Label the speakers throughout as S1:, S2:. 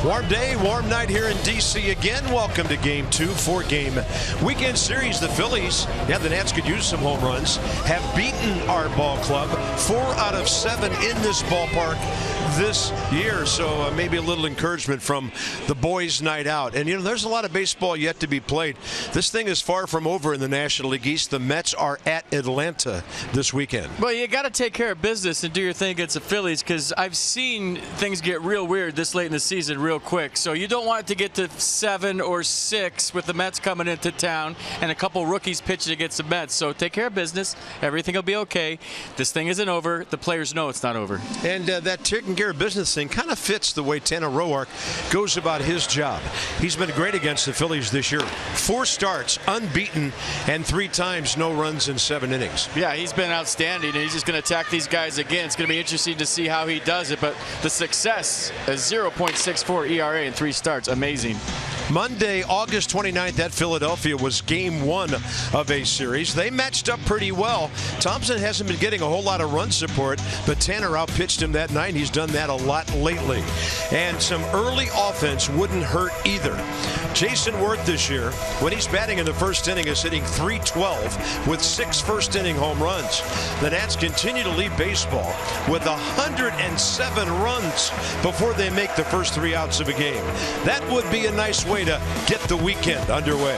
S1: Warm day, warm night here in D.C. again. Welcome to Game 2, 4-game weekend series. The Phillies, the Nats could use some home runs, have beaten our ball club 4 out of 7 in this ballpark this year. So maybe a little encouragement from the boys' night out. And, there's a lot of baseball yet to be played. This thing is far from over in the National League East. The Mets are at Atlanta this weekend.
S2: Well, you got to take care of business and do your thing against the Phillies, because I've seen things get real weird this late in the season real quick. So you don't want it to get to 7 or 6 with the Mets coming into town and a couple rookies pitching against the Mets. So take care of business. Everything will be okay. This thing isn't over. The players know it's not over.
S1: And that taking care of business thing kind of fits the way Tanner Roark goes about his job. He's been great against the Phillies this year. 4 starts, unbeaten, and 3 times no runs in 7 innings.
S2: Yeah, he's been outstanding, and he's just going to attack these guys again. It's going to be interesting to see how he does it, but the success, a 0.64 ERA in 3 starts, amazing.
S1: Monday, August 29th at Philadelphia was game 1 of a series. They matched up pretty well. Thompson hasn't been getting a whole lot of run support, but Tanner outpitched him that night. He's done that a lot lately. And some early offense wouldn't hurt either. Jason Worth this year, when he's batting in the first inning, is hitting .312 with 6 first-inning home runs. The Nats continue to lead baseball with 107 runs before they make the first 3 outs of a game. That would be a nice way to get the weekend underway.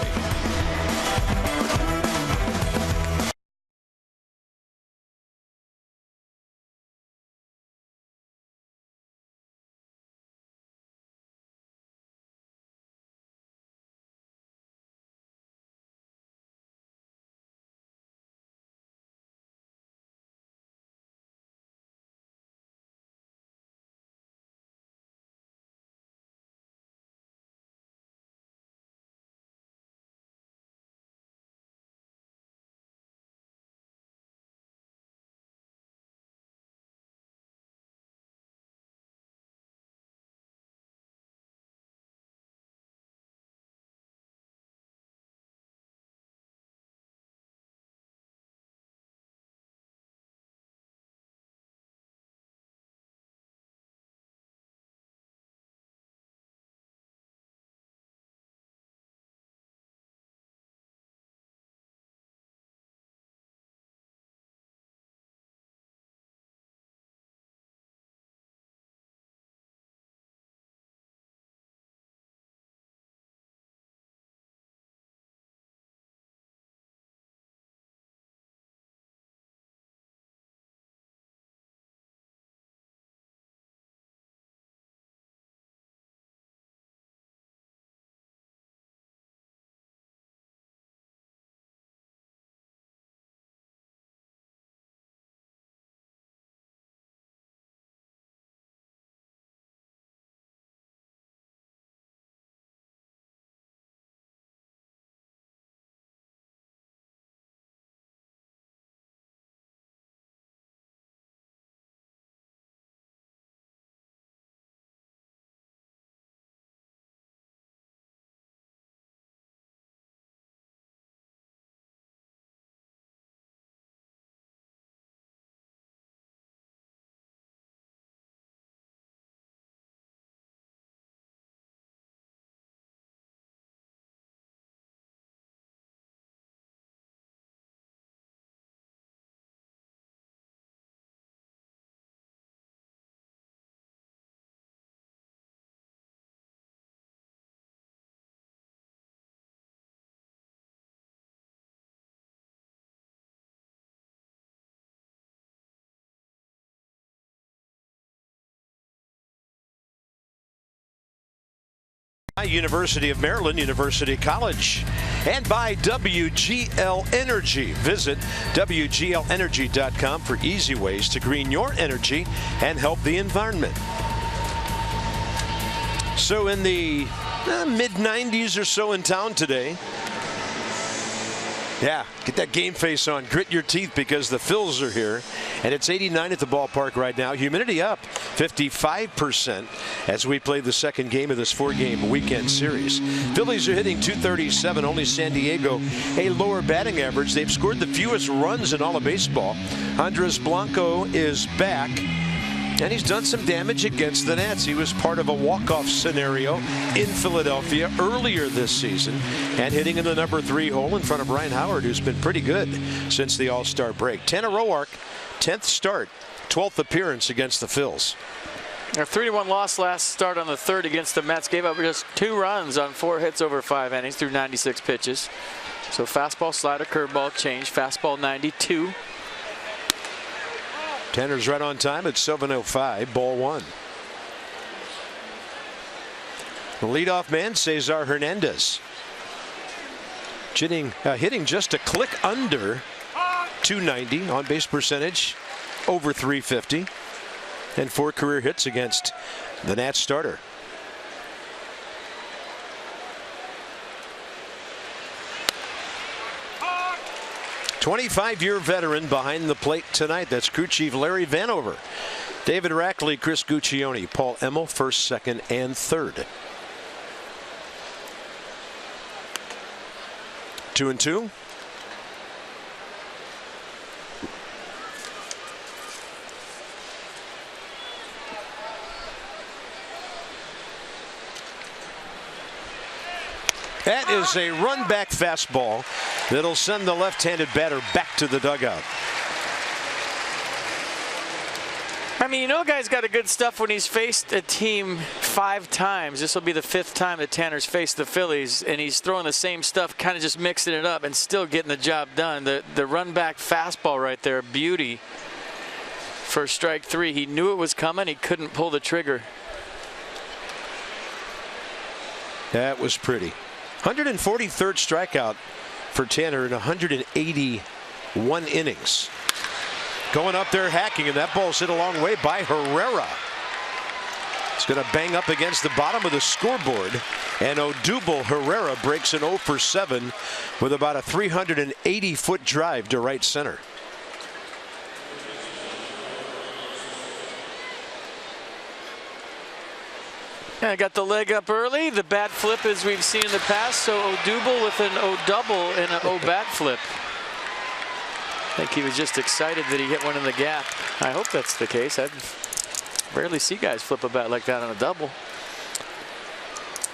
S1: University of Maryland, University College, and by WGL Energy. Visit WGLenergy.com for easy ways to green your energy and help the environment. So in the mid-90s or so in town today. Yeah, get that game face on. Grit your teeth because the Phils are here. And it's 89 at the ballpark right now. Humidity up 55% as we play the second game of this 4-game weekend series. Phillies are hitting .237. Only San Diego a lower batting average. They've scored the fewest runs in all of baseball. Andres Blanco is back. And he's done some damage against the Nats. He was part of a walk-off scenario in Philadelphia earlier this season and hitting in the number 3 hole in front of Ryan Howard, who's been pretty good since the All-Star break. Tanner Roark, 10th start, 12th appearance against the Phils.
S2: A 3-1 loss last start on the 3rd against the Mets. Gave up just 2 runs on 4 hits over 5 innings through 96 pitches. So fastball, slider, curveball, change. Fastball 92.
S1: Tanner's right on time at 7:05, ball 1. The leadoff man, Cesar Hernandez. Hitting just a click under 290, on base percentage over 350, and 4 career hits against the Nats starter. '25-year veteran behind the plate tonight. That's crew chief Larry Vanover. David Rackley, Chris Guccione, Paul Emmel, 1st, 2nd, and 3rd. 2-2. That is a run-back fastball that'll send the left-handed batter back to the dugout.
S2: I mean, you know, guy's got a good stuff when he's faced a team 5 times. This will be the 5th time that Tanner's faced the Phillies, and he's throwing the same stuff, kind of just mixing it up and still getting the job done. The run-back fastball right there, beauty for strike 3. He knew it was coming. He couldn't pull the trigger.
S1: That was pretty. 143rd strikeout for Tanner in 181 innings. Going up there hacking, and that ball's hit a long way by Herrera. It's going to bang up against the bottom of the scoreboard, and Odubel Herrera breaks an 0 for 7 with about a 380-foot drive to right center.
S2: Yeah, got the leg up early. The bat flip as we've seen in the past. So Odubel with an O-double and an O-bat flip. I think he was just excited that he hit one in the gap. I hope that's the case. I rarely see guys flip a bat like that on a double.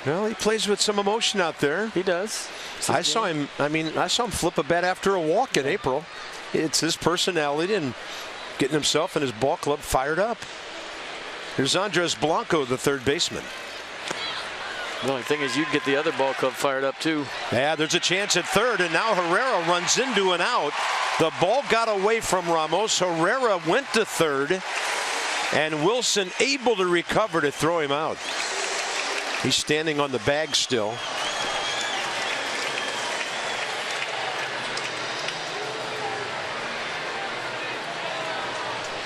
S1: Well, he plays with some emotion out there.
S2: He does.
S1: I saw him flip a bat after a walk in April. It's his personality and getting himself and his ball club fired up. Here's Andres Blanco, the 3rd baseman.
S2: The only thing is you'd get the other ball club fired up too.
S1: Yeah, there's a chance at 3rd, and now Herrera runs into an out. The ball got away from Ramos. Herrera went to 3rd, and Wilson able to recover to throw him out. He's standing on the bag still.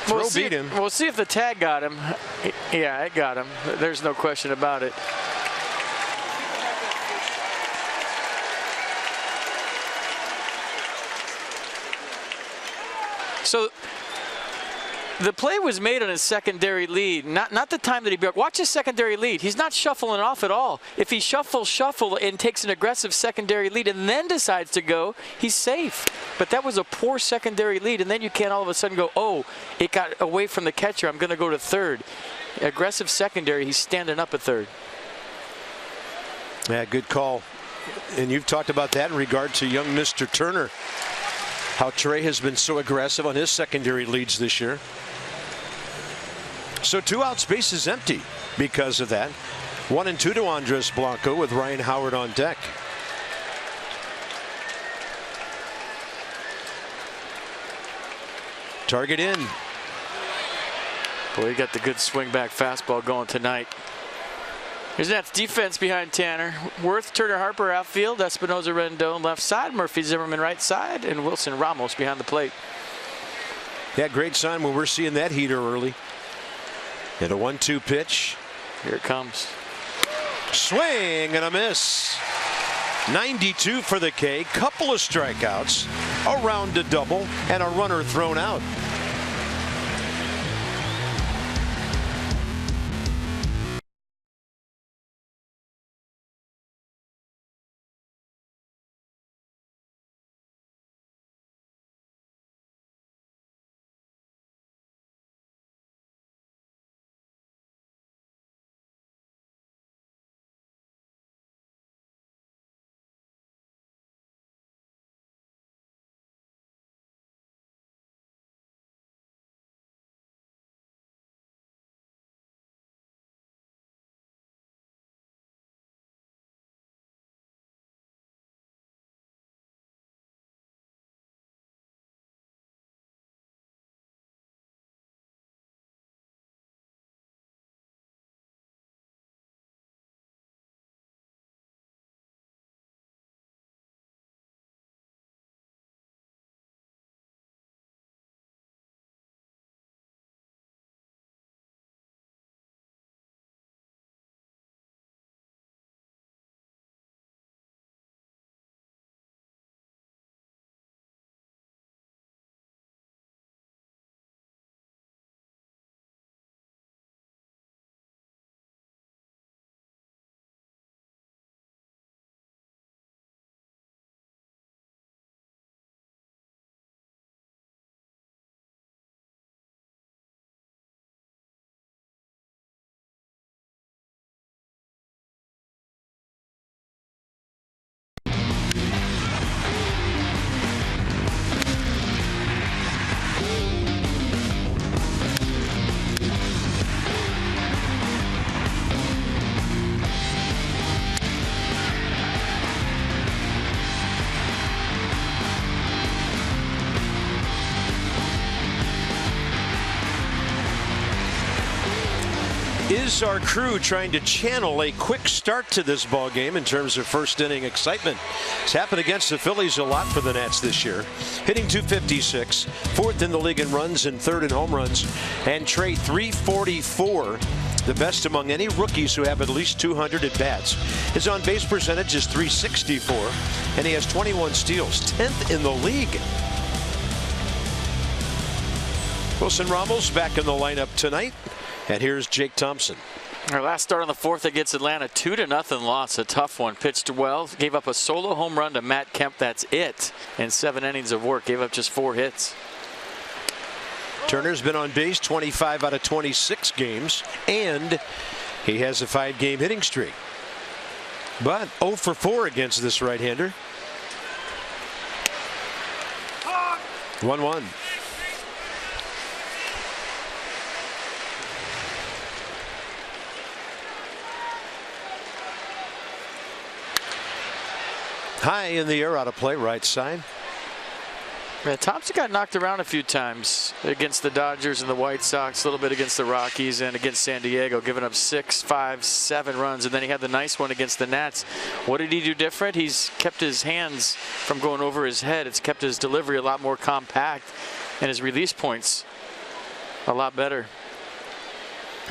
S1: We'll
S2: see if the tag got him. Yeah, it got him. There's no question about it. So the play was made on his secondary lead, not the time that he broke. Watch his secondary lead. He's not shuffling off at all. If he shuffle and takes an aggressive secondary lead and then decides to go, he's safe. But that was a poor secondary lead, and then you can't all of a sudden go, oh, it got away from the catcher. I'm going to go to 3rd. Aggressive secondary. He's standing up at 3rd.
S1: Yeah, good call. And you've talked about that in regard to young Mr. Turner. How Trey has been so aggressive on his secondary leads this year. So 2 outs, base is empty because of that. 1 and 2 to Andres Blanco with Ryan Howard on deck. Target in.
S2: Boy, he got the good swing back fastball going tonight. Here's Nats defense behind Tanner. Worth, Turner, Harper outfield. Espinoza, Rendon left side. Murphy, Zimmerman right side. And Wilson, Ramos behind the plate.
S1: Yeah, great sign when we're seeing that heater early. And a 1-2 pitch.
S2: Here it comes.
S1: Swing and a miss. 92 for the K. Couple of strikeouts. Around a double and a runner thrown out. Is our crew trying to channel a quick start to this ball game in terms of first inning excitement? It's happened against the Phillies a lot for the Nats this year. Hitting .256, fourth in the league in runs and third in home runs, and Trey .344, the best among any rookies who have at least 200 at bats. His on base percentage is .364, and he has 21 steals, 10th in the league. Wilson Ramos back in the lineup tonight. And here's Jake Thompson.
S2: Our last start on the fourth against Atlanta, 2-0 loss, a tough one. Pitched well, gave up a solo home run to Matt Kemp. That's it. In 7 innings of work, gave up just 4 hits.
S1: Turner's been on base 25 out of 26 games, and he has a 5-game hitting streak. But 0 for 4 against this right-hander. 1-1. High in the air, out of play, right side.
S2: Yeah, Thompson got knocked around a few times against the Dodgers and the White Sox, a little bit against the Rockies and against San Diego, giving up 6, 5, 7 runs, and then he had the nice one against the Nats. What did he do different? He's kept his hands from going over his head. It's kept his delivery a lot more compact and his release points a lot better.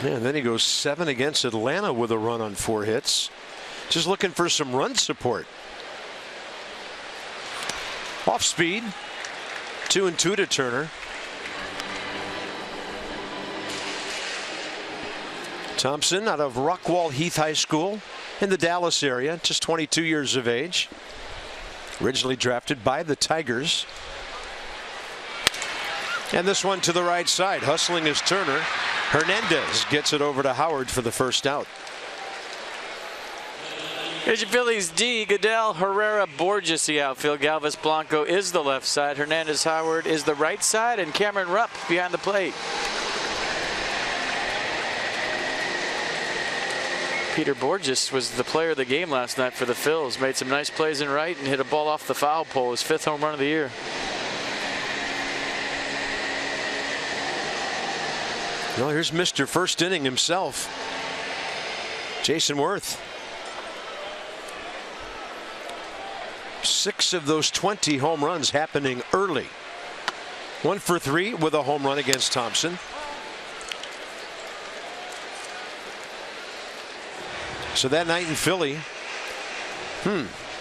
S1: Yeah, and then he goes 7 against Atlanta with a run on 4 hits. Just looking for some run support. Off speed, 2-2 to Turner. Thompson out of Rockwall Heath High School in the Dallas area, just 22 years of age. Originally drafted by the Tigers. And this one to the right side, hustling is Turner. Hernandez gets it over to Howard for the first out.
S2: Here's your Phillies D. Goodell, Herrera, Borges, the outfield. Galvis Blanco is the left side. Hernandez Howard is the right side. And Cameron Rupp behind the plate. Peter Borges was the player of the game last night for the Phils. Made some nice plays in right and hit a ball off the foul pole. His 5th home run of the year.
S1: Well, here's Mr. First Inning himself, Jason Worth. 6 of those 20 home runs happening early. 1 for 3 with a home run against Thompson. So that night in Philly,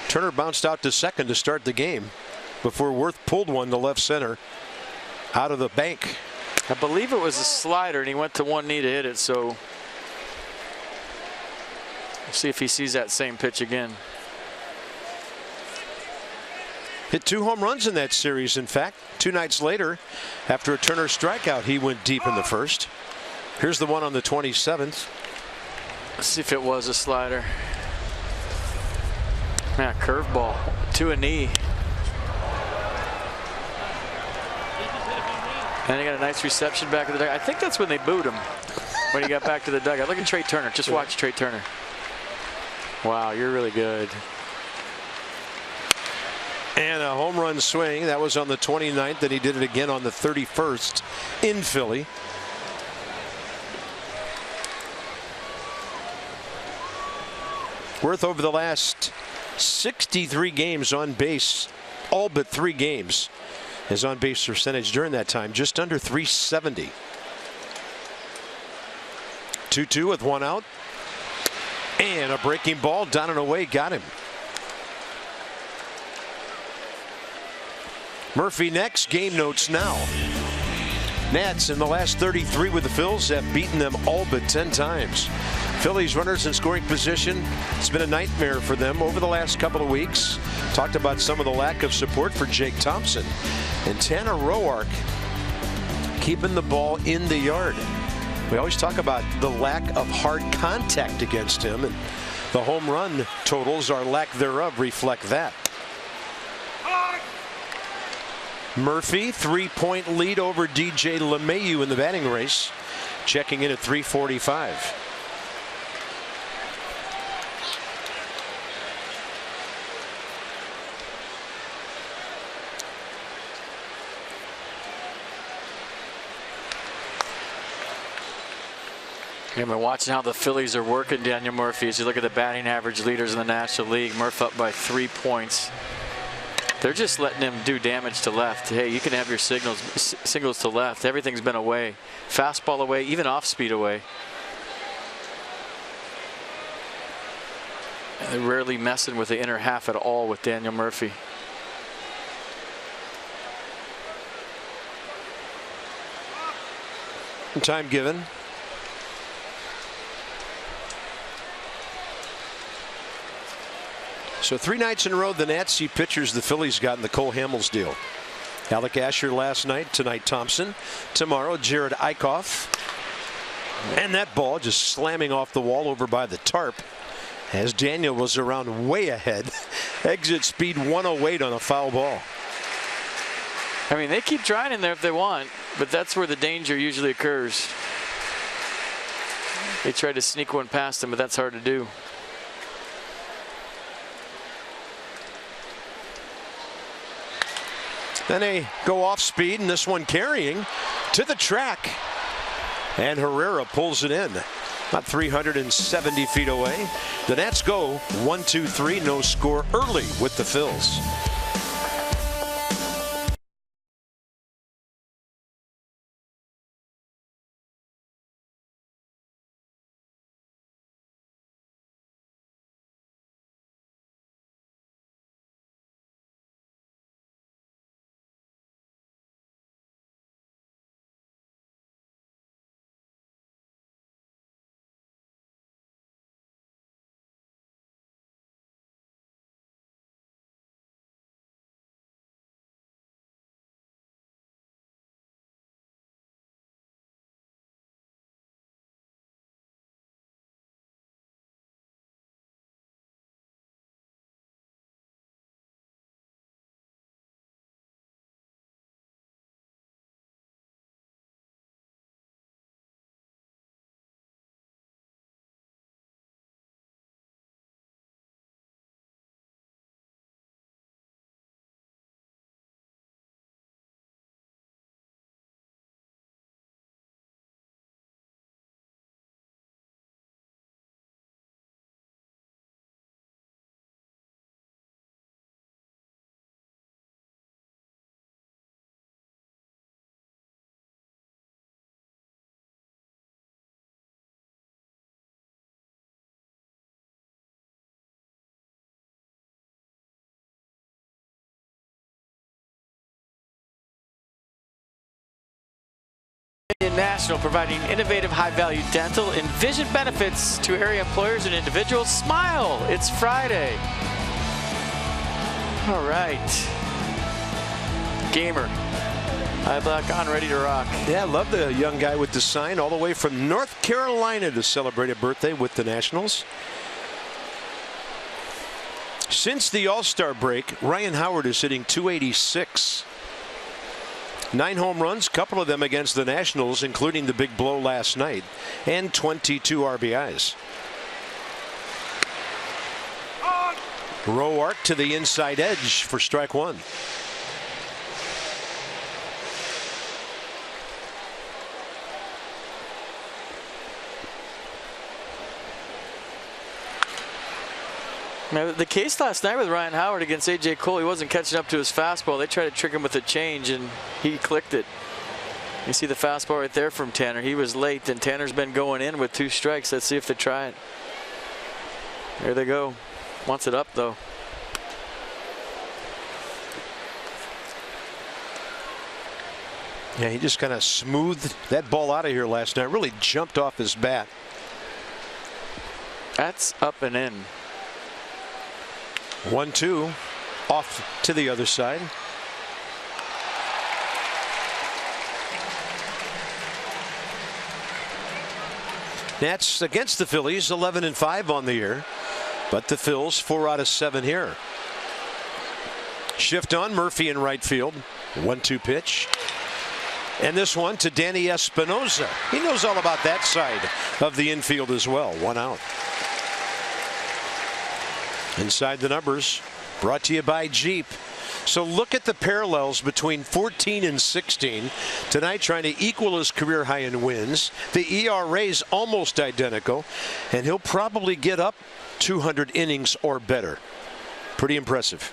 S1: Turner bounced out to second to start the game before Worth pulled one to left center out of the bank.
S2: I believe it was a slider, and he went to one knee to hit it. So we'll see if he sees that same pitch again.
S1: Hit 2 home runs in that series. In fact, 2 nights later, after a Turner strikeout, he went deep in the first. Here's the one on the 27th.
S2: Let's see if it was a slider. Yeah, curveball to a knee. And he got a nice reception back in the dugout. I think that's when they booed him, when he got back to the dugout. Look at Trey Turner. Just watch Trey Turner. Wow, you're really good. And a home run swing. That was on the 29th, and he did it again on the 31st in Philly. Worth over the last 63 games on base, all but 3 games. His on base percentage during that time just under .370. 2-2 with 1 out. And a breaking ball down and away got him. Murphy next. Game notes now. Nats in the last 33 with the Phils have beaten them all but 10 times. Phillies runners in scoring position. It's been a nightmare for them over the last couple of weeks. Talked about some of the lack of support for Jake Thompson. And Tanner Roark keeping the ball in the yard. We always talk about the lack of hard contact against him, and the home run totals, or lack thereof, reflect that. Murphy, 3-point lead over DJ LeMahieu in the batting race, checking in at .345. I've been watching how the Phillies are working Daniel Murphy. As you look at the batting average leaders in the National League, Murph up by 3 points. They're just letting him do damage to left. Hey, you can have your singles to left. Everything's been away. Fastball away, even off speed away. And they're rarely messing with the inner half at all with Daniel Murphy.
S1: Time given. So 3 nights in a row, the Nazi pitchers the Phillies got in the Cole Hamels deal. Alec Asher last night, tonight Thompson, tomorrow Jared Eichhoff. And that ball just slamming off the wall over by the tarp as Daniel was around way ahead. Exit speed 108 on a foul ball.
S2: I mean, they keep trying in there if they want, but that's where the danger usually occurs. They try to sneak one past him, but that's hard to do.
S1: Then they go off speed, and this one carrying to the track. And Herrera pulls it in. About 370 feet away. The Nats go 1-2-3, no score early with the Phils.
S2: National, providing innovative high-value dental and vision benefits to area employers and individuals. Smile, it's Friday. All right. Gamer, eye black on, ready to rock.
S1: Yeah, I love the young guy with the sign all the way from North Carolina to celebrate a birthday with the Nationals. Since the All-Star break, Ryan Howard is hitting .286. 9 home runs, couple of them against the Nationals, including the big blow last night, and 22 RBIs. Row arc to the inside edge for strike one.
S2: Now, the case last night with Ryan Howard against A.J. Cole, he wasn't catching up to his fastball. They tried to trick him with a change, and he clicked it. You see the fastball right there from Tanner. He was late, and Tanner's been going in with 2 strikes. Let's see if they try it. There they go. Wants it up, though.
S1: Yeah, he just kind of smoothed that ball out of here last night. Really jumped off his bat.
S2: That's up and in.
S1: 1-2 off to the other side. Nats against the Phillies 11-5 on the year, but the Phils 4 out of 7 here. Shift on Murphy in right field. 1-2 pitch. And this one to Danny Espinosa. He knows all about that side of the infield as well. 1 out. Inside the numbers, brought to you by Jeep. So look at the parallels between 14 and 16. Tonight trying to equal his career high in wins. The ERA's almost identical, and he'll probably get up 200 innings or better. Pretty impressive.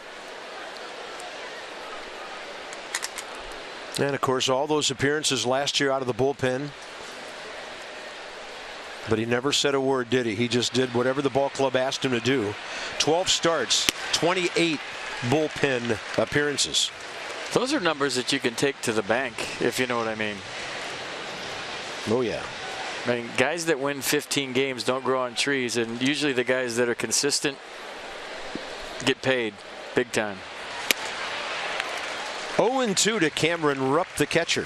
S1: And of course, all those appearances last year out of the bullpen. But he never said a word, did he? He just did whatever the ball club asked him to do. 12 starts, 28 bullpen appearances.
S2: Those are numbers that you can take to the bank, if you know what I mean.
S1: Oh, yeah.
S2: I mean, guys that win 15 games don't grow on trees, and usually the guys that are consistent get paid big time.
S1: 0-2 to Cameron Rupp, the catcher.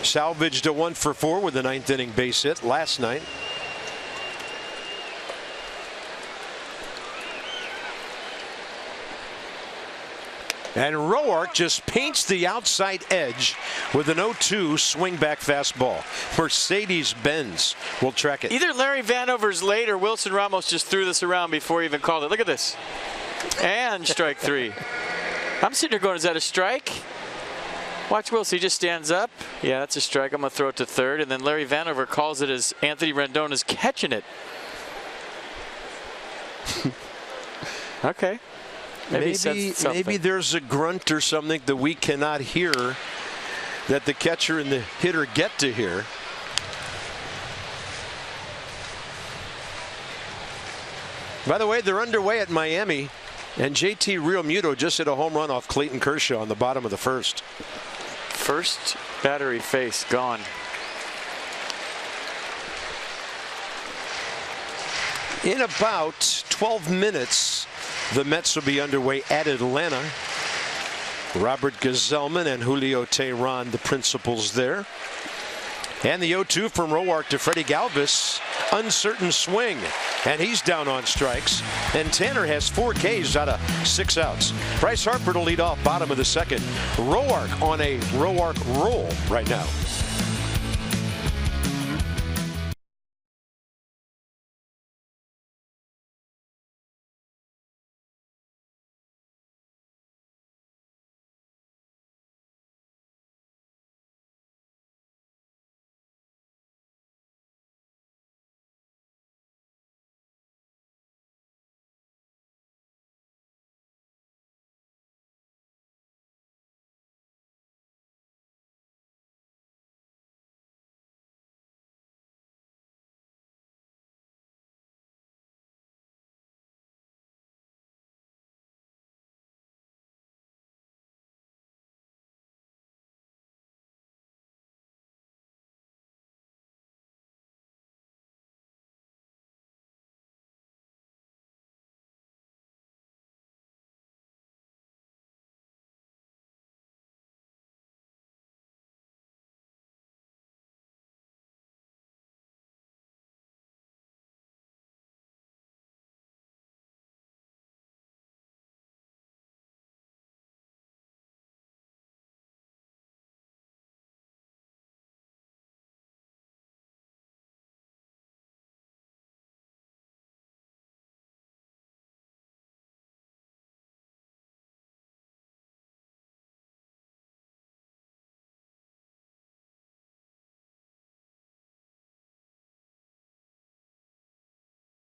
S1: Salvaged a 1-for-4 with a 9th inning base hit last night. And Roark just paints the outside edge with an 0-2 swing back fastball. Mercedes-Benz will track it.
S2: Either Larry Vanover's late or Wilson Ramos just threw this around before he even called it. Look at this. And strike 3. I'm sitting here going, is that a strike? Watch Wilson, he just stands up. Yeah, that's a strike. I'm going to throw it to third. And then Larry Vanover calls it as Anthony Rendon is catching it. Okay.
S1: Maybe there's a grunt or something that we cannot hear that the catcher and the hitter get to hear. By the way, they're underway at Miami, and JT Realmuto just hit a home run off Clayton Kershaw on the bottom of the first.
S2: First battery face gone.
S1: In about 12 minutes, the Mets will be underway at Atlanta. Robert Gazelman and Julio Teheran, the principals there. And the 0-2 from Roark to Freddie Galvis. Uncertain swing, and he's down on strikes. And Tanner has 4 Ks out of 6 outs. Bryce Harper to lead off, bottom of the second. Roark on a Roark roll right now.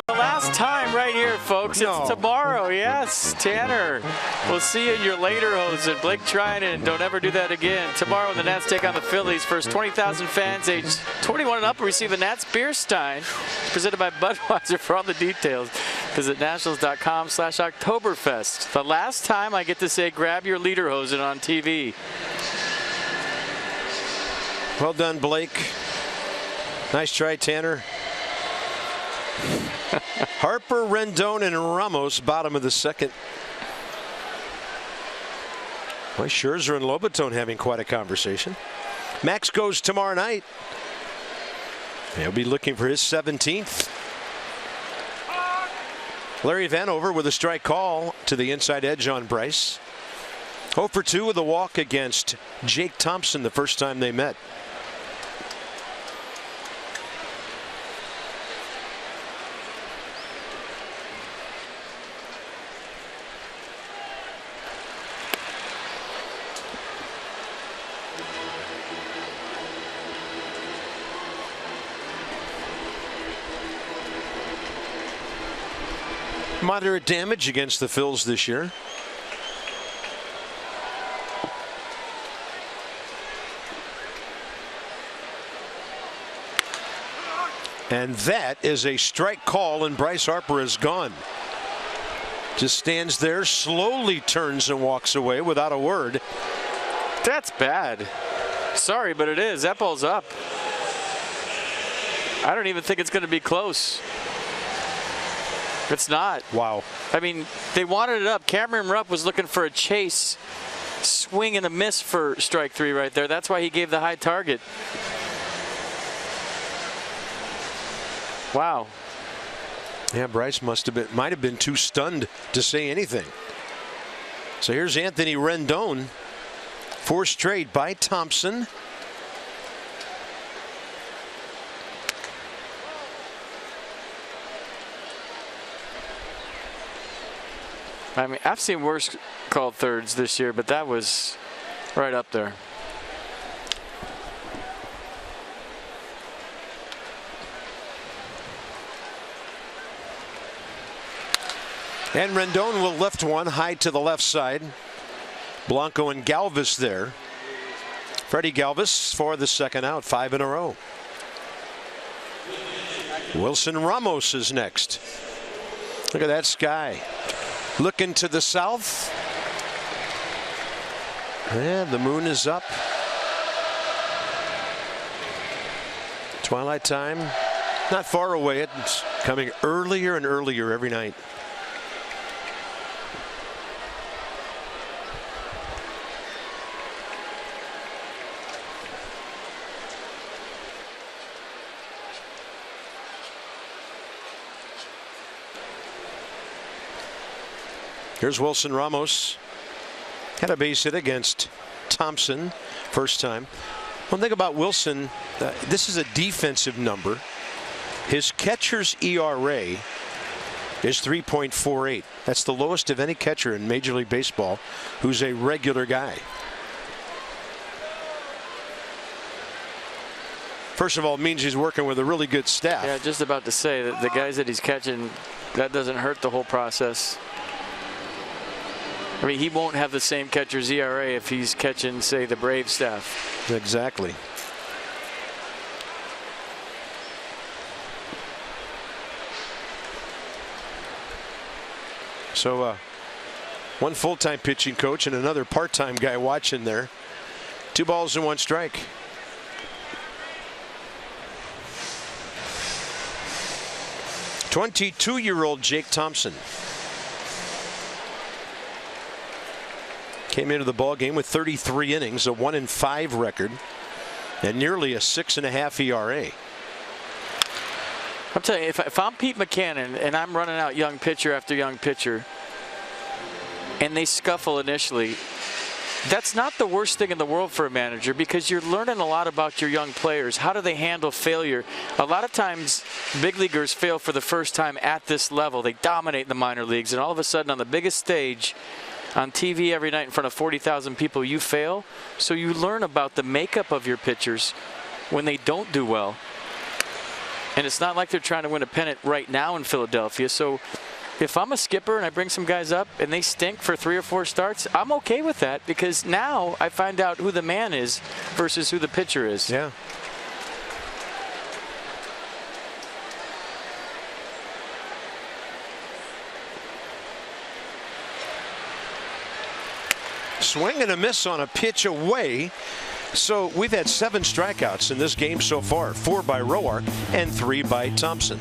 S2: The last time right here, folks.
S1: No.
S2: It's tomorrow. Yes, Tanner. We'll see you in your later hosen. Blake Trinan, and don't ever do that again. Tomorrow when the Nats take on the Phillies. First 20,000 fans aged 21 and up receive the Nats Beer Stein, presented by Budweiser. For all the details, visit nationals.com/Oktoberfest. The last time I get to say grab your lederhosen on TV.
S1: Well done, Blake. Nice try, Tanner. Harper, Rendon, and Ramos, bottom of the second. Boy, Scherzer and Lobaton having quite a conversation. Max goes tomorrow night. He'll be looking for his 17th. Larry Vanover with a strike call to the inside edge on Bryce. 0 for 2 with a walk against Jake Thompson the first time they met. Moderate damage against the Phils this year. And that is a strike call, and Bryce Harper is gone. Just stands there, slowly turns and walks away without a word.
S2: That's bad. Sorry, but it is. That ball's up. I don't even think it's going to be close. It's not.
S1: Wow.
S2: I mean, they wanted it up. Cameron Rupp was looking for a chase swing and a miss for strike 3 right there. That's why he gave the high target. Wow.
S1: Yeah, Bryce might have been too stunned to say anything. So here's Anthony Rendon. 4 straight by Thompson.
S2: I mean, I've seen worse called thirds this year, but that was right up there.
S1: And Rendon will lift one high to the left side. Blanco and Galvis there. Freddie Galvis for the second out, 5 in a row. Wilson Ramos is next. Look at that sky. Looking to the south. And the moon is up. Twilight time, not far away. It's coming earlier and earlier every night. Here's Wilson Ramos. Had a base hit against Thompson first time. One thing about Wilson, this is a defensive number. His catcher's ERA is 3.48. That's the lowest of any catcher in Major League Baseball who's a regular guy. First of all, it means he's working with a really good staff.
S2: Yeah, just about to say that the guys that he's catching, that doesn't hurt the whole process. I mean, he won't have the same catcher's ERA if he's catching, say, the Brave staff.
S1: Exactly. So one full-time pitching coach and another part-time guy watching there. 2 balls and 1 strike. "22-year-old Jake Thompson came into the ball game with 33 innings, a 1-5 record, and nearly a 6.5 ERA.
S2: I'm telling you, if I'm Pete McCannon and I'm running out young pitcher after young pitcher, and they scuffle initially, that's not the worst thing in the world for a manager, because you're learning a lot about your young players. How do they handle failure? A lot of times, big leaguers fail for the first time at this level. They dominate the minor leagues, and all of a sudden, on the biggest stage, on TV every night in front of 40,000 people, you fail. So you learn about the makeup of your pitchers when they don't do well. And it's not like they're trying to win a pennant right now in Philadelphia. So if I'm a skipper and I bring some guys up and they stink for 3 or 4 starts, I'm okay with that, because now I find out who the man is versus who the pitcher is.
S1: Yeah. Swing and a miss on a pitch away. So we've had 7 strikeouts in this game so far, 4 by Roark and 3 by Thompson.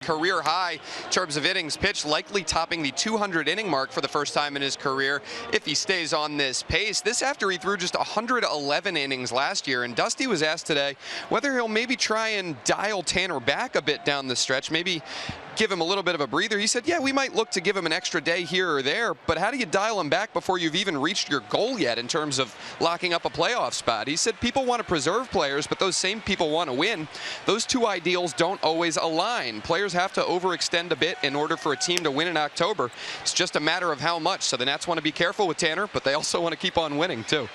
S3: Career high in terms of innings pitched, likely topping the 200 inning mark for the first time in his career if he stays on this pace. This after he threw just 111 innings last year. And Dusty was asked today whether he'll maybe try and dial Tanner back a bit down the stretch, maybe give him a little bit of a breather. He said, yeah, we might look to give him an extra day here or there, but how do you dial him back before you've even reached your goal yet in terms of locking up a playoff spot? He said people want to preserve players, but those same people want to win. Those two ideals don't always align. Players have to overextend a bit in order for a team to win in October. It's just a matter of how much. So the Nats want to be careful with Tanner, but they also want to keep on winning too.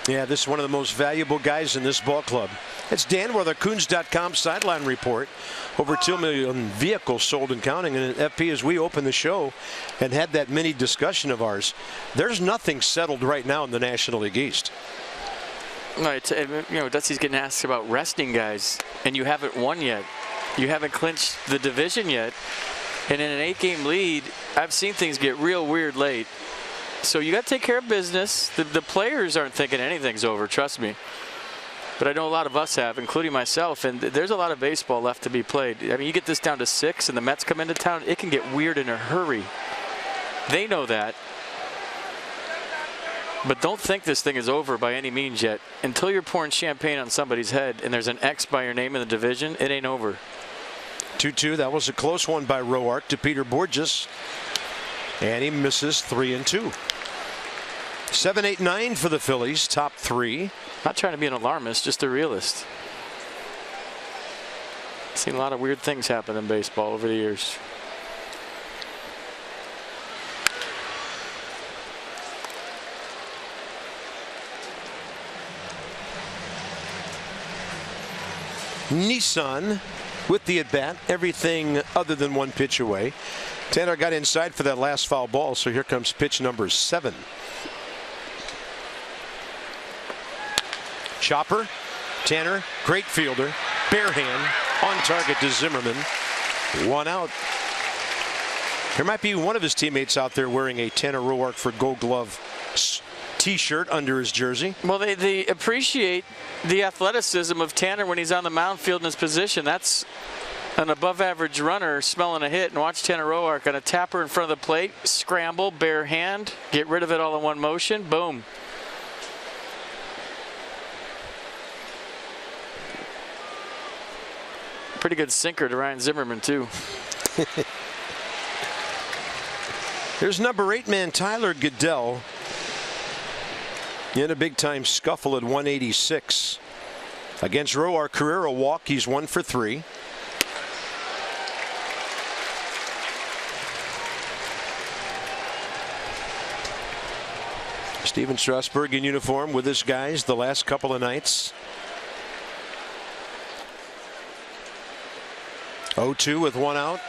S1: Yeah, this is one of the most valuable guys in this ball club. It's Dan with our Coons.com sideline report. Over 2 million vehicles sold and counting. And at FP, as we open the show and had that mini discussion of ours, there's nothing settled right now in the National League East.
S2: Right, Dusty's getting asked about resting guys, and you haven't won yet. You haven't clinched the division yet. And in an 8-game lead, I've seen things get real weird late. So you got to take care of business. The players aren't thinking anything's over, trust me. But I know a lot of us have, including myself, and there's a lot of baseball left to be played. I mean, you get this down to 6 and the Mets come into town, it can get weird in a hurry. They know that. But don't think this thing is over by any means yet. Until you're pouring champagne on somebody's head and there's an X by your name in the division, it ain't over.
S1: 2-2. That was a close one by Roark to Peter Borges. And he misses 3-2. 7, 8, 9 for the Phillies, top 3.
S2: Not trying to be an alarmist, just a realist. Seen a lot of weird things happen in baseball over the years.
S1: Nissan with the at-bat, everything other than one pitch away. Tanner got inside for that last foul ball, so here comes pitch number 7. Chopper, Tanner, great fielder, bare hand, on target to Zimmerman. 1 out. There might be one of his teammates out there wearing a Tanner Roark for Gold Glove T-shirt under his jersey.
S2: Well, they appreciate the athleticism of Tanner when he's on the mound fielding his position. That's an above-average runner smelling a hit, and watch Tanner Roark on a tapper in front of the plate, scramble, bare hand, get rid of it all in one motion, boom. Pretty good sinker to Ryan Zimmerman, too.
S1: There's number 8 man Tyler Goodell in a big-time scuffle at 186. Against Roark, career a walk. He's 1 for 3. Steven Strasburg in uniform with his guys the last couple of nights. 0-2 with 1 out.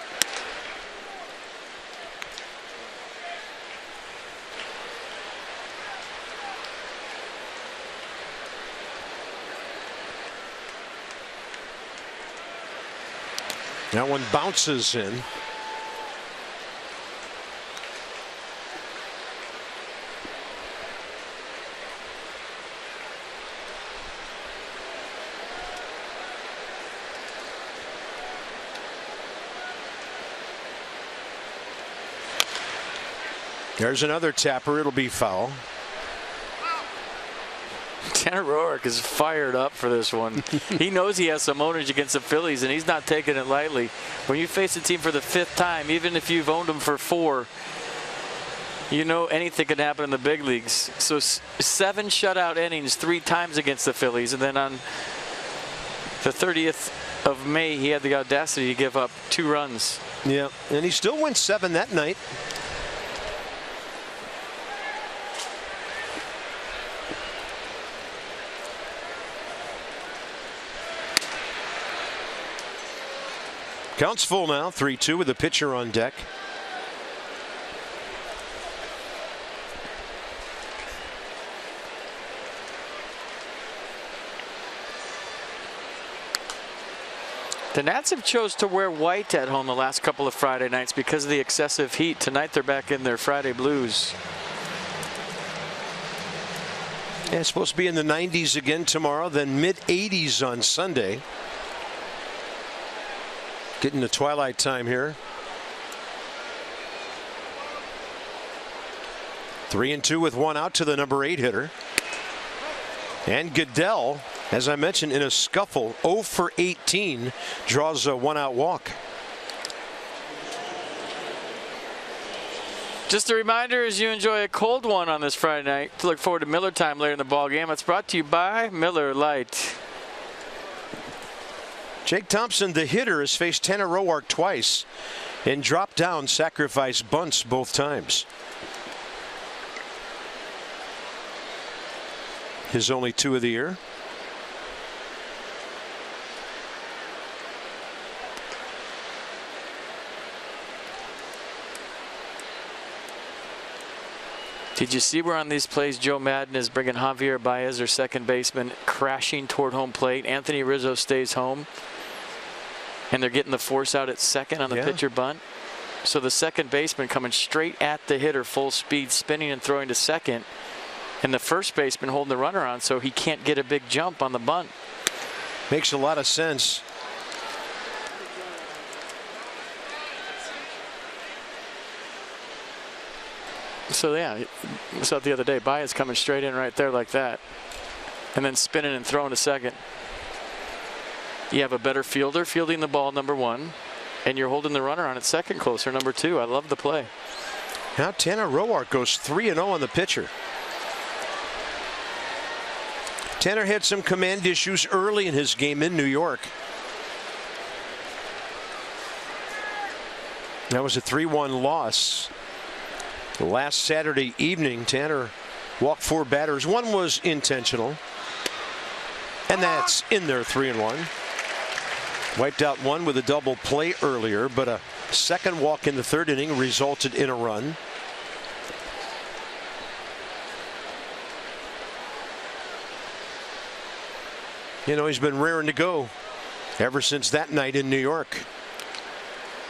S1: That one bounces in. There's another tapper. It'll be foul.
S2: Tanner Roark is fired up for this one. He knows he has some owners against the Phillies, and he's not taking it lightly. When you face a team for the 5th time, even if you've owned them for 4, you know anything can happen in the big leagues. So 7 shutout innings 3 times against the Phillies, and then on the 30th of May, he had the audacity to give up 2 runs.
S1: Yeah, and he still went 7 that night. Counts full now, 3-2 with the pitcher on deck.
S2: The Nats have chose to wear white at home the last couple of Friday nights because of the excessive heat. Tonight they're back in their Friday blues.
S1: Yeah, it's supposed to be in the 90s again tomorrow, then mid-80s on Sunday. Getting the twilight time here. 3-2 with one out to the number 8 hitter. And Goodell, as I mentioned, in a scuffle, 0 for 18, draws a 1-out walk.
S2: Just a reminder, as you enjoy a cold one on this Friday night, to look forward to Miller time later in the ball game. It's brought to you by Miller Lite.
S1: Jake Thompson, the hitter, has faced Tanner Roark twice and dropped down sacrifice bunts both times. His only 2 of the year.
S2: Did you see where on these plays Joe Madden is bringing Javier Baez, their second baseman, crashing toward home plate? Anthony Rizzo stays home, and they're getting the force out at second on the pitcher bunt. So the second baseman coming straight at the hitter full speed, spinning and throwing to second, and the first baseman holding the runner on so he can't get a big jump on the bunt.
S1: Makes a lot of sense.
S2: So yeah, we saw it the other day. Baez coming straight in right there like that, and then spinning and throwing to second. You have a better fielder fielding the ball, number 1, and you're holding the runner on at second closer, number 2. I love the play.
S1: Now Tanner Roark goes 3-0 on the pitcher. Tanner had some command issues early in his game in New York. That was a 3-1 loss. Last Saturday evening, Tanner walked 4 batters. 1 was intentional, and that's in there, 3-1. Wiped out 1 with a double play earlier, but a second walk in the 3rd inning resulted in a run. You know, he's been raring to go ever since that night in New York.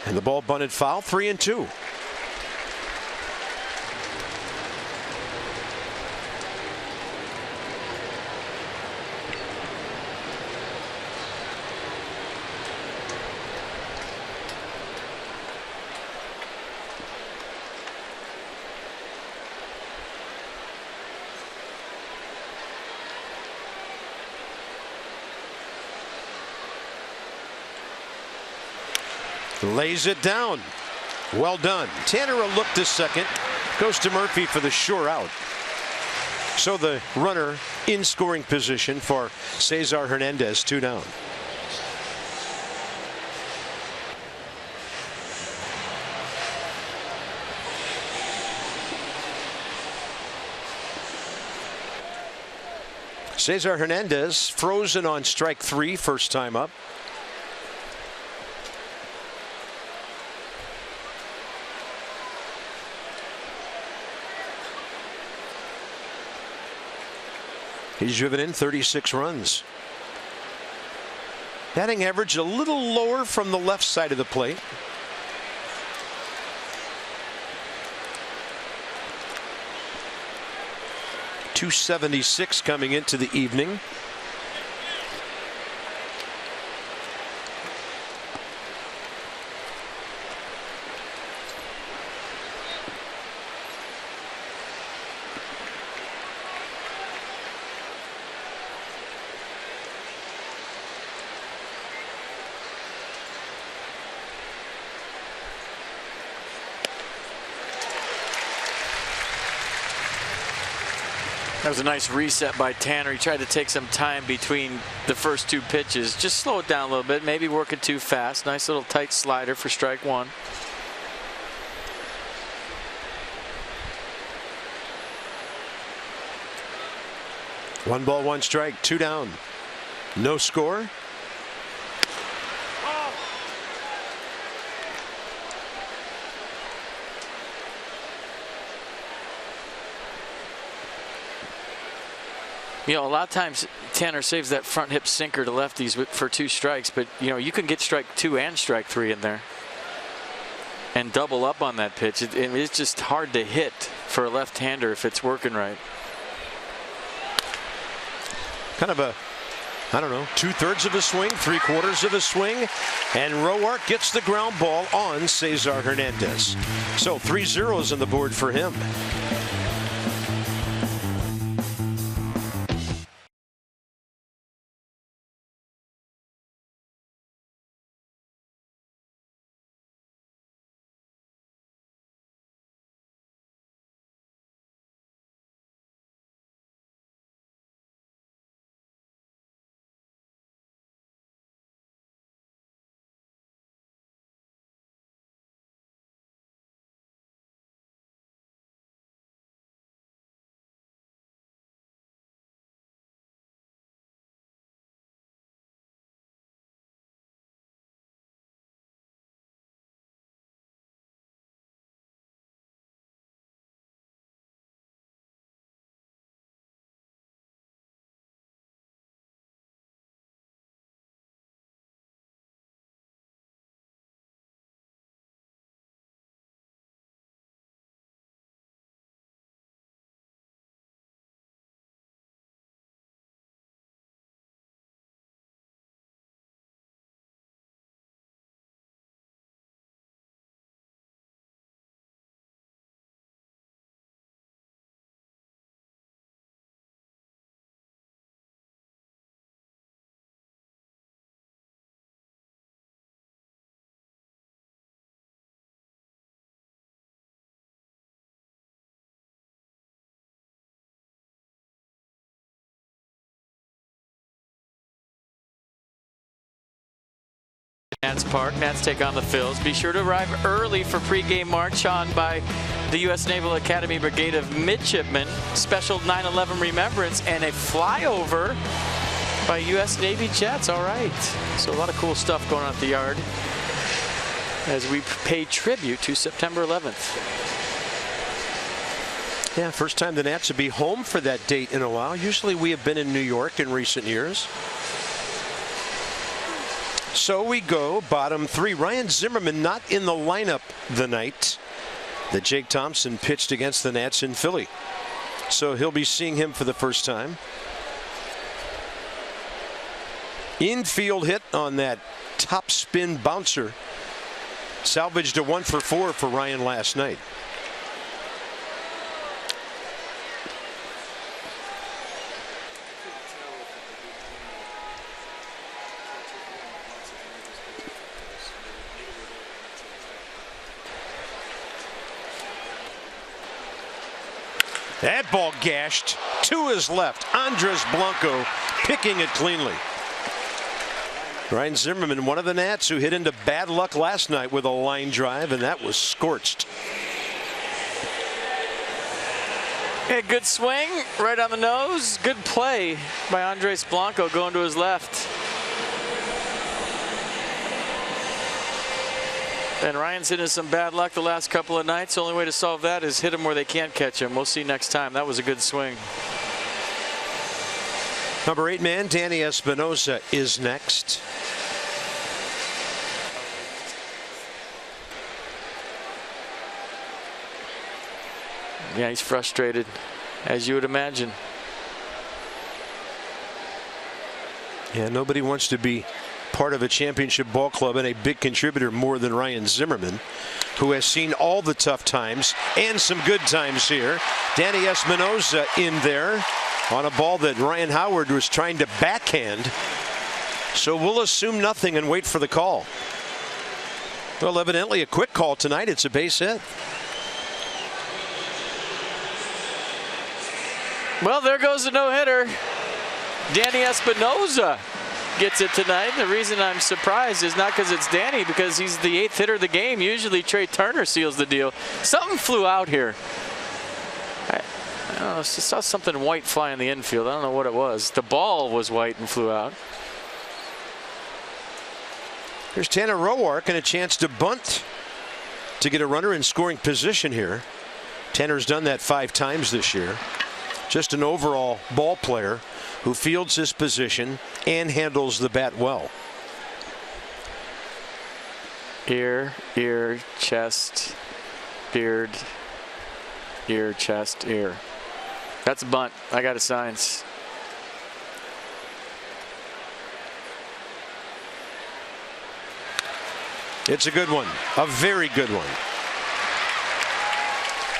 S1: And the ball bunted foul, 3-2. Lays it down. Well done. Tanner a look to second. Goes to Murphy for the sure out. So the runner in scoring position for Cesar Hernandez, 2 down. Cesar Hernandez frozen on strike 3, first time up. He's driven in 36 runs. Batting average a little lower from the left side of the plate. .276 coming into the evening.
S2: That was a nice reset by Tanner. He tried to take some time between the first 2 pitches. Just slow it down a little bit. Maybe work it too fast. Nice little tight slider for strike 1.
S1: One ball, 1 strike, 2 down. No score.
S2: You know, a lot of times Tanner saves that front hip sinker to lefties for 2 strikes, but you know, you can get strike 2 and strike 3 in there and double up on that pitch. It's just hard to hit for a left-hander if it's working right.
S1: Kind of a I don't know, 2/3 of a swing, 3/4 of a swing, and Roark gets the ground ball on Cesar Hernandez. So 3 zeros on the board for him.
S2: Nats Park. Nats take on the Phils. Be sure to arrive early for pregame march on by the U.S. Naval Academy Brigade of Midshipmen. Special 9/11 remembrance and a flyover by U.S. Navy jets. All right. So a lot of cool stuff going on at the yard as we pay tribute to September 11th.
S1: Yeah, first time the Nats will be home for that date in a while. Usually we have been in New York in recent years. So we go bottom 3. Ryan Zimmerman not in the lineup the night that Jake Thompson pitched against the Nats in Philly. So he'll be seeing him for the first time. Infield hit on that top spin bouncer. Salvaged a 1-for-4 for Ryan last night. That ball gashed to his left. Andres Blanco picking it cleanly. Ryan Zimmerman, one of the Nats who hit into bad luck last night with a line drive, and that was scorched.
S2: A good swing right on the nose. Good play by Andres Blanco going to his left. And Ryan's into some bad luck the last couple of nights. The only way to solve that is hit him where they can't catch him. We'll see next time. That was a good swing.
S1: Number 8 man, Danny Espinosa, is next.
S2: Yeah, he's frustrated, as you would imagine.
S1: Yeah, nobody wants to be part of a championship ball club and a big contributor more than Ryan Zimmerman, who has seen all the tough times and some good times here. Danny Espinosa in there on a ball that Ryan Howard was trying to backhand. So we'll assume nothing and wait for the call. Well, evidently a quick call tonight. It's a base hit.
S2: Well, there goes a no-hitter. Danny Espinosa gets it tonight. The reason I'm surprised is not because it's Danny, because he's the 8th hitter of the game. Usually Trey Turner seals the deal. Something flew out here. I don't know, I saw something white fly in the infield. I don't know what it was. The ball was white and flew out.
S1: Here's Tanner Roark and a chance to bunt to get a runner in scoring position here. Tanner's done that 5 times this year. Just an overall ball player who fields his position and handles the bat well.
S2: Ear, ear, chest, beard, ear, chest, ear. That's a bunt. I got a signs.
S1: It's a good one, a very good one.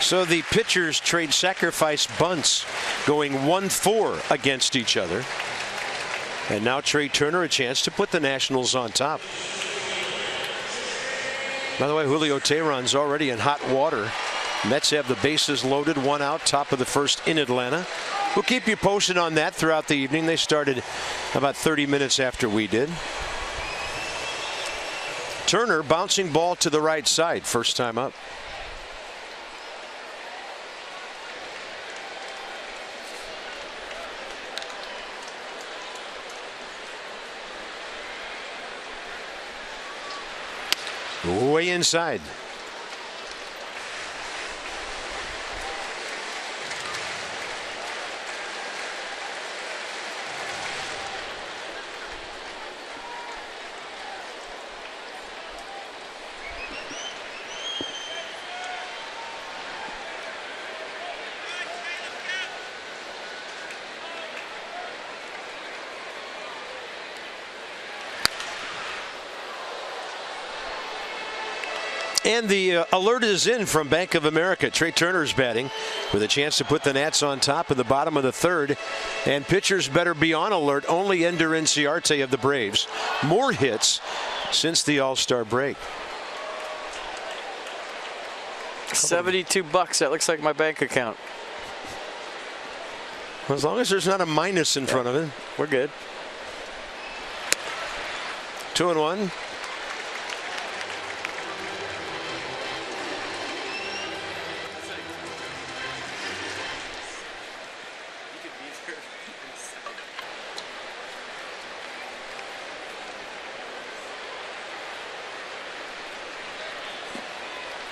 S1: So the pitchers trade sacrifice bunts, going 1-4 against each other. And now Trey Turner a chance to put the Nationals on top. By the way, Julio Teheran's already in hot water. Mets have the bases loaded, 1 out, top of the first in Atlanta. We'll keep you posted on that throughout the evening. They started about 30 minutes after we did. Turner bouncing ball to the right side, first time up. Way inside. And the alert is in from Bank of America. Trey Turner's batting with a chance to put the Nats on top in the bottom of the third. And pitchers better be on alert. Only Ender Inciarte of the Braves. More hits since the All-Star break.
S2: $72. That looks like my bank account.
S1: As long as there's not a minus in front of it,
S2: we're good.
S1: 2-1.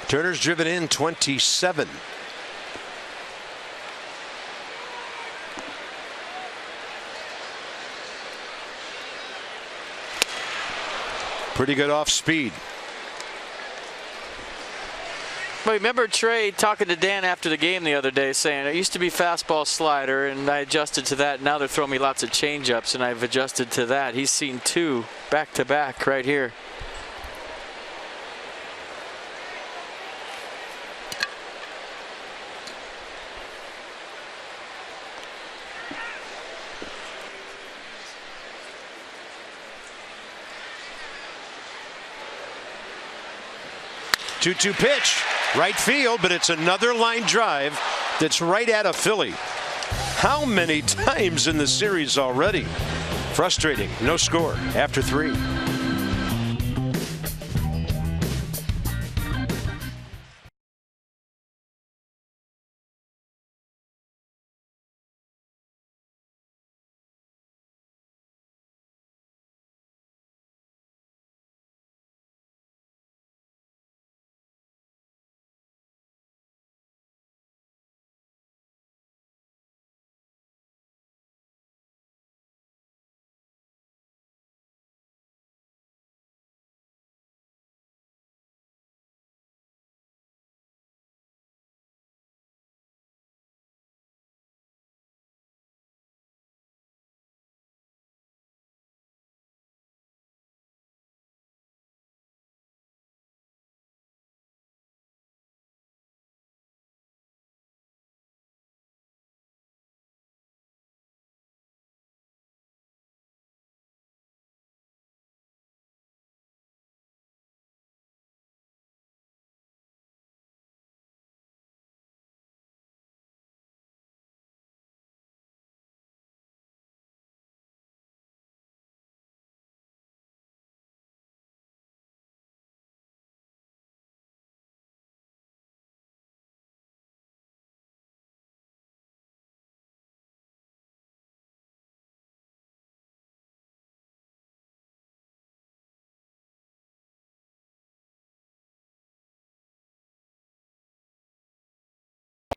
S1: Turner's driven in 27. Pretty good off speed.
S2: Well, remember Trey talking to Dan after the game the other day saying, it used to be fastball slider and I adjusted to that. Now they're throwing me lots of changeups and I've adjusted to that. He's seen 2 back-to-back right here.
S1: Two-two pitch, right field, but it's another line drive that's right at a Philly. How many times in the series already? Frustrating. No score after 3.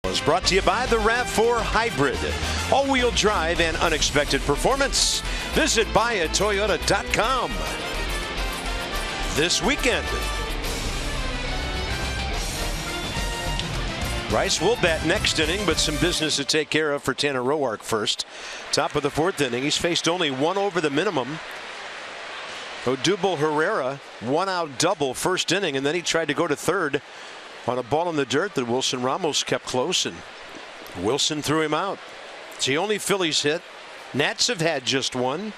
S1: Was brought to you by the RAV4 Hybrid. All-wheel drive and unexpected performance. Visit buyatoyota.com this weekend. Rice will bat next inning, but some business to take care of for Tanner Roark first. Top of the 4th inning. He's faced only 1 over the minimum. Odubel Herrera, 1-out double first inning, and then he tried to go to third on a ball in the dirt that Wilson Ramos kept close, and Wilson threw him out. It's the only Phillies hit. Nats have had just one.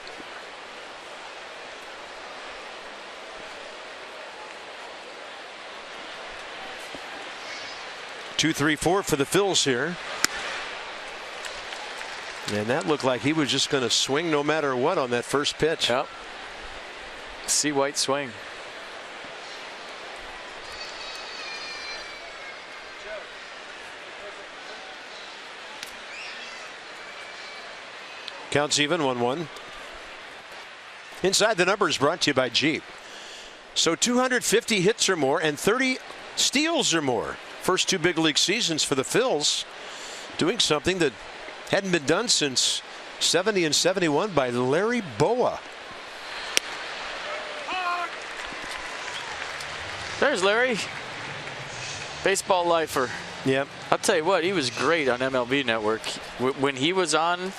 S1: Two, three, four for the Phils here. And that looked like he was just going to swing no matter what on that first pitch.
S2: Yep. See White swing.
S1: Counts even, 1-1. Inside the Numbers brought to you by Jeep. So 250 hits or more and 30 steals or more. First two big league seasons for the Phils, doing something that hadn't been done since 70 and 71 by Larry Bowa.
S2: There's Larry. Baseball lifer.
S1: Yep.
S2: I'll tell you what, he was great on MLB Network. When he was on,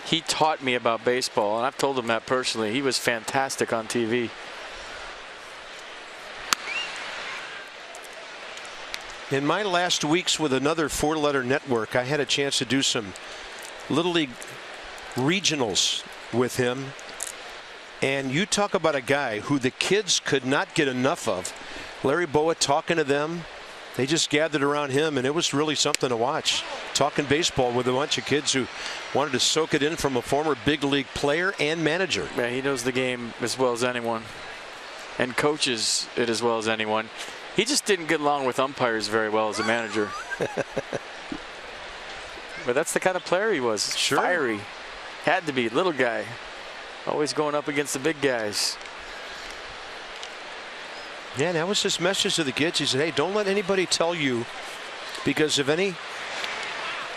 S2: he taught me about baseball, and I've told him that personally. He was fantastic on TV.
S1: In my last weeks with another four-letter network, I had a chance to do some Little League regionals with him. And you talk about a guy who the kids could not get enough of. Larry Bowa talking to them. They just gathered around him, and it was really something to watch. Talking baseball with a bunch of kids who wanted to soak it in from a former big league player and manager.
S2: Yeah, he knows the game as well as anyone and coaches it as well as anyone. He just didn't get along with umpires very well as a manager. But that's the kind of player he was.
S1: Sure.
S2: Fiery. Had to be. Little guy. Always going up against the big guys.
S1: Yeah, that was his message to the kids. He said, hey, don't let anybody tell you, because of any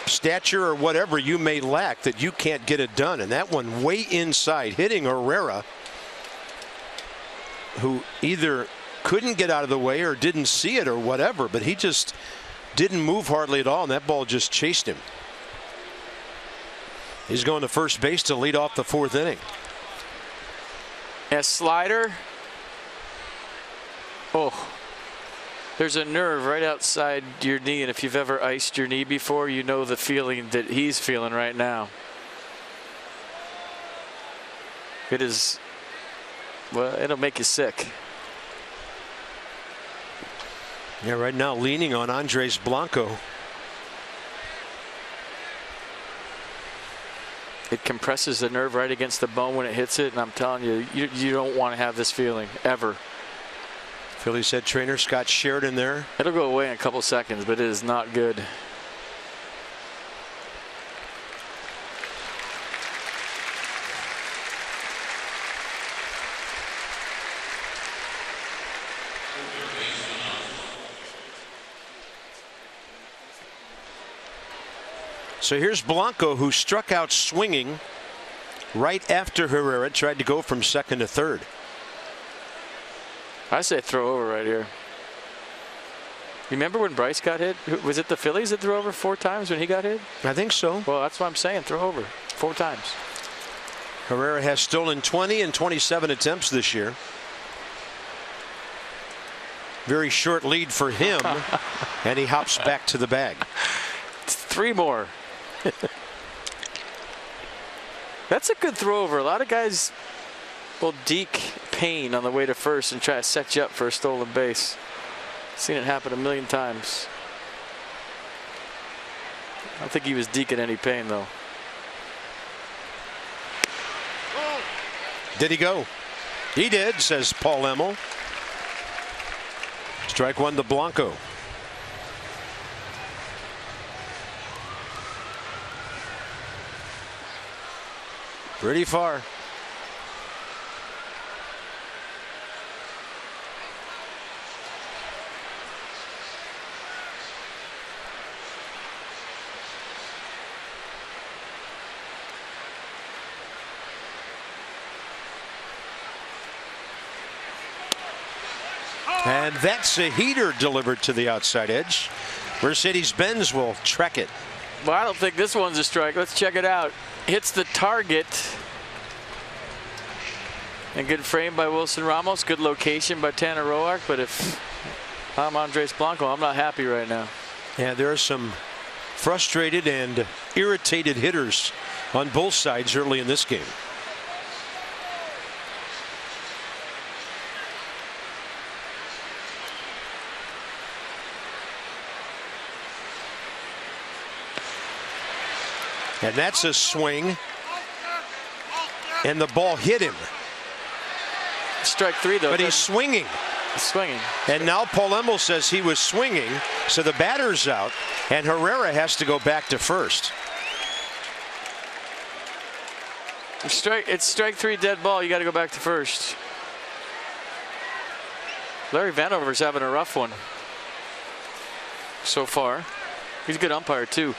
S1: stature or whatever you may lack, that you can't get it done. And that one way inside, hitting Herrera, who either couldn't get out of the way or didn't see it or whatever, but he just didn't move hardly at all, and that ball just chased him. He's going to first base to lead off the fourth inning.
S2: A slider. Oh, there's a nerve right outside your knee, and if you've ever iced your knee before, you know the feeling that he's feeling right now. It is, well, it'll make you sick.
S1: Yeah, right now leaning on Andres Blanco.
S2: It compresses the nerve right against the bone when it hits it, and I'm telling you, you don't want to have this feeling ever.
S1: Phillies head trainer Scott Sheridan there.
S2: It'll go away in a couple seconds, but it is not good.
S1: So here's Blanco, who struck out swinging right after Herrera tried to go from second to third.
S2: I say throw over right here. Remember when Bryce got hit? Was it the Phillies that threw over 4 times when he got hit?
S1: I think so.
S2: Well, that's what I'm saying. Throw over 4 times.
S1: Herrera has stolen 20 and 27 attempts this year. Very short lead for him, and he hops back to the bag.
S2: 3 more. That's a good throw over. A lot of guys will deke Payne on the way to first and try to set you up for a stolen base. Seen it happen a million times. I don't think he was deking any Payne, though.
S1: Did he go? He did, says Paul Emmel. Strike one to Blanco. Pretty far. And that's a heater delivered to the outside edge. Mercedes-Benz will track it.
S2: Well, I don't think this one's a strike. Let's check it out. Hits the target. And good frame by Wilson Ramos. Good location by Tanner Roark. But if I'm Andres Blanco, I'm not happy right now.
S1: Yeah, there are some frustrated and irritated hitters on both sides early in this game. And that's a swing. And the ball hit him.
S2: Strike 3 though.
S1: But he's swinging.
S2: Swinging.
S1: And now Paul Emmel says he was swinging, so the batter's out, and Herrera has to go back to first.
S2: It's strike 3, dead ball. You got to go back to first. Larry Vanover's having a rough one so far. He's a good umpire too.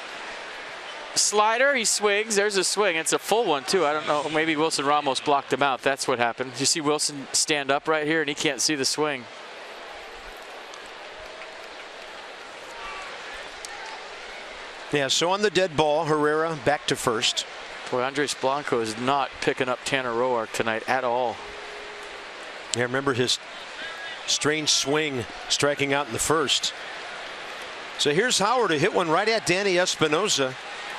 S2: Slider, he swings. There's a swing. It's a full one too. I don't know. Maybe Wilson Ramos blocked him out. That's what happened. You see Wilson stand up right here, and he can't see the swing.
S1: Yeah. So on the dead ball, Herrera back to first.
S2: Boy, Andres Blanco is not picking up Tanner Roark tonight at all.
S1: Yeah. Remember his strange swing, striking out in the first. So here's Howard, to hit one right at Danny Espinosa.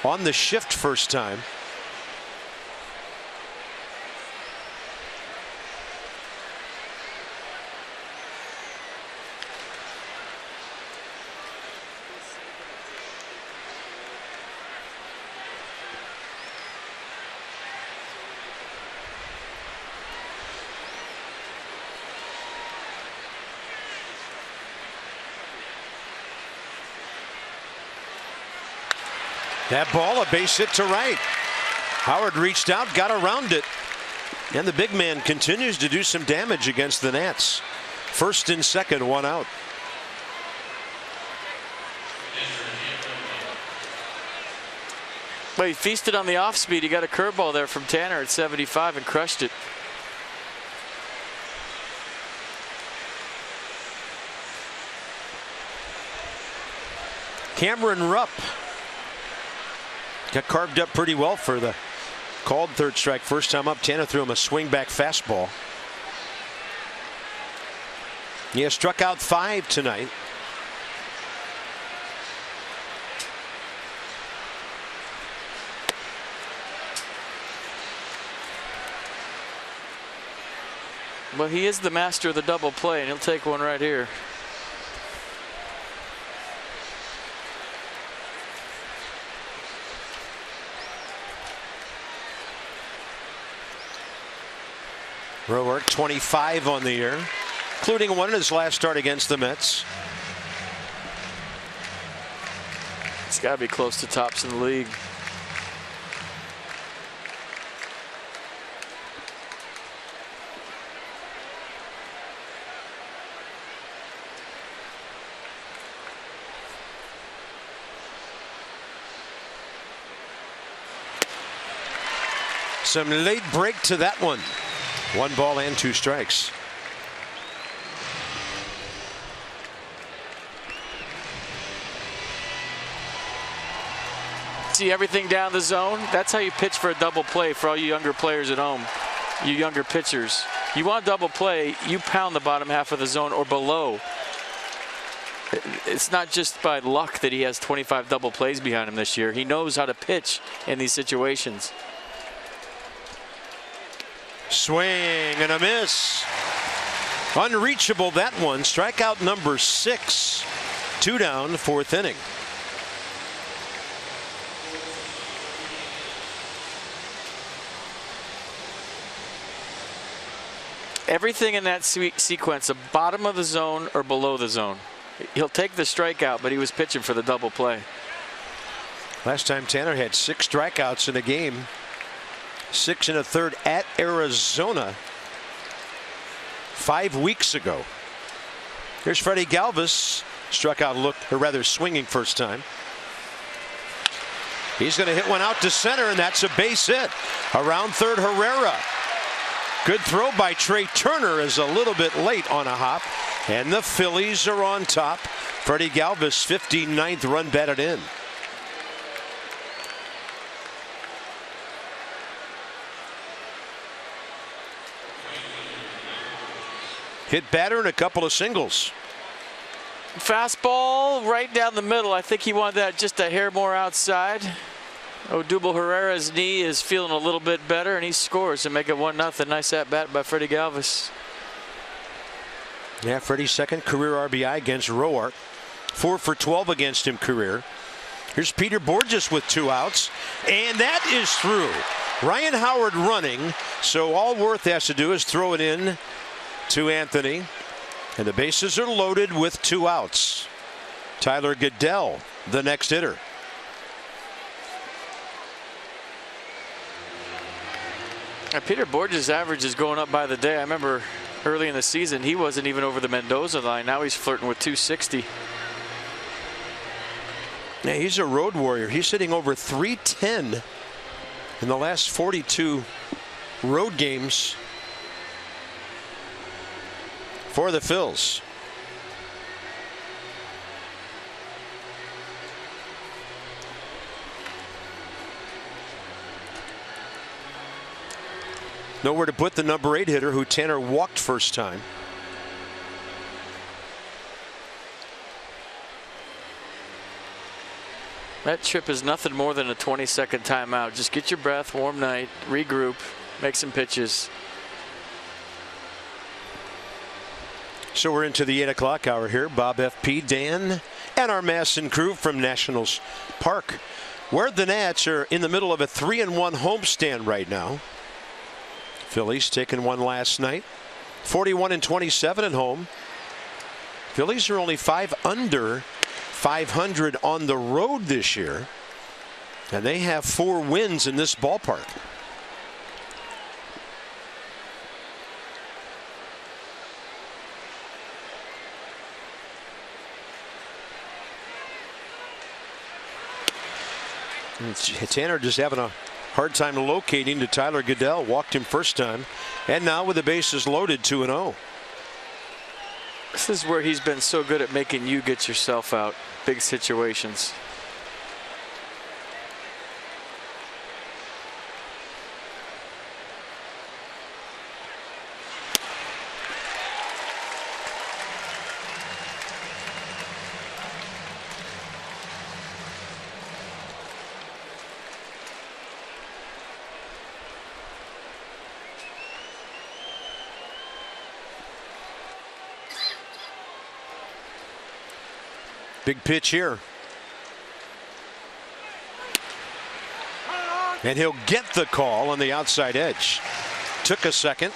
S1: On the shift first time. That ball, a base hit to right. Howard reached out, got around it. And the big man continues to do some damage against the Nats. First and second, one out.
S2: Well, he feasted on the off speed. He got a curveball there from Tanner at 75 and crushed it.
S1: Cameron Rupp got carved up pretty well for the called third strike. First time up, Tanner threw him a swing back fastball. He has struck out 5 tonight.
S2: Well, he is the master of the double play, and he'll take one right here.
S1: Roark 25 on the year, including one in his last start against the Mets.
S2: It's got to be close to tops in the league.
S1: Some late break to that one. 1 ball and 2 strikes.
S2: See everything down the zone. That's how you pitch for a double play for all you younger players at home, you younger pitchers. You want a double play, you pound the bottom half of the zone or below. It's not just by luck that he has 25 double plays behind him this year. He knows how to pitch in these situations.
S1: Swing and a miss. Unreachable, that one. Strikeout number 6. 2 down, 4th inning.
S2: Everything in that sequence, the bottom of the zone or below the zone. He'll take the strikeout, but he was pitching for the double play.
S1: Last time Tanner had 6 strikeouts in a game. 6 1/3 at Arizona 5 weeks ago. Here's Freddie Galvis. Struck out, or rather swinging first time. He's going to hit one out to center, and that's a base hit. Around third, Herrera. Good throw by Trey Turner, is a little bit late on a hop. And the Phillies are on top. Freddie Galvis, 59th run batted in. Hit batter and a couple of singles.
S2: Fastball right down the middle. I think he wanted that just a hair more outside. Odubel Herrera's knee is feeling a little bit better, and he scores to make it 1-0. Nice at bat by Freddie Galvis.
S1: Yeah, Freddie's second career RBI against Roark. 4 for 12 against him career. Here's Peter Bourjos with 2 outs, and that is through. Ryan Howard running, so all Worth has to do is throw it in to Anthony, and the bases are loaded with 2 outs. Tyler Goodell, the next hitter.
S2: Peter Bourjos' average is going up by the day. I remember early in the season he wasn't even over the Mendoza line. Now he's flirting with 260.
S1: Yeah, he's a road warrior. He's hitting over 310 in the last 42 road games for the Phils. Nowhere to put the number 8 hitter who Tanner walked first time.
S2: That trip is nothing more than a 20-second timeout. Just get your breath, warm night, regroup, make some pitches.
S1: So we're into the 8 o'clock hour here. Bob FP, Dan, and our Masson crew from Nationals Park, where the Nats are in the middle of a 3-1 homestand right now. Phillies taking one last night, 41-27 at home. Phillies are only 5 under 500 on the road this year, and they have 4 wins in this ballpark. Tanner just having a hard time locating to Tyler Goodell. Walked him first time, and now with the bases loaded, 2-0.
S2: This is where he's been so good at making you get yourself out. Big situations.
S1: Big pitch here. And he'll get the call on the outside edge. Took a second.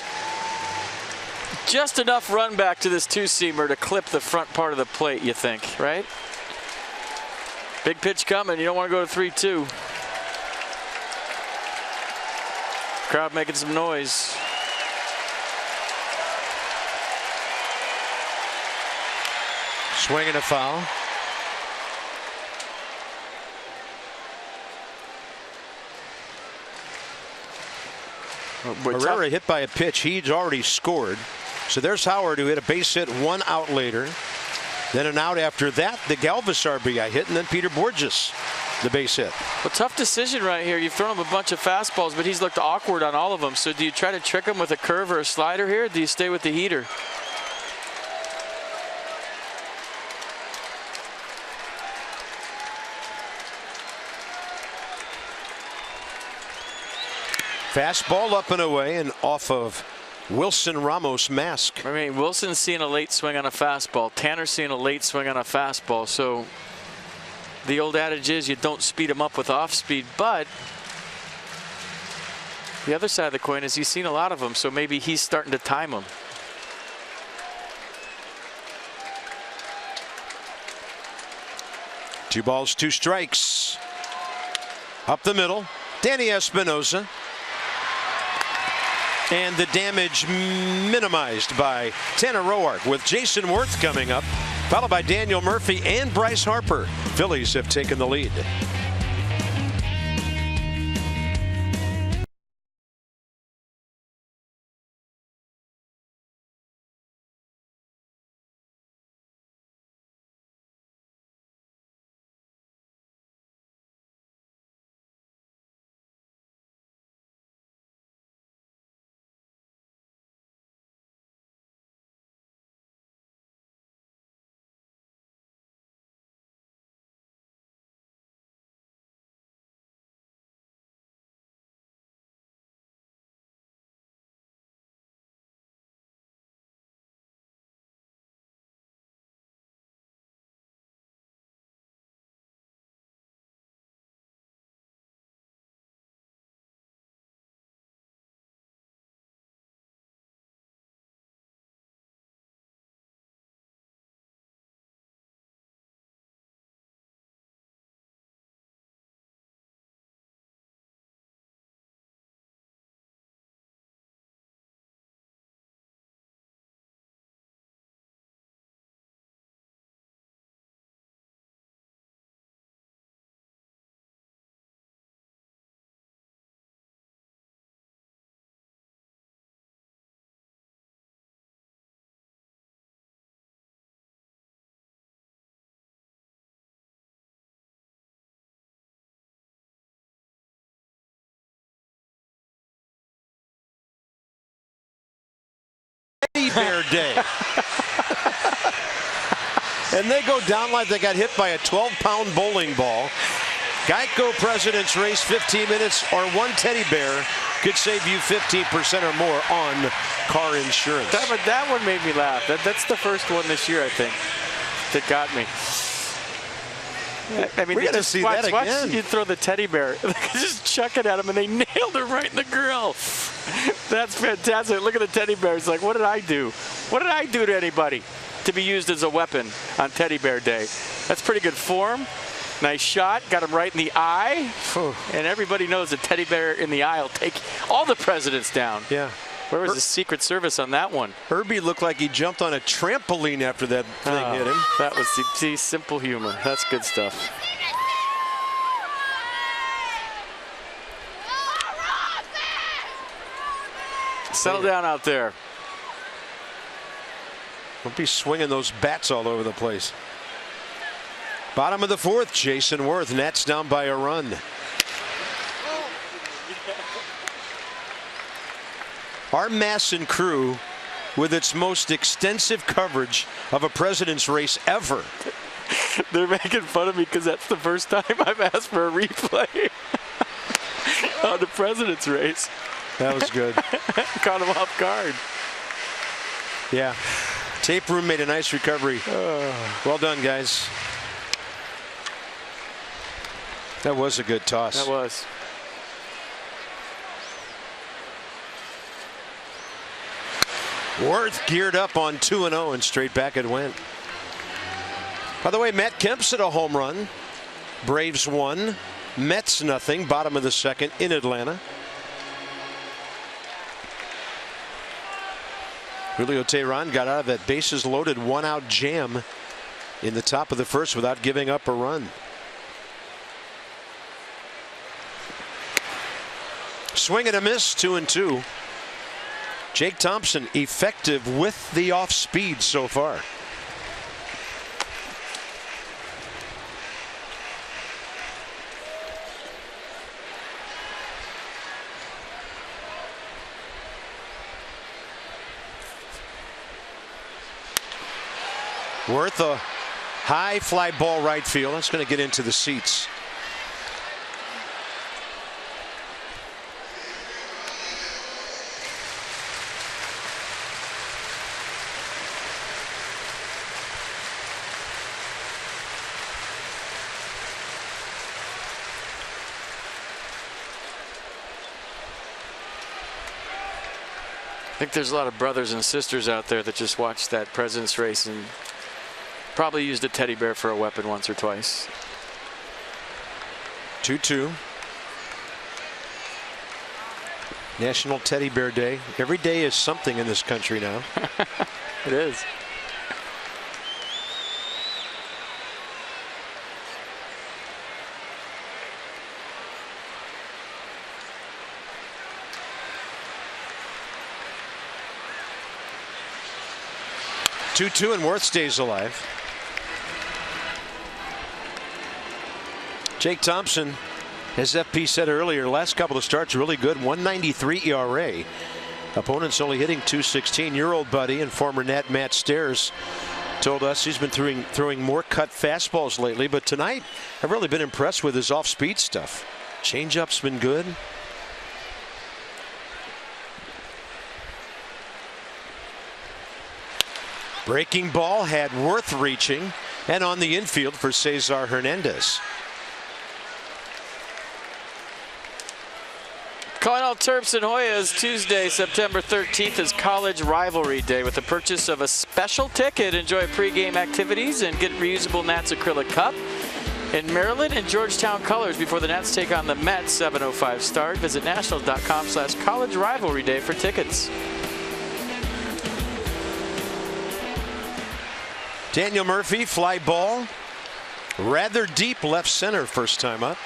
S2: Just enough run back to this 2-seamer to clip the front part of the plate, you think, right? Big pitch coming. You don't want to go to 3-2. Crowd making some noise.
S1: Swing and a foul. Herrera hit by a pitch. He's already scored. So there's Howard, who hit a base hit 1 out later. Then an out after that, the Galvis RBI hit, and then Peter Bourjos, the base hit.
S2: Well, tough decision right here. You've thrown him a bunch of fastballs, but he's looked awkward on all of them. So do you try to trick him with a curve or a slider here, or do you stay with the heater?
S1: Fastball up and away and off of Wilson Ramos' mask.
S2: I mean, Wilson's seeing a late swing on a fastball. Tanner's seeing a late swing on a fastball. So the old adage is you don't speed him up with off speed, but the other side of the coin is he's seen a lot of them, so maybe he's starting to time them.
S1: Two balls, 2 strikes. Up the middle, Danny Espinosa. And the damage minimized by Tanner Roark, with Jason Worth coming up, followed by Daniel Murphy and Bryce Harper. Phillies have taken the lead. Teddy Bear Day. And they go down like they got hit by a 12-pound bowling ball. Geico President's Race, 15 minutes or one teddy bear could save you 15% or more on car insurance.
S2: That one made me laugh. That's the first one this year, I think, that got me. I mean,
S1: we're going to see that again.
S2: Watch you throw the teddy bear. Just chuck it at him, and they nailed it right in the grill. That's fantastic. Look at the teddy bear. It's like, what did I do? What did I do to anybody to be used as a weapon on Teddy Bear Day? That's pretty good form. Nice shot. Got him right in the eye. And everybody knows a teddy bear in the eye will take all the presidents down.
S1: Yeah.
S2: Where was the Secret Service on that one?
S1: Herbie looked like he jumped on a trampoline after that thing hit him.
S2: That was the simple humor. That's good stuff. Settle down out there.
S1: Don't be swinging those bats all over the place. Bottom of the fourth, Jason Worth, Nats down by a run. Our Mass and Crew, with its most extensive coverage of a president's race ever.
S2: They're making fun of me because that's the first time I've asked for a replay on the president's race.
S1: That was good.
S2: Caught him off guard.
S1: Yeah. Tape room made a nice recovery. Well done, guys. That was a good toss.
S2: That was.
S1: Worth geared up on 2-0 and straight back it went. By the way, Matt Kemp's hit a home run. Braves won. Mets nothing. Bottom of the second in Atlanta. Julio Teheran got out of that bases loaded 1-out jam in the top of the first without giving up a run. Swing and a miss, 2-2. Jake Thompson effective with the off speed so far. Worth a high fly ball right field. That's going to get into the seats.
S2: I think there's a lot of brothers and sisters out there that just watched that president's race and probably used a teddy bear for a weapon once or twice.
S1: 2-2. National Teddy Bear Day. Every day is something in this country now.
S2: It is.
S1: Two and Worth stays alive. Jake Thompson, as FP said earlier, last couple of starts really good. 1.93 ERA. Opponents only hitting .216. Your old buddy and former Nat Matt Stairs told us he's been throwing more cut fastballs lately, but tonight I've really been impressed with his off-speed stuff. Changeup's been good. Breaking ball had Worth reaching and on the infield for Cesar Hernandez.
S2: Calling all Terps and Hoyas, Tuesday, September 13th is College Rivalry Day. With the purchase of a special ticket, enjoy pregame activities and get reusable Nats acrylic cup in Maryland and Georgetown colors before the Nats take on the Mets. 7:05 start. Visit nationals.com/college rivalry day for tickets.
S1: Daniel Murphy, fly ball, rather deep left center first time up.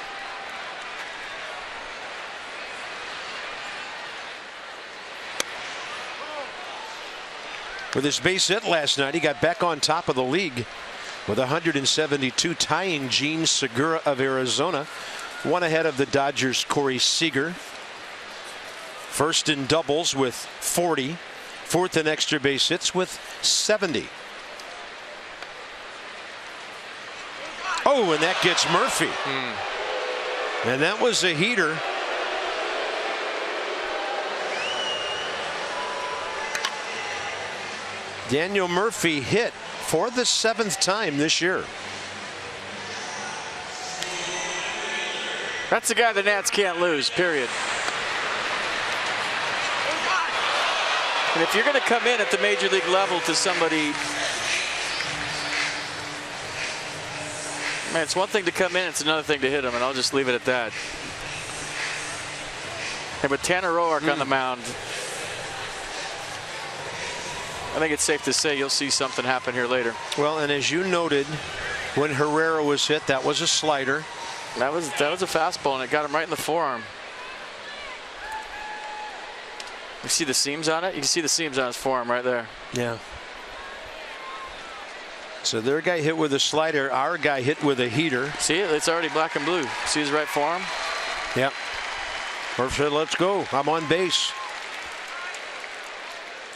S1: With his base hit last night, he got back on top of the league with 172, tying Gene Segura of Arizona, one ahead of the Dodgers' Corey Seager. First in doubles with 40. 4th in extra base hits with 70. Oh, and that gets Murphy. And that was a heater. Daniel Murphy hit for the 7th time this year.
S2: That's the guy the Nats can't lose, period. And if you're going to come in at the major league level to somebody, man, it's one thing to come in, it's another thing to hit him, and I'll just leave it at that. And with Tanner Roark on the mound, I think it's safe to say you'll see something happen here later.
S1: Well, and as you noted, when Herrera was hit, that was a slider.
S2: That was a fastball, and it got him right in the forearm. You see the seams on it? You can see the seams on his forearm right there.
S1: Yeah. So their guy hit with a slider, our guy hit with a heater.
S2: See it? It's already black and blue. See his right forearm?
S1: Yep. Murph said, let's go. I'm on base.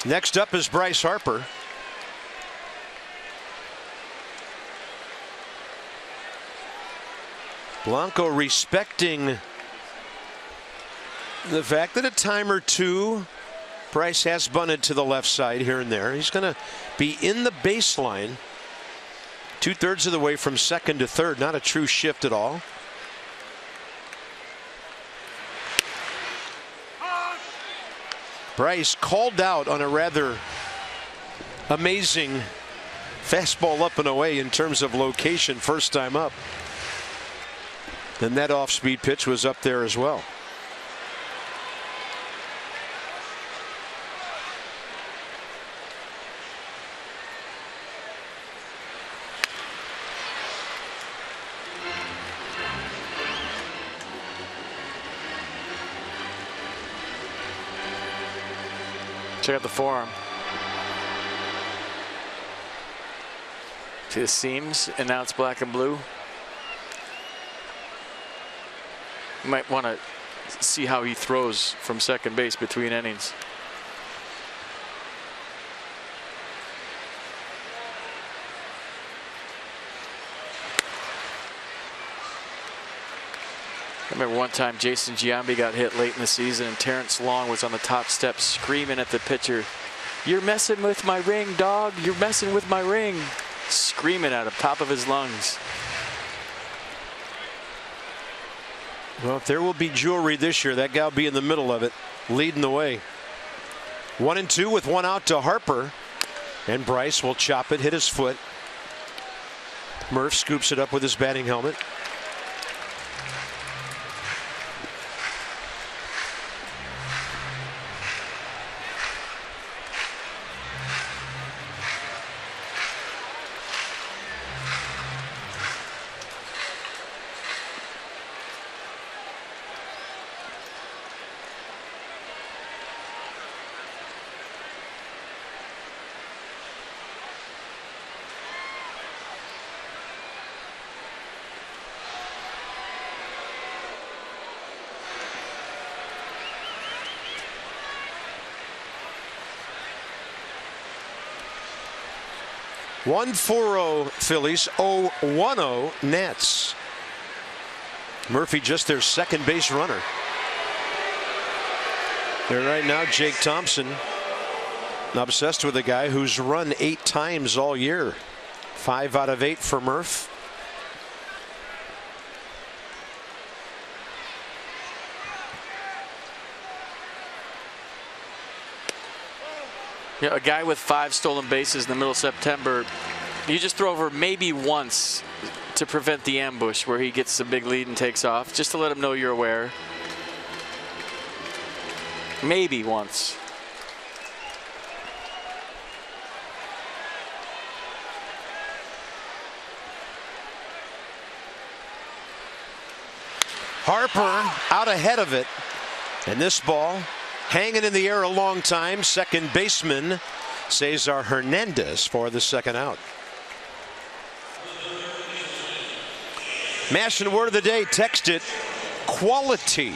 S1: Next up is Bryce Harper. Blanco respecting the fact that a time or two Bryce has bunted to the left side here and there. He's going to be in the baseline 2/3 of the way from second to third. Not a true shift at all. Bryce called out on a rather amazing fastball up and away in terms of location first time up. And that off-speed pitch was up there as well.
S2: Check out the forearm. See the seams, and now it's black and blue. You might want to see how he throws from second base between innings. I remember one time Jason Giambi got hit late in the season, and Terrence Long was on the top step screaming at the pitcher, "You're messing with my ring, dog. You're messing with my ring." Screaming at him, top of his lungs.
S1: Well, if there will be jewelry this year, that guy will be in the middle of it, leading the way. 1-2 with one out to Harper. And Bryce will chop it, hit his foot. Murph scoops it up with his batting helmet. (1-4-0) Phillies, 0-1-0 Nats. Murphy just their second base runner. There right now, Jake Thompson, obsessed with a guy who's run 8 times all year. 5 out of 8 for Murph.
S2: Yeah, a guy with 5 stolen bases in the middle of September, you just throw over maybe once to prevent the ambush where he gets a big lead and takes off, just to let him know you're aware. Maybe once.
S1: Harper out ahead of it, and this ball hanging in the air a long time. Second baseman Cesar Hernandez for the second out. Mash and word of the day, text it quality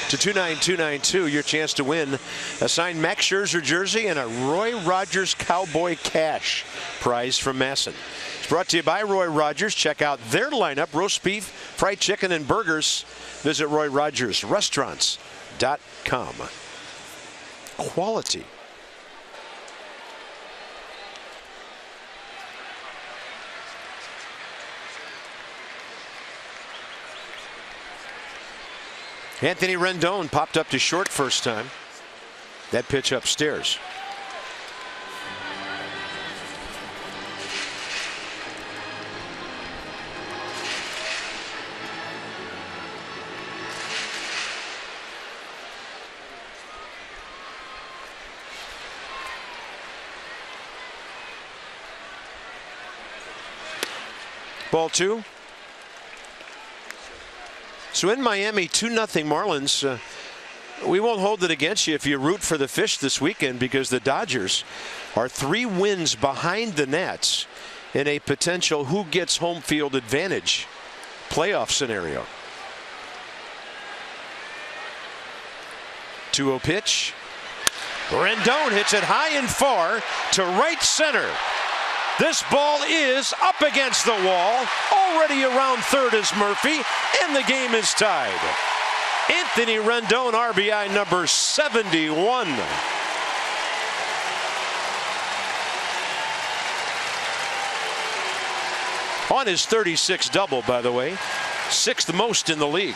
S1: to 29292. Your chance to win a signed Max Scherzer jersey and a Roy Rogers Cowboy Cash prize from Masson. It's brought to you by Roy Rogers. Check out their lineup: roast beef, fried chicken, and burgers. Visit RoyRogersRestaurants.com. Quality. Anthony Rendon popped up to short first time. That pitch upstairs. Ball 2. So in Miami, 2-0 Marlins. We won't hold it against you if you root for the Fish this weekend, because the Dodgers are 3 wins behind the Nats in a potential who gets home field advantage playoff scenario. 2-0 pitch. Rendon hits it high and far to right center. This ball is up against the wall. Already around third is Murphy, and the game is tied. Anthony Rendon, RBI number 71. On his 36th double, by the way. 6th most in the league.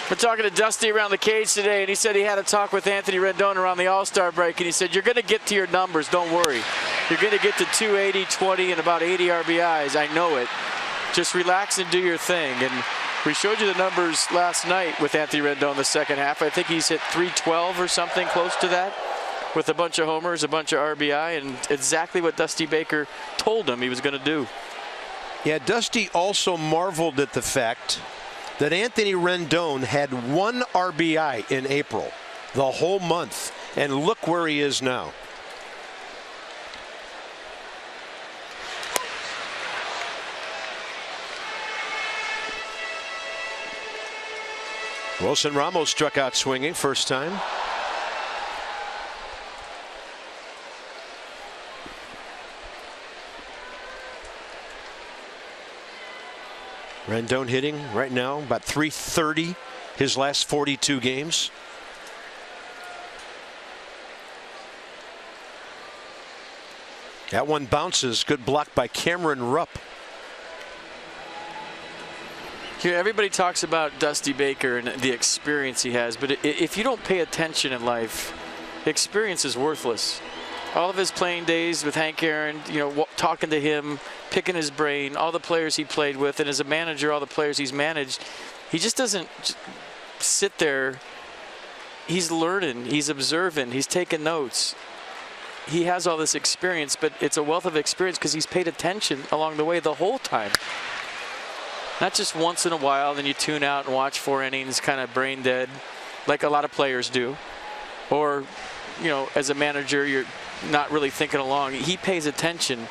S2: We're talking to Dusty around the cage today, and he said he had a talk with Anthony Rendon around the All-Star break, and he said, you're going to get to your numbers, don't worry. You're going to get to 280, 20, and about 80 RBIs. I know it. Just relax and do your thing. And we showed you the numbers last night with Anthony Rendon in the second half. I think he's hit 312 or something close to that, with a bunch of homers, a bunch of RBI, and exactly what Dusty Baker told him he was going to do.
S1: Yeah, Dusty also marveled at the fact that Anthony Rendon had 1 RBI in April, the whole month, and look where he is now. Wilson Ramos struck out swinging first time. Rendon hitting right now about .330 his last 42 games. That one bounces. Good block by Cameron Rupp.
S2: Here, everybody talks about Dusty Baker and the experience he has, but if you don't pay attention in life, experience is worthless. All of his playing days with Hank Aaron, you know, talking to him, picking his brain, all the players he played with, and as a manager, all the players he's managed, he just doesn't sit there. He's learning, he's observing, he's taking notes. He has all this experience, but it's a wealth of experience because he's paid attention along the way the whole time. Not just once in a while, then you tune out and watch 4 innings, kind of brain dead, like a lot of players do. Or, you know, as a manager, you're not really thinking along. He pays attention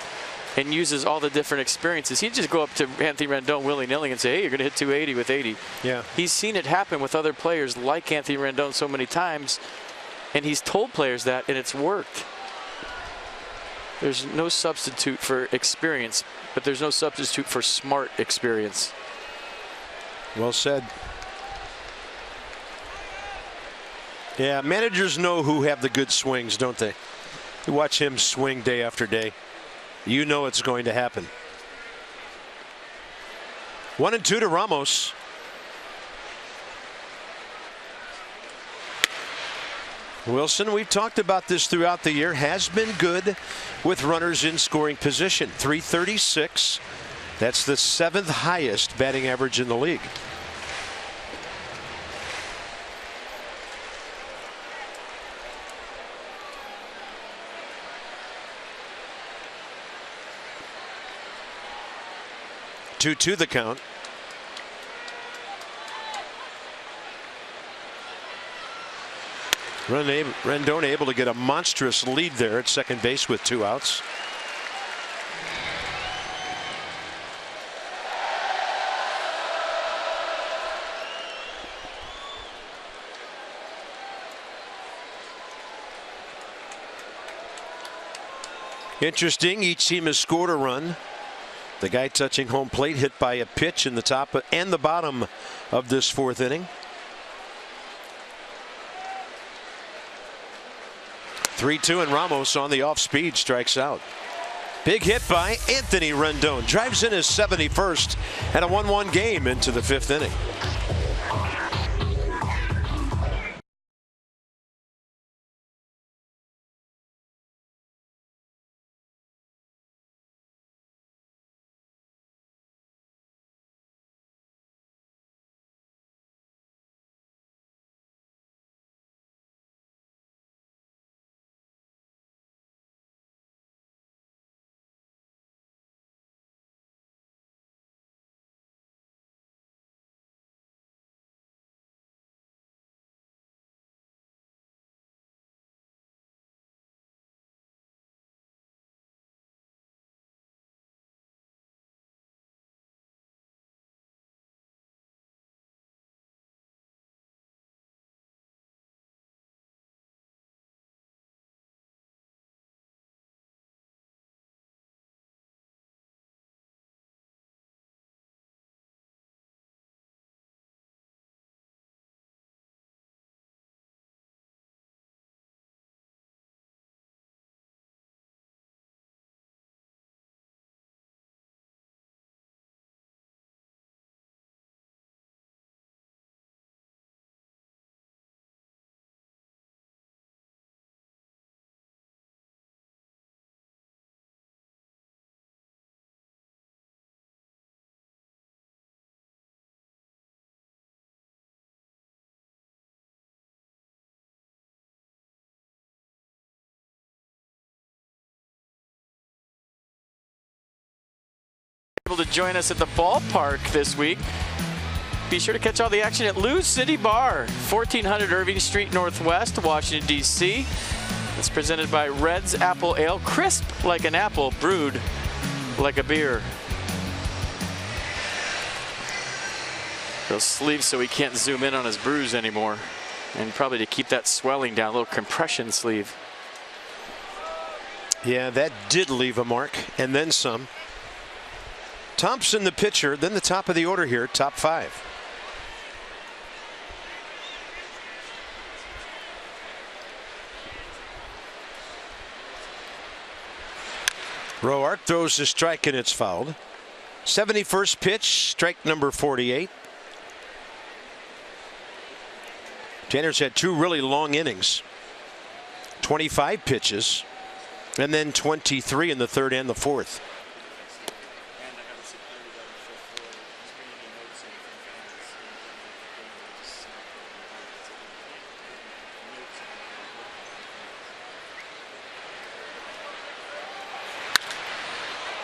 S2: and uses all the different experiences. He'd just go up to Anthony Rendon willy-nilly and say, hey, you're going to hit 280 with 80.
S1: Yeah.
S2: He's seen it happen with other players like Anthony Rendon so many times, and he's told players that, and it's worked. There's no substitute for experience, but there's no substitute for smart experience.
S1: Well said. Yeah, managers know who have the good swings, don't they? You watch him swing day after day. You know it's going to happen. 1-2 to Ramos. Wilson, we've talked about this throughout the year, has been good with runners in scoring position. .336. That's the 7th highest batting average in the league. Two the count. Rendon able to get a monstrous lead there at second base with 2 outs. Interesting. Each team has scored a run. The guy touching home plate hit by a pitch in the top and the bottom of this fourth inning. 3-2, and Ramos on the off speed strikes out. Big hit by Anthony Rendon. Drives in his 71st and a 1-1 game into the fifth inning.
S2: Able to join us at the ballpark this week. Be sure to catch all the action at Lou's City Bar, 1400 Irving Street Northwest, Washington, D.C. It's presented by Red's Apple Ale, crisp like an apple, brewed like a beer. Those sleeves so he can't zoom in on his bruise anymore. And probably to keep that swelling down, a little compression sleeve.
S1: Yeah, that did leave a mark, and then some. Thompson, the pitcher, then the top of the order here, top five. Roark throws a strike and it's fouled. 71st pitch, strike number 48. Tanner's had two really long innings. 25 pitches, and then 23 in the third and the fourth.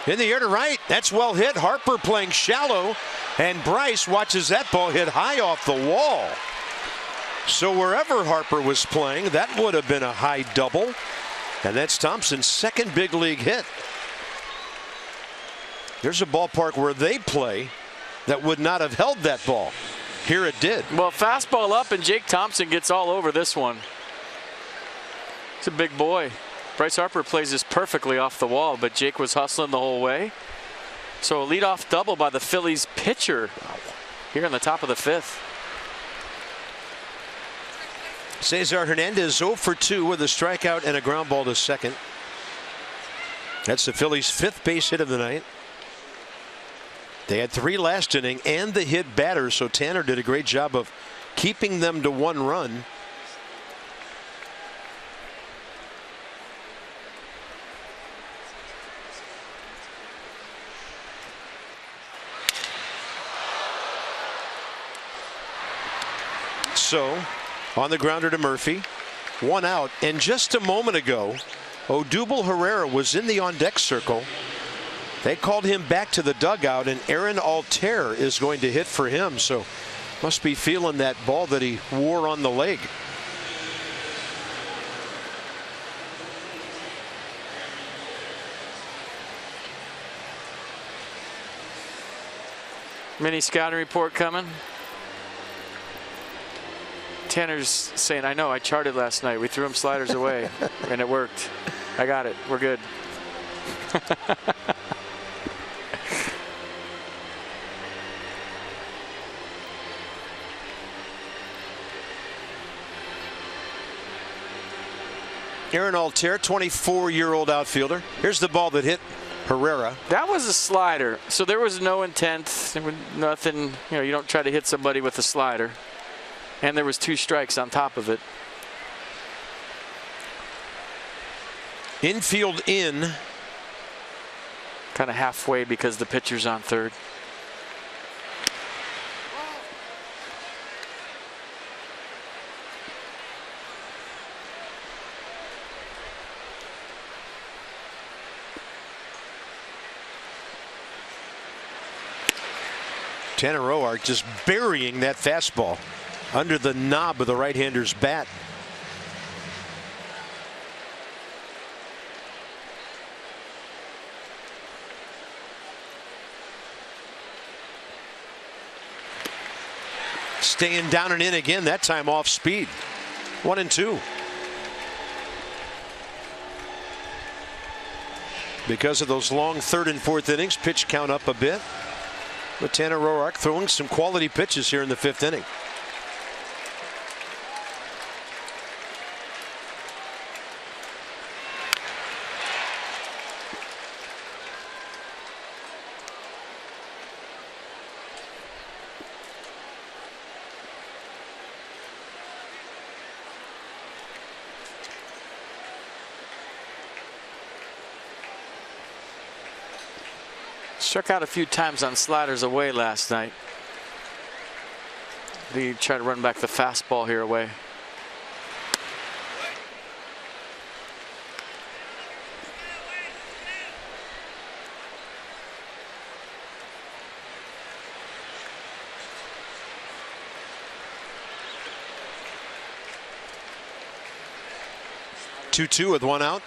S1: In the air to right, that's well hit. Harper playing shallow, and Bryce watches that ball hit high off the wall. So wherever Harper was playing, that would have been a high double, and that's Thompson's second big league hit. There's a ballpark where they play that would not have held that ball. Here it did.
S2: Well, fastball up, and Jake Thompson gets all over this one. He's a big boy. Bryce Harper plays this perfectly off the wall, but Jake was hustling the whole way. So a leadoff double by the Phillies pitcher here in the top of the fifth.
S1: Cesar Hernandez 0 for 2 with a strikeout and a ground ball to second. That's the Phillies' fifth base hit of the night. They had 3 last inning and the hit batter, so Tanner did a great job of keeping them to 1 run. So on the grounder to Murphy, 1 out, and just a moment ago Odubel Herrera was in the on-deck circle. They called him back to the dugout, and Aaron Altair is going to hit for him, so must be feeling that ball that he wore on the leg.
S2: Mini scouting report coming. Tanner's saying, I know, I charted last night. We threw him sliders away, and it worked. I got it. We're good.
S1: Aaron Altair, 24-year-old outfielder. Here's the ball that hit Herrera.
S2: That was a slider, so there was no intent. There was nothing. You know, you don't try to hit somebody with a slider. And there was 2 strikes on top of it.
S1: Infield in.
S2: Kind of halfway because the pitcher's on third.
S1: Tanner Roark just burying that fastball under the knob of the right-hander's bat. Staying down and in again, that time off speed. 1-2. Because of those long 3rd and 4th innings, pitch count up a bit. But Tanner Roark throwing some quality pitches here in the 5th inning.
S2: Struck out a few times on sliders away last night. He tried to run back the fastball here away.
S1: Two with 1 out.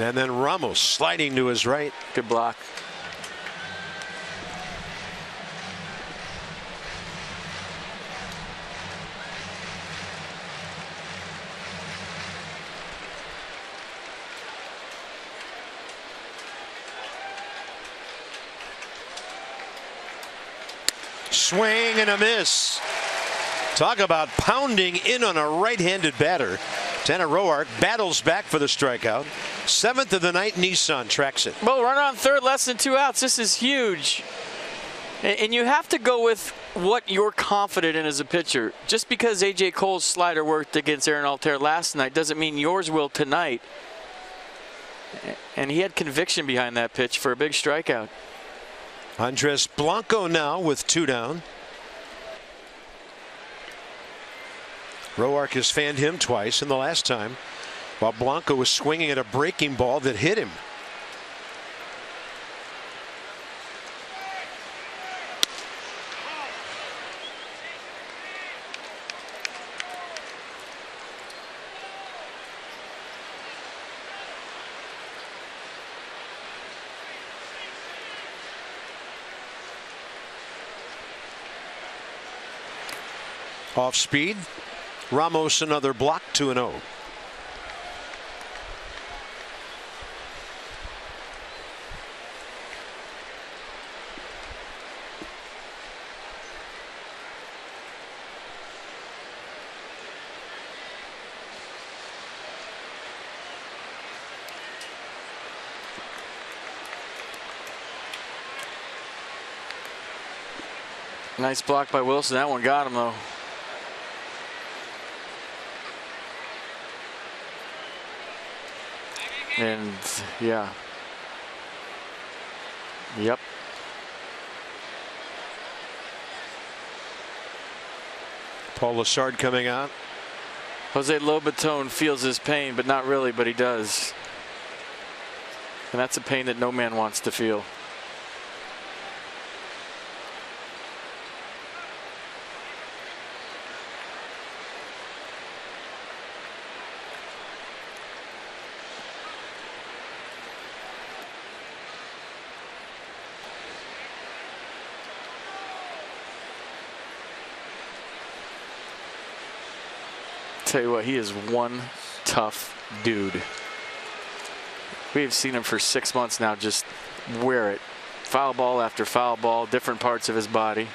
S1: And then Ramos sliding to his right.
S2: Good block.
S1: Swing and a miss. Talk about pounding in on a right-handed batter. Tanner Roark battles back for the strikeout. 7th of the night. Nissan tracks it.
S2: Well, run on third, less than 2 outs. This is huge. And you have to go with what you're confident in as a pitcher. Just because A.J. Cole's slider worked against Aaron Altair last night doesn't mean yours will tonight. And he had conviction behind that pitch for a big strikeout.
S1: Andres Blanco now with 2 down. Roark has fanned him twice, and the last time while Blanco was swinging at a breaking ball that hit him. Off speed. Ramos another block, 2-0.
S2: Nice block by Wilson. That one got him though. And yeah. Yep.
S1: Paul Lessard coming out.
S2: Jose Lobaton feels his pain, but not really, but he does. And that's a pain that no man wants to feel. Tell you what, he is one tough dude. We've seen him for 6 months now just wear it. Foul ball after foul ball, different parts of his body.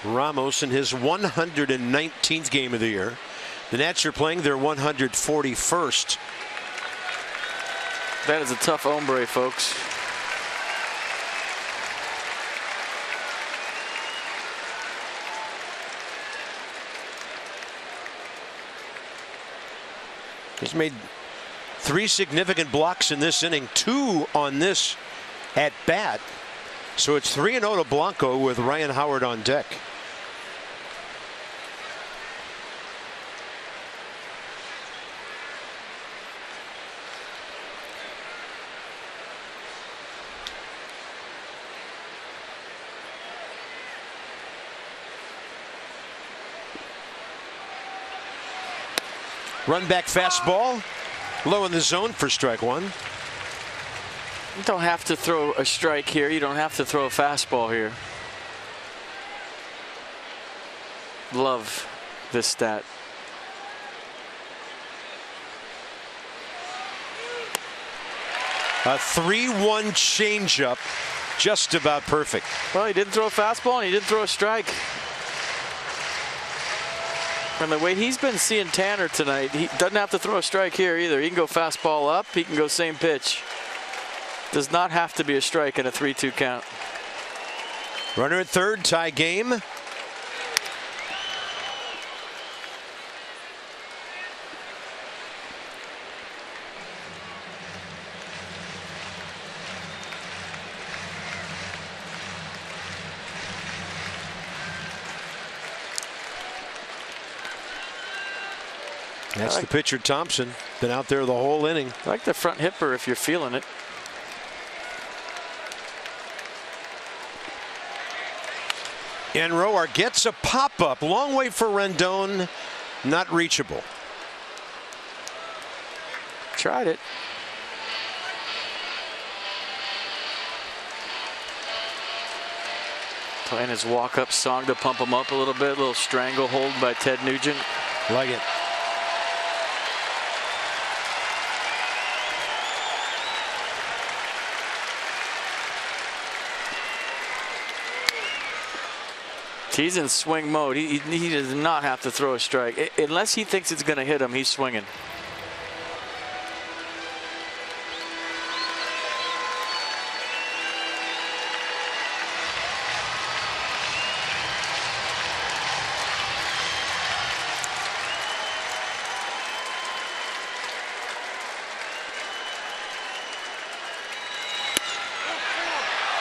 S1: Ramos in his 119th game of the year. The Nats are playing their 141st.
S2: That is a tough hombre, folks.
S1: He's made 3 significant blocks in this inning, 2 on this at bat. So it's 3-0 to Blanco with Ryan Howard on deck. Run back fastball, low in the zone for strike 1.
S2: You don't have to throw a strike here. You don't have to throw a fastball here. Love this stat.
S1: A 3-1 changeup, just about perfect.
S2: Well, he didn't throw a fastball and he didn't throw a strike. And the way he's been seeing Tanner tonight, he doesn't have to throw a strike here either. He can go fastball up. He can go same pitch. Does not have to be a strike in a 3-2 count.
S1: Runner at third, tie game. That's the pitcher, Thompson. Been out there the whole inning.
S2: I like the front hipper if you're feeling it.
S1: And Roark gets a pop-up. Long way for Rendon. Not reachable.
S2: Tried it. Playing his walk-up song to pump him up a little bit. A little stranglehold by Ted Nugent.
S1: Like it.
S2: He's in swing mode. He does not have to throw a strike. Unless he thinks it's going to hit him, he's swinging.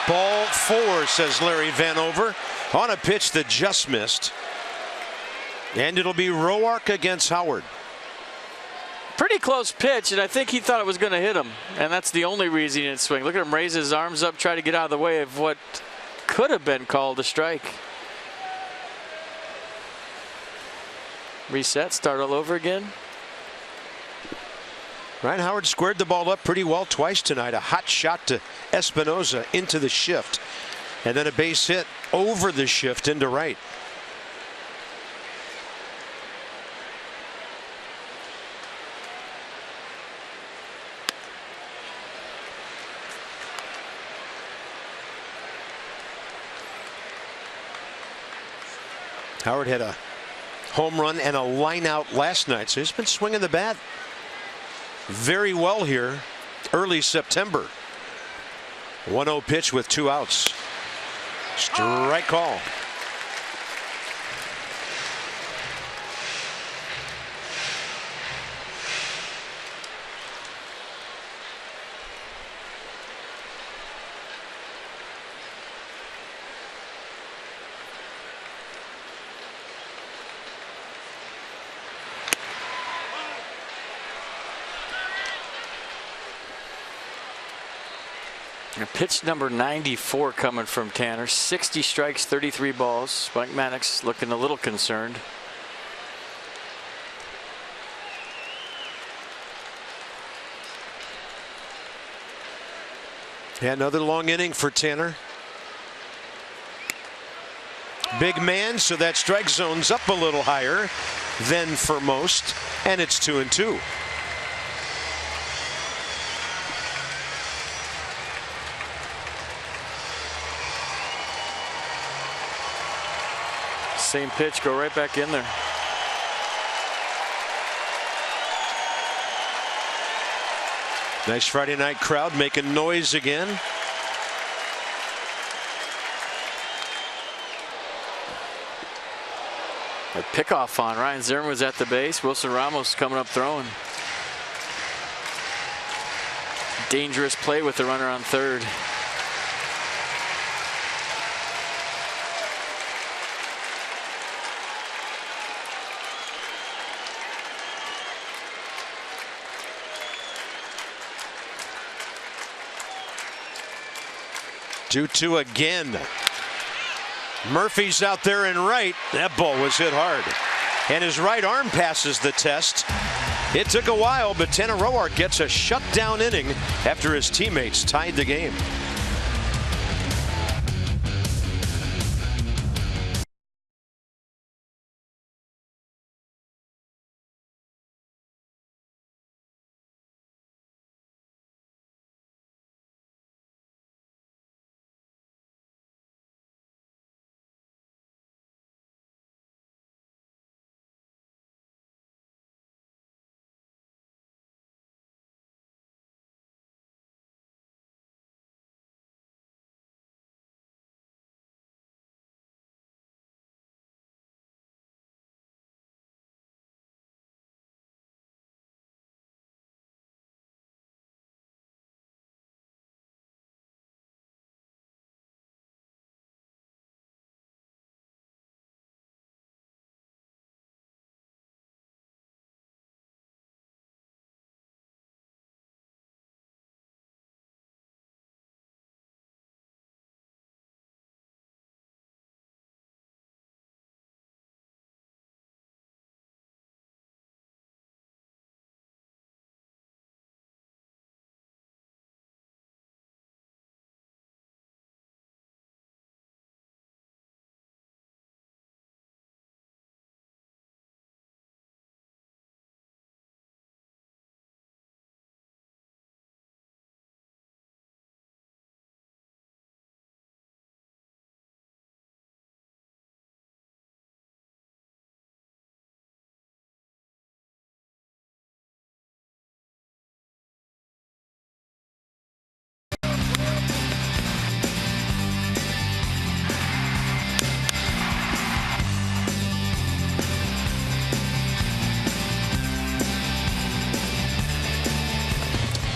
S1: Ball 4, says Larry Vanover, on a pitch that just missed. And it'll be Roark against Howard.
S2: Pretty close pitch, and I think he thought it was going to hit him. And that's the only reason he didn't swing. Look at him raise his arms up, try to get out of the way of what could have been called a strike. Reset, start all over again.
S1: Ryan Howard squared the ball up pretty well twice tonight. A hot shot to Espinosa into the shift. And then a base hit over the shift into right. Howard had a home run and a line out last night, so he's been swinging the bat very well here early September. 1-0 pitch with 2 outs. Strike call.
S2: Pitch number 94 coming from Tanner. 60 strikes, 33 balls. Mike Maddox looking a little concerned.
S1: Yeah, another long inning for Tanner. Big man, so that strike zone's up a little higher than for most, and it's 2-2.
S2: Same pitch, go right back in there.
S1: Nice Friday night crowd making noise again.
S2: A pickoff on Ryan Zimmerman was at the base. Wilson Ramos coming up throwing. Dangerous play with the runner on third.
S1: Two again. Murphy's out there in right. That ball was hit hard. And his right arm passes the test. It took a while, but Tanner Roark gets a shutdown inning after his teammates tied the game.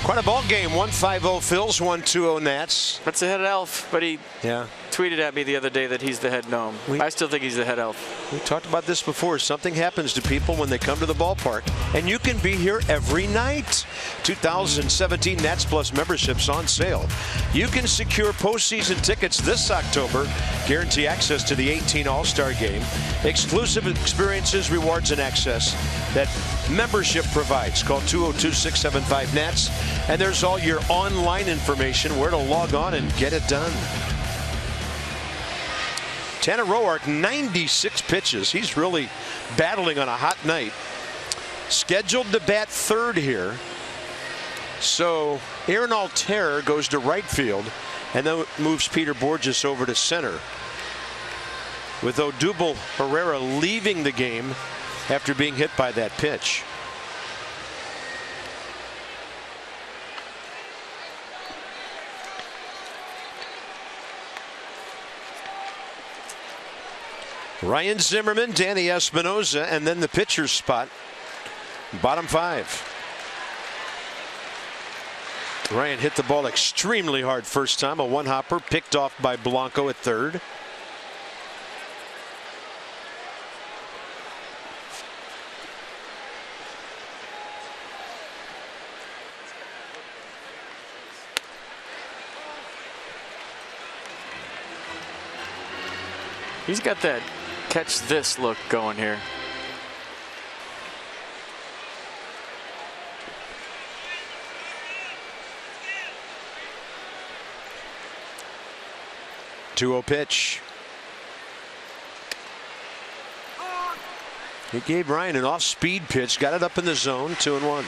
S1: Quite a ball game. 150 Phils, 120 Nats.
S2: That's the head elf, but he tweeted at me the other day that he's the head gnome. I still think he's the head elf.
S1: We talked about this before. Something happens to people when they come to the ballpark, and you can be here every night. 2017 Nats Plus memberships on sale. You can secure postseason tickets this October, guarantee access to the 18 All-Star Game, exclusive experiences, rewards, and access that membership provides. Call 202-675-NATS, and there's all your online information, where to log on and get it done. Tanner Roark, 96 pitches. He's really battling on a hot night. Scheduled to bat third here. So Aaron Altair goes to right field and then moves Peter Borges over to center, with Odubel Herrera leaving the game after being hit by that pitch. Ryan Zimmerman, Danny Espinosa, and then the pitcher's spot, bottom five. Ryan hit the ball extremely hard first time, a one-hopper picked off by Blanco at third.
S2: He's got that catch this look going here.
S1: Two-oh pitch. He gave Ryan an off-speed pitch, got it up in the zone, 2-1.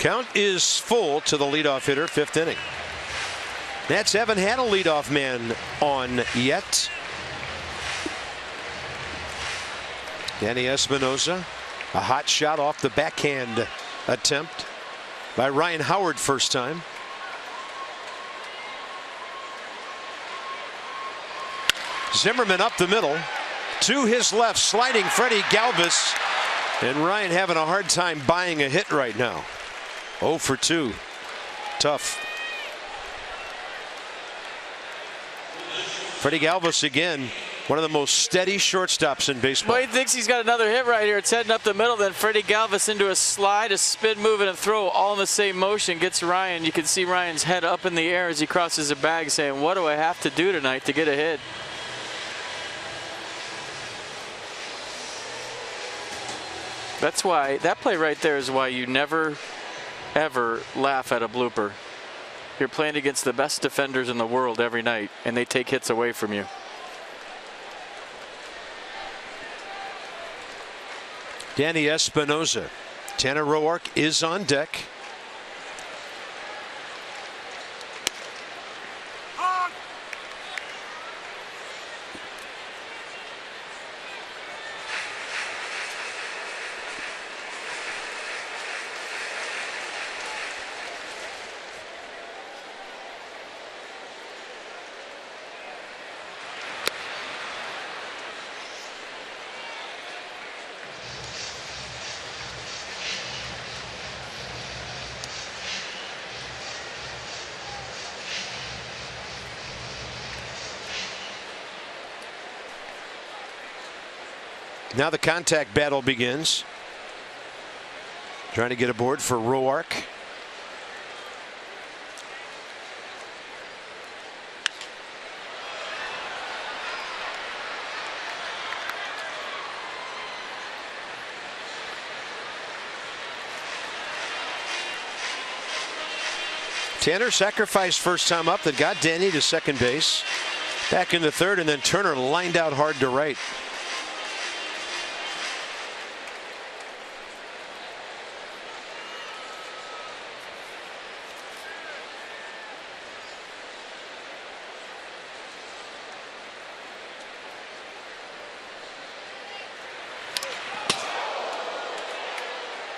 S1: Count is full to the leadoff hitter, 5th inning. Nats haven't had a leadoff man on yet. Danny Espinosa, a hot shot off the backhand attempt by Ryan Howard, first time. Zimmerman up the middle. To his left, sliding Freddie Galvis. And Ryan having a hard time buying a hit right now. 0 for 2. Tough. Freddie Galvis again, one of the most steady shortstops in baseball.
S2: Well, he thinks he's got another hit right here. It's heading up the middle. Then Freddie Galvis into a slide, a spin move, and a throw, all in the same motion. Gets Ryan. You can see Ryan's head up in the air as he crosses the bag, saying, "What do I have to do tonight to get a hit?" That's why that play right there is why you never, ever laugh at a blooper. You're playing against the best defenders in the world every night, and they take hits away from you.
S1: Danny Espinosa. Tanner Roark is on deck. Now the contact battle begins. Trying to get aboard for Roark. Tanner sacrificed first time up that got Danny to second base. Back into third, and then Turner lined out hard to right.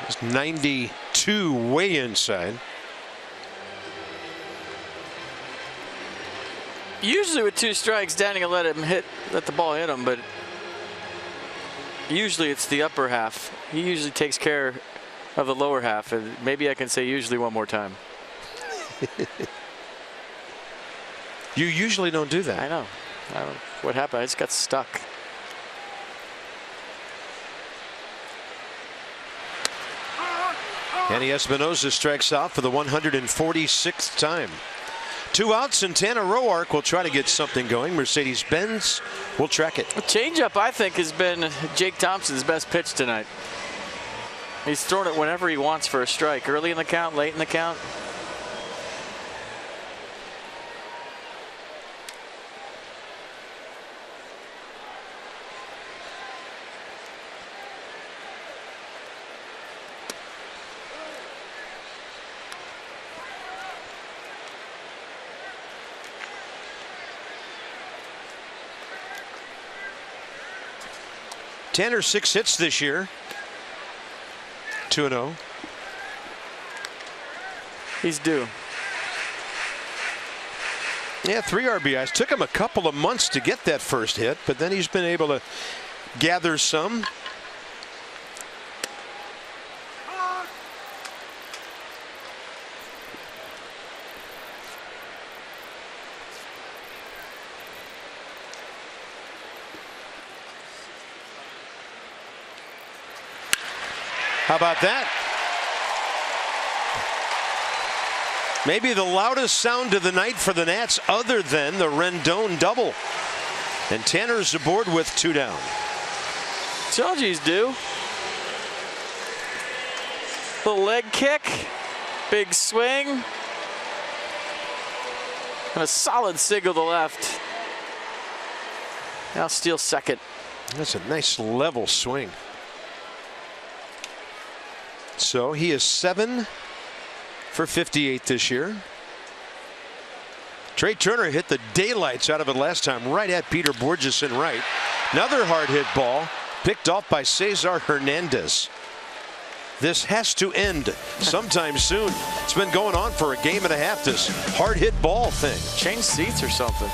S1: It's 92 way inside.
S2: Usually with 2 strikes, Danny will let the ball hit him, but usually it's the upper half. He usually takes care of the lower half, and maybe I can say usually one more time.
S1: You usually don't do that.
S2: I know. What happened? I just got stuck.
S1: Danny Espinosa strikes out for the 146th time. 2 outs, and Tanner Roark will try to get something going. Mercedes-Benz will track it.
S2: A changeup, I think, has been Jake Thompson's best pitch tonight. He's throwing it whenever he wants for a strike. Early in the count, late in the count.
S1: Tanner 6 hits this year. 2-0.
S2: He's due.
S1: Yeah, 3 RBIs. Took him a couple of months to get that first hit, but then he's been able to gather some. How about that? Maybe the loudest sound of the night for the Nats other than the Rendon double. And Tanner's aboard with 2 down.
S2: Told you he's due. Little leg kick. Big swing. And a solid single to left. Now Steele second.
S1: That's a nice level swing. So he is 7 for 58 this year. Trey Turner hit the daylights out of it last time, right at Peter Borges in right. Another hard hit ball picked off by Cesar Hernandez. This has to end sometime soon. It's been going on for a game and a half, this hard hit ball thing.
S2: Change seats or something.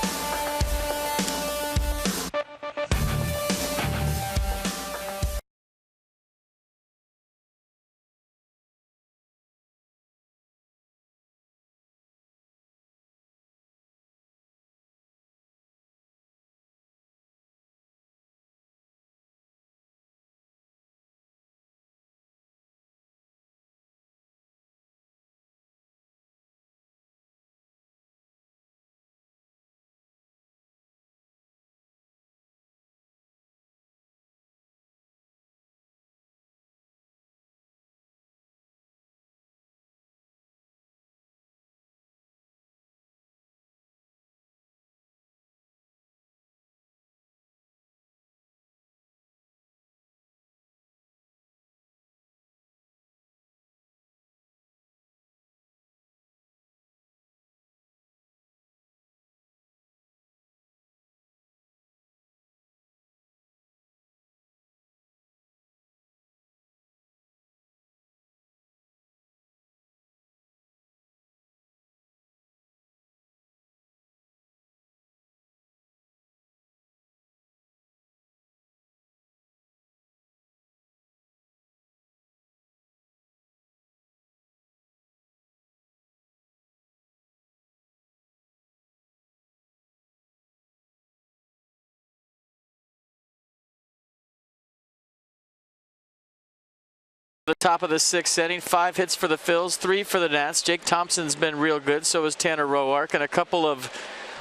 S2: The top of the 6th inning, 5 hits for the Phils, 3 for the Nats. Jake Thompson's been real good, so is Tanner Roark, and a couple of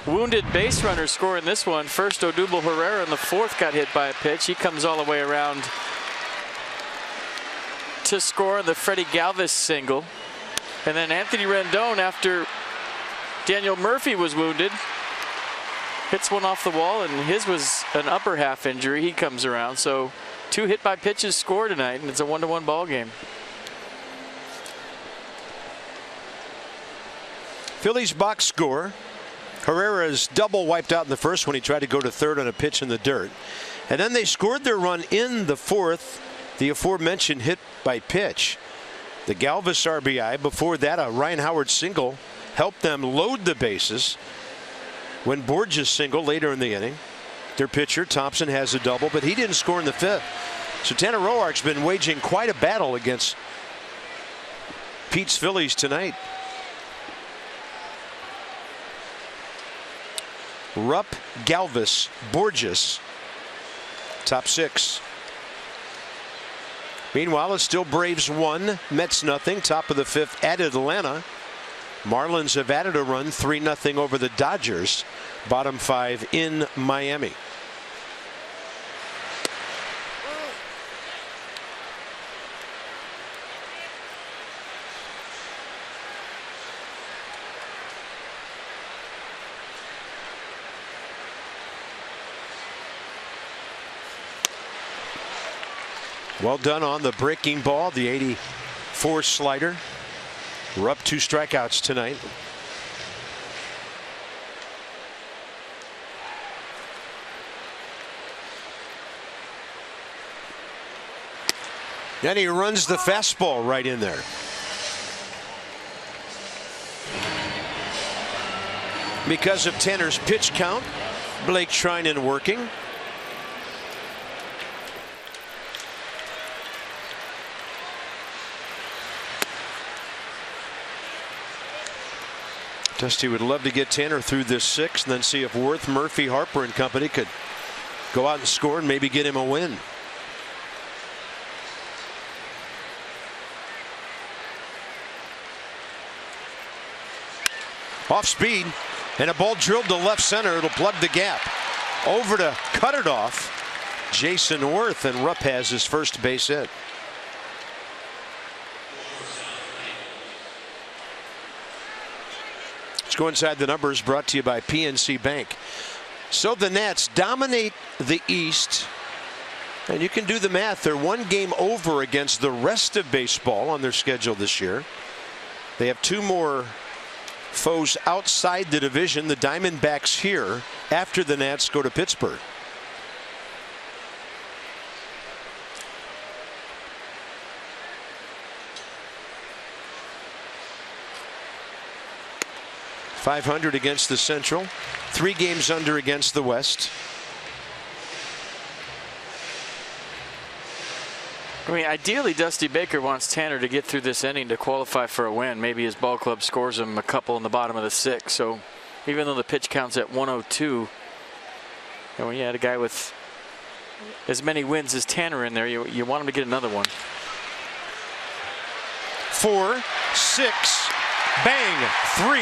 S2: wounded base runners scoring this one. First, Odubel Herrera in the 4th got hit by a pitch. He comes all the way around to score the Freddie Galvis single. And then Anthony Rendon, after Daniel Murphy was wounded, hits one off the wall, and his was an upper half injury. He comes around, so 2 hit by pitches score tonight, and it's a 1-1 ball game.
S1: Phillies box score. Herrera's double wiped out in the first when he tried to go to third on a pitch in the dirt. And then they scored their run in the 4th, the aforementioned hit by pitch. The Galvis RBI. Before that, a Ryan Howard single helped them load the bases. When Borges single later in the inning. Their pitcher Thompson has a double, but he didn't score in the 5th. So Tanner Roark's been waging quite a battle against Pete's Phillies tonight. Rupp, Galvis, Borges, top 6. Meanwhile, it's still Braves 1, Mets nothing. Top of the 5th at Atlanta. Marlins have added a run, 3-0 over the Dodgers. Bottom 5 in Miami. Well done on the breaking ball, the 84 slider. We're up 2 strikeouts tonight. Then he runs the fastball right in there. Because of Tanner's pitch count, Blake Treinen working. Dusty would love to get Tanner through this 6th and then see if Worth, Murphy, Harper and company could go out and score and maybe get him a win. Off speed and a ball drilled to left center. It'll plug the gap. Over to cut it off, Jason Worth, and Rupp has his first base hit. Let's go inside the numbers, brought to you by PNC Bank. So the Nats dominate the East, and you can do the math. They're 1 game over against the rest of baseball on their schedule this year. They have 2 more foes outside the division. The Diamondbacks here after the Nats go to Pittsburgh. .500 against the Central, 3 games under against the West.
S2: I mean, ideally, Dusty Baker wants Tanner to get through this inning to qualify for a win. Maybe his ball club scores him a couple in the bottom of the 6th. So even though the pitch count's at 102, and when you had a guy with as many wins as Tanner in there, you want him to get another one.
S1: 4, 6, bang, 3,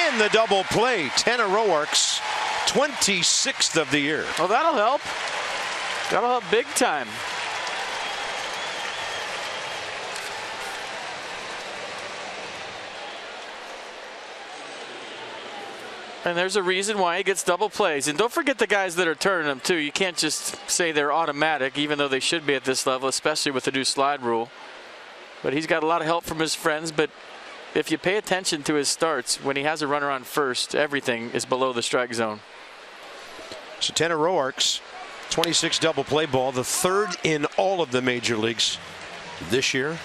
S1: and the double play. Tanner Roark's 26th of the year.
S2: Well, that'll help. That'll help big time. And there's a reason why he gets double plays. And don't forget the guys that are turning them, too. You can't just say they're automatic, even though they should be at this level, especially with the new slide rule. But he's got a lot of help from his friends. But if you pay attention to his starts, when he has a runner on first, everything is below the strike zone.
S1: So Tanner Roark's 26 double play ball, the 3rd in all of the major leagues this year.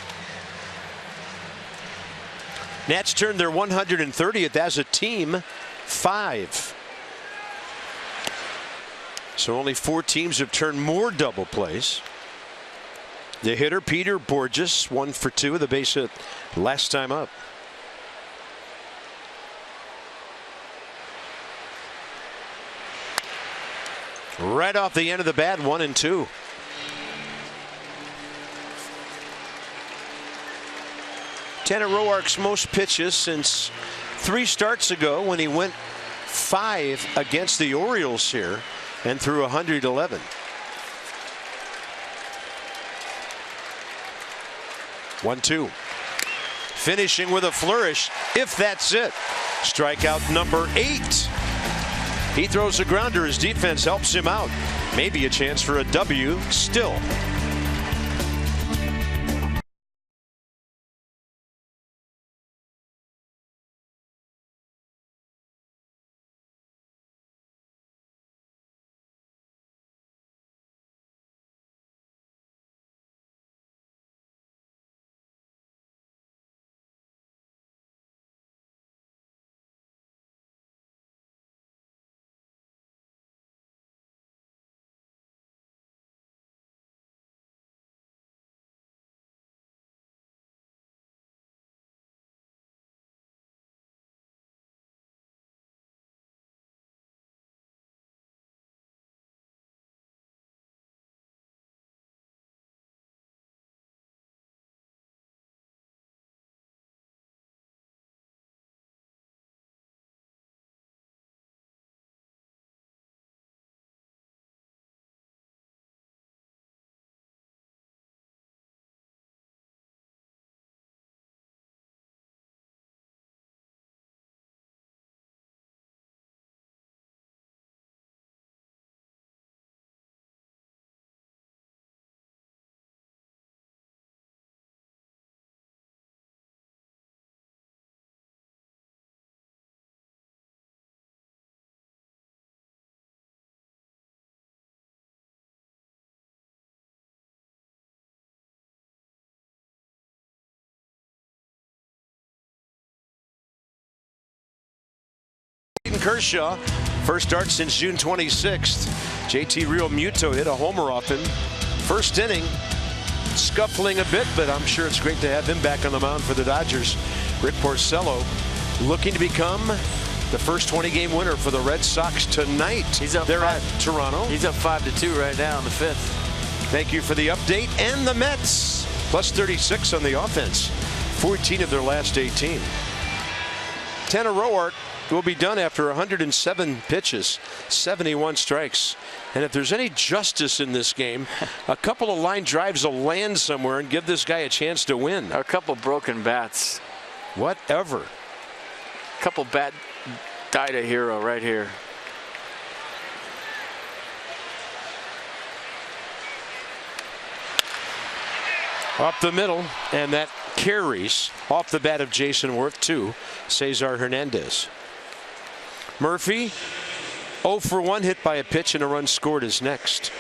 S1: Nats turned their 130th as a team 5. So only 4 teams have turned more double plays. The hitter, Peter Borges, 1 for 2 of the base hit last time up. Right off the end of the bat, 1 and 2. Tanner Roark's most pitches since 3 starts ago when he went 5 against the Orioles here and threw 111. 1-2. Finishing with a flourish, if that's it. Strikeout number 8. He throws a grounder. His defense helps him out. Maybe a chance for a W still. Kershaw, first start since June 26th. JT Real Muto hit a homer off him. First inning, scuffling a bit, but I'm sure it's great to have him back on the mound for the Dodgers. Rick Porcello looking to become the first 20-game winner for the Red Sox tonight.
S2: He's up.
S1: They're at Toronto.
S2: He's up 5-2 right now in the 5th.
S1: Thank you for the update. And the Mets plus 36 on the offense. 14 of their last 18. Tanner Roark will be done after 107 pitches, 71 strikes. And if there's any justice in this game, a couple of line drives will land somewhere and give this guy a chance to win.
S2: A couple broken bats.
S1: Whatever.
S2: A couple bat died a hero right here.
S1: Up the middle, and that carries off the bat of Jason Worth to Cesar Hernandez. Murphy, 0 for 1, hit by a pitch and a run scored is next.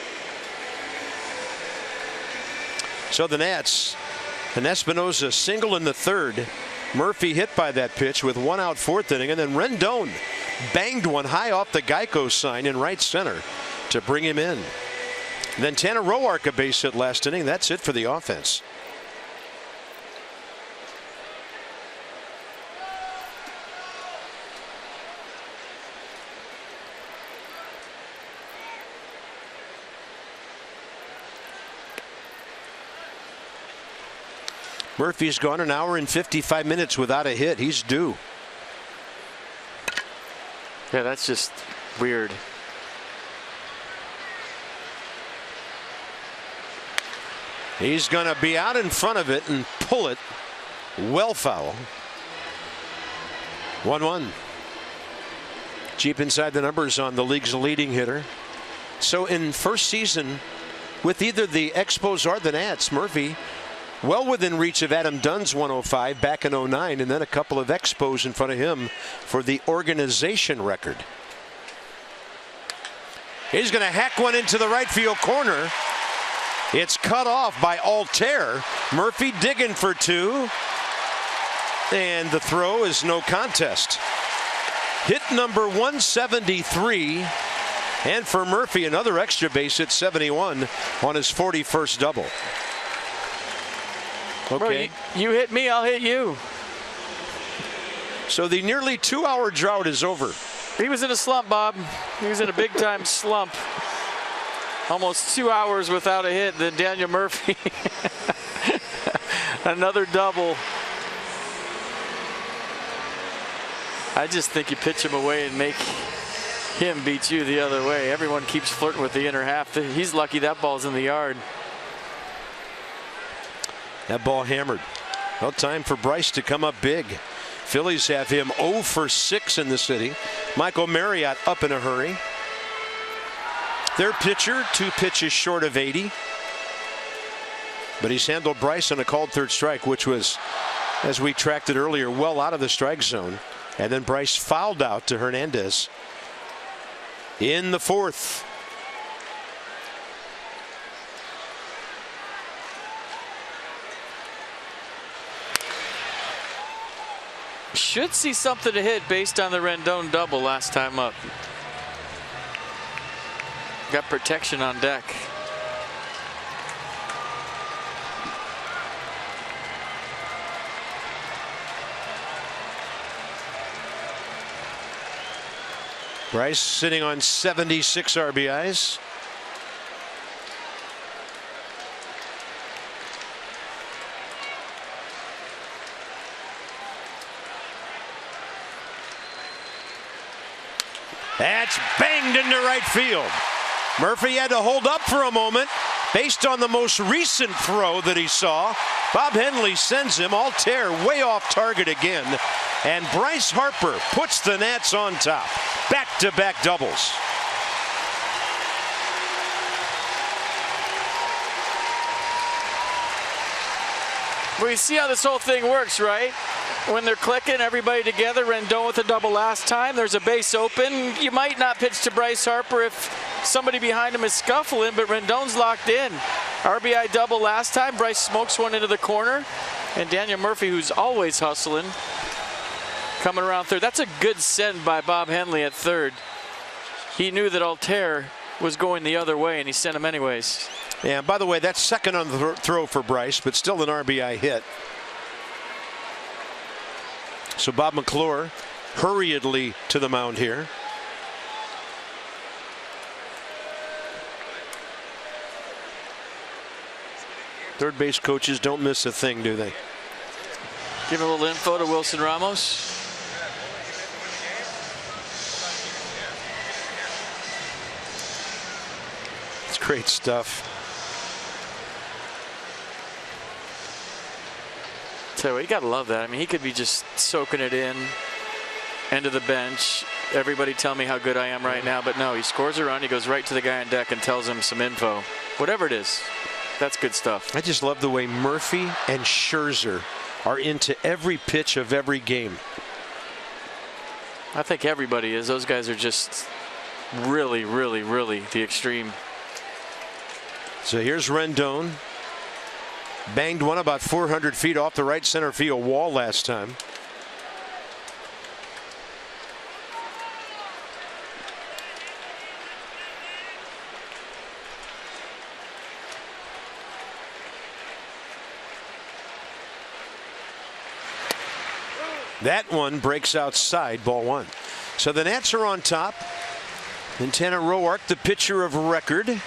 S1: So the Nats, an Espinosa single in the third. Murphy hit by that pitch with 1 out, 4th inning, and then Rendon banged one high off the Geico sign in right center to bring him in. And then Tanner Roark a base hit last inning. That's it for the offense. Murphy's gone an hour and 55 minutes without a hit. He's due.
S2: Yeah, that's just weird.
S1: He's going to be out in front of it and pull it. Well foul. 1-1. Cheap inside the numbers on the league's leading hitter. So in first season with either the Expos or the Nats, Murphy well within reach of Adam Dunn's 105 back in 09, and then a couple of Expos in front of him for the organization record. He's going to hack one into the right field corner. It's cut off by Altair. Murphy digging for 2. And the throw is no contest. Hit number 173. And for Murphy, another extra base hit 71 on his 41st double. Okay.
S2: Bro, you hit me, I'll hit you.
S1: So the nearly 2-hour drought is over.
S2: He was in a slump, Bob. He was in a big-time slump. Almost 2 hours without a hit. Then Daniel Murphy, another double. I just think you pitch him away and make him beat you the other way. Everyone keeps flirting with the inner half. He's lucky that ball's in the yard.
S1: That ball hammered. Well, time for Bryce to come up big. Phillies have him 0 for 6 in the city. Michael Marriott up in a hurry. Their pitcher 2 pitches short of 80. But he's handled Bryce on a called third strike, which was, as we tracked it earlier, well out of the strike zone. And then Bryce fouled out to Hernandez in the 4th.
S2: Should see something to hit based on the Rendon double last time up. Got protection on deck.
S1: Bryce sitting on 76 RBIs. That's banged into right field. Murphy had to hold up for a moment based on the most recent throw that he saw. Bob Henley sends him Altair way off target again. And Bryce Harper puts the Nats on top. Back-to-back doubles.
S2: Well, you see how this whole thing works, right? When they're clicking everybody together, Rendon with a double last time, there's a base open. You might not pitch to Bryce Harper if somebody behind him is scuffling, but Rendon's locked in. RBI double last time, Bryce smokes one into the corner, and Daniel Murphy, who's always hustling, coming around third. That's a good send by Bob Henley at third. He knew that Altair was going the other way, and he sent him anyways.
S1: Yeah, by the way, that's second on the throw for Bryce, but still an RBI hit. So Bob McClure hurriedly to the mound here. Third base coaches don't miss a thing, do they?
S2: Give a little info to Wilson Ramos.
S1: It's great stuff.
S2: So you gotta love that. I mean, he could be just soaking it in, end of the bench. Everybody tell me how good I am right now, but no, he scores a run. He goes right to the guy on deck and tells him some info, whatever it is. That's good stuff.
S1: I just love the way Murphy and Scherzer are into every pitch of every game.
S2: I think everybody is. Those guys are just really, really, really the extreme.
S1: So here's Rendon. Banged one about 400 feet off the right center field wall last time. That one breaks outside, ball one. So the Nats are on top. And Tanner Roark, the pitcher of record.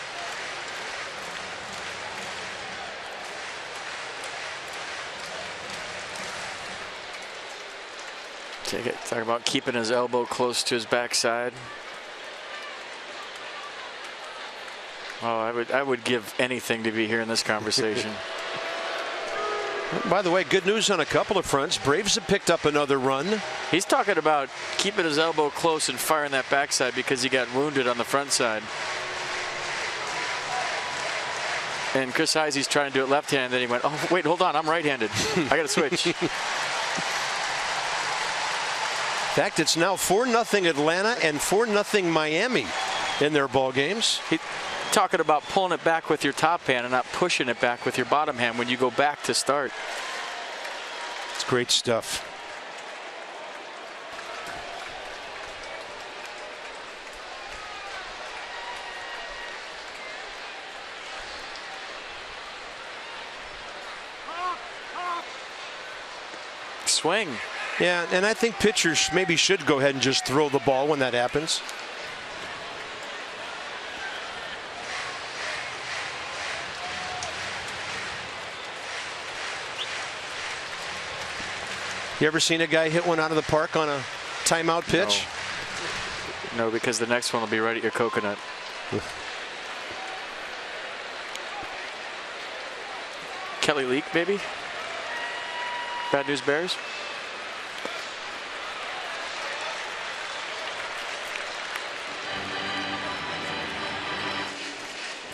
S2: Talk about keeping his elbow close to his backside. Oh, I would give anything to be here in this conversation.
S1: By the way, good news on a couple of fronts. Braves have picked up another run.
S2: He's talking about keeping his elbow close and firing that backside because he got wounded on the front side. And Chris Heisey's trying to do it left-handed. Then he went, oh, wait, hold on. I'm right-handed. I got to switch.
S1: In fact, it's now 4-0 Atlanta and 4-0 Miami in their ball games.
S2: Talking about pulling it back with your top hand and not pushing it back with your bottom hand when you go back to start.
S1: It's great stuff.
S2: Swing.
S1: Yeah, and I think pitchers maybe should go ahead and just throw the ball when that happens. You ever seen a guy hit one out of the park on a timeout pitch?
S2: No, because the next one will be right at your coconut. Kelly Leak, maybe? Bad News Bears?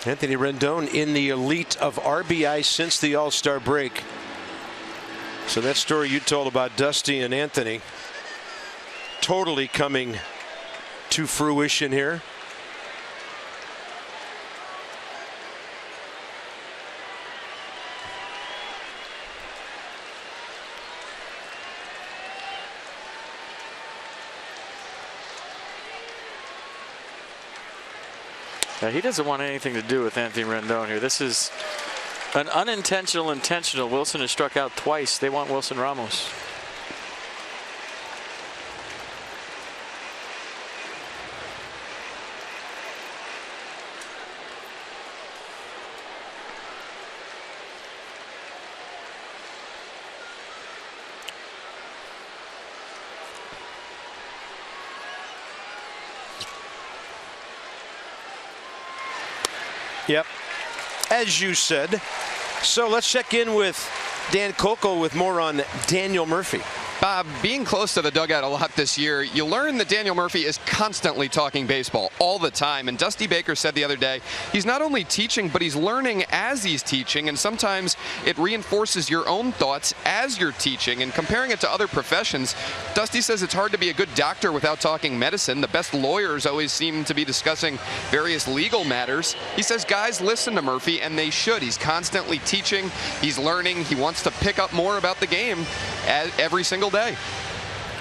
S1: Anthony Rendon in the elite of RBI since the All-Star break. So that story you told about Dusty and Anthony totally coming to fruition here.
S2: Yeah, he doesn't want anything to do with Anthony Rendon here. This is an unintentional intentional. Wilson has struck out twice. They want Wilson Ramos.
S1: Yep, as you said. So let's check in with Dan Coco with more on Daniel Murphy.
S3: Bob, being close to the dugout a lot this year, you learn that Daniel Murphy is constantly talking baseball all the time. And Dusty Baker said the other day, he's not only teaching, but he's learning as he's teaching. And sometimes it reinforces your own thoughts as you're teaching. And comparing it to other professions, Dusty says it's hard to be a good doctor without talking medicine. The best lawyers always seem to be discussing various legal matters. He says guys listen to Murphy, and they should. He's constantly teaching. He's learning. He wants to pick up more about the game every single day.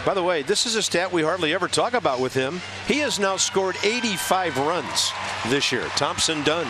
S1: By the way, this is a stat we hardly ever talk about with him. He has now scored 85 runs this year. Thompson done.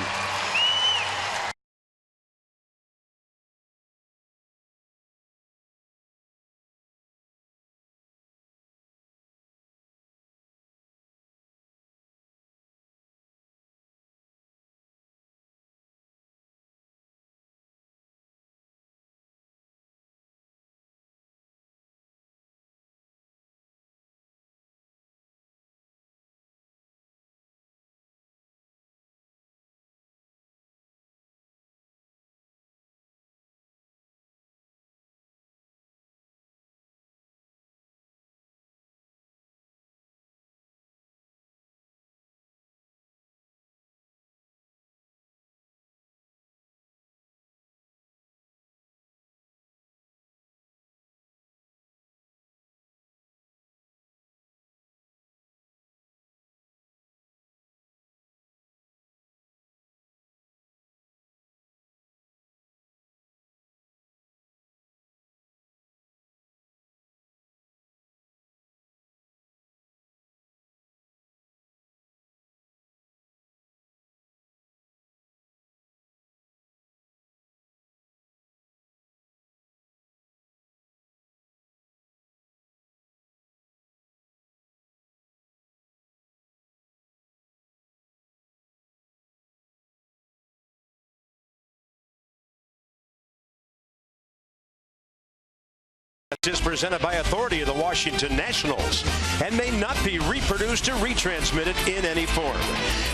S1: Is presented by authority of the Washington Nationals and may not be reproduced or retransmitted in any form.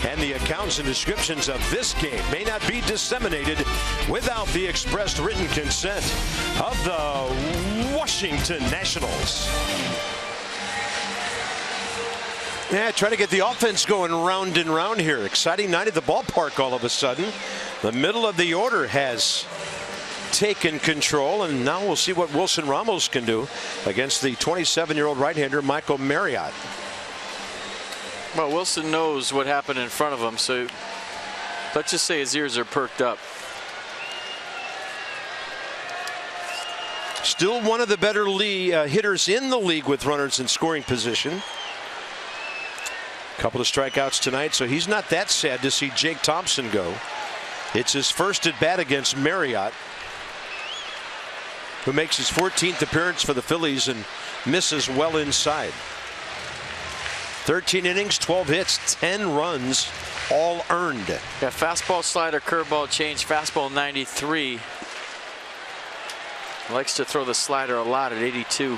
S1: And the accounts and descriptions of this game may not be disseminated without the expressed written consent of the Washington Nationals. Yeah, try to get the offense going round and round here. Exciting night at the ballpark all of a sudden. The middle of the order has taken control, and now we'll see what Wilson Ramos can do against the 27-year-old right-hander Michael Marriott.
S2: Well, Wilson knows what happened in front of him, so let's just say his ears are perked up.
S1: Still one of the better hitters in the league with runners in scoring position. A couple of strikeouts tonight, so he's not that sad to see Jake Thompson go. It's his first at bat against Marriott, who makes his 14th appearance for the Phillies and misses well inside. 13 innings, 12 hits, 10 runs, all earned.
S2: Yeah, fastball, slider, curveball, change, fastball 93. Likes to throw the slider a lot at 82.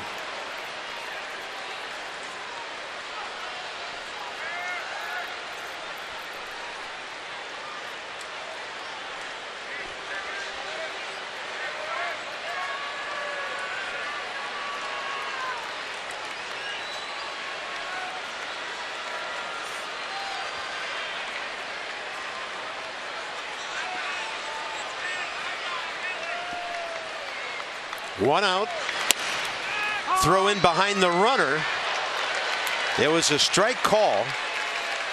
S1: One out. Throw in behind the runner. It was a strike call.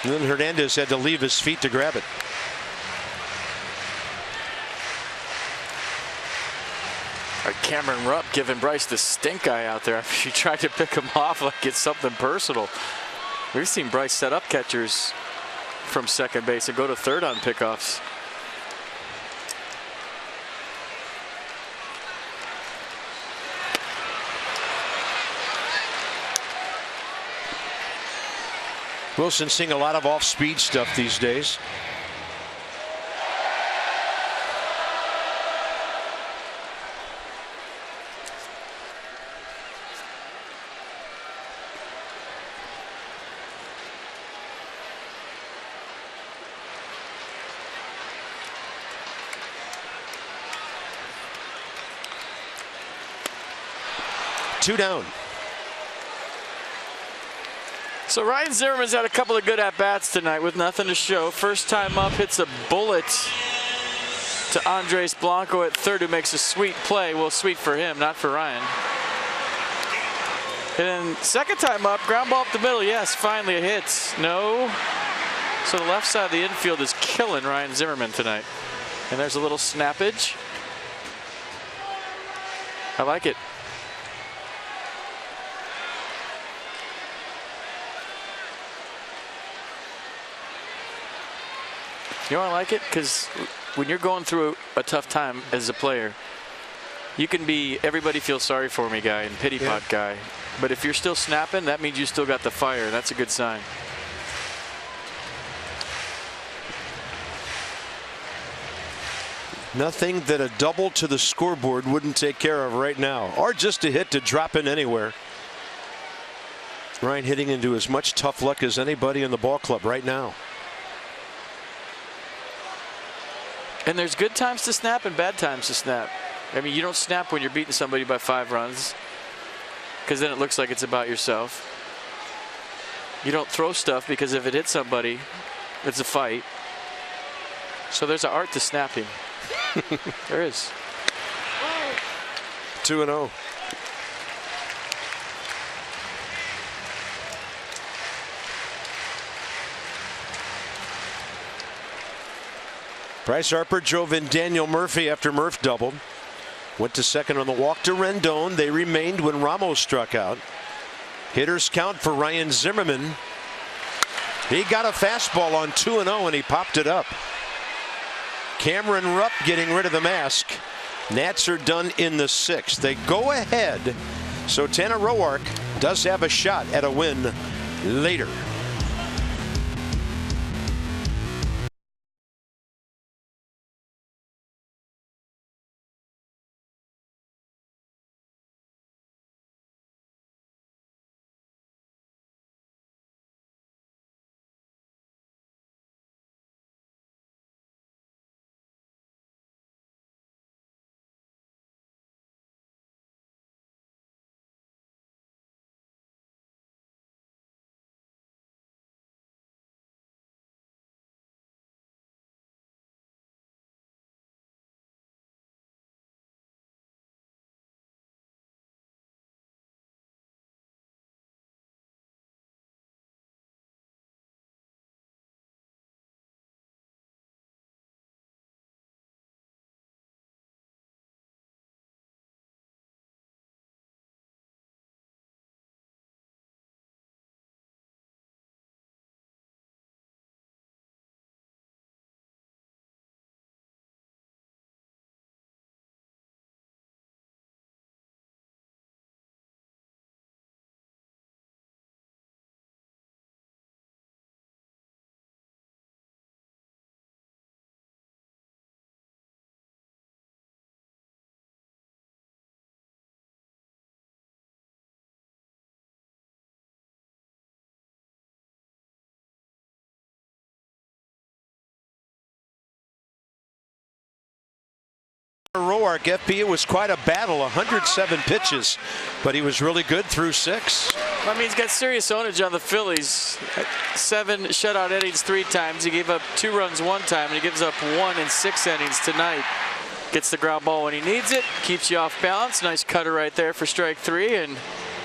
S1: And then Hernandez had to leave his feet to grab it.
S2: Cameron Rupp giving Bryce the stink eye out there after she tried to pick him off like it's something personal. We've seen Bryce set up catchers from second base and go to third on pickoffs.
S1: Wilson's seeing a lot of off-speed stuff these days. Two down.
S2: So Ryan Zimmerman's had a couple of good at-bats tonight with nothing to show. First time up, hits a bullet to Andres Blanco at third, who makes a sweet play. Well, sweet for him, not for Ryan. And then second time up, ground ball up the middle. Yes, finally a hit. No. So the left side of the infield is killing Ryan Zimmerman tonight. And there's a little snappage. I like it. You know, I like it because when you're going through a tough time as a player, you can be everybody feels sorry for me guy and pity pot guy. But if you're still snapping, that means you still got the fire. That's a good sign.
S1: Nothing that a double to the scoreboard wouldn't take care of right now, or just a hit to drop in anywhere. Ryan hitting into as much tough luck as anybody in the ball club right now.
S2: And there's good times to snap and bad times to snap. I mean, you don't snap when you're beating somebody by 5 runs, because then it looks like it's about yourself. You don't throw stuff because if it hits somebody, it's a fight. So there's an art to snapping. There is.
S1: 2-0. Bryce Harper drove in Daniel Murphy after Murph doubled. Went to second on the walk to Rendon. They remained when Ramos struck out. Hitters count for Ryan Zimmerman. He got a fastball on 2-0 and he popped it up. Cameron Rupp getting rid of the mask. Nats are done in the 6th. They go ahead. So Tanner Roark does have a shot at a win later. Roark, FP, was quite a battle, 107 pitches, but he was really good through 6.
S2: I mean, he's got serious ownage on the Phillies. 7 shutout innings 3 times. He gave up 2 runs 1 time, and he gives up 1 in 6 innings tonight. Gets the ground ball when he needs it, keeps you off balance. Nice cutter right there for strike 3, and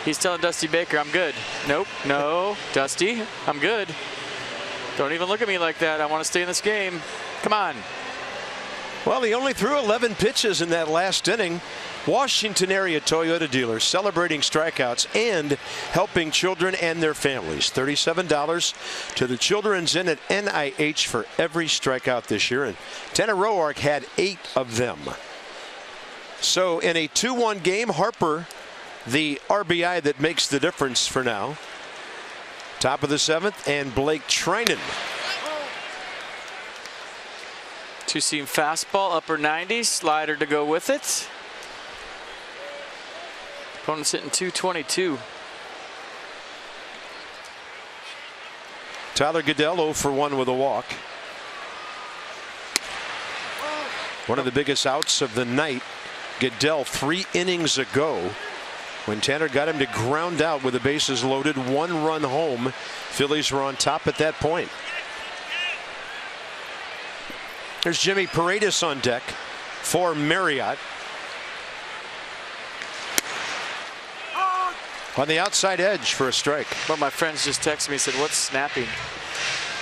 S2: he's telling Dusty Baker, I'm good. Nope, no, Dusty, I'm good. Don't even look at me like that. I want to stay in this game. Come on.
S1: Well, he only threw 11 pitches in that last inning. Washington area Toyota dealers celebrating strikeouts and helping children and their families. $37 to the Children's Inn at NIH for every strikeout this year. And Tanner Roark had 8 of them. So in a 2-1 game, Harper, the RBI that makes the difference for now. Top of the 7th, and Blake Treinen.
S2: 2-seam fastball, upper 90s, slider to go with it. Opponent's hitting 222.
S1: Tyler Goodell 0 for 1 with a walk. One of the biggest outs of the night. Goodell 3 innings ago when Tanner got him to ground out with the bases loaded, 1 run home. Phillies were on top at that point. There's Jimmy Paredes on deck for Marriott. On the outside edge for a strike.
S2: Well, my friends just texted me, said, what's snapping?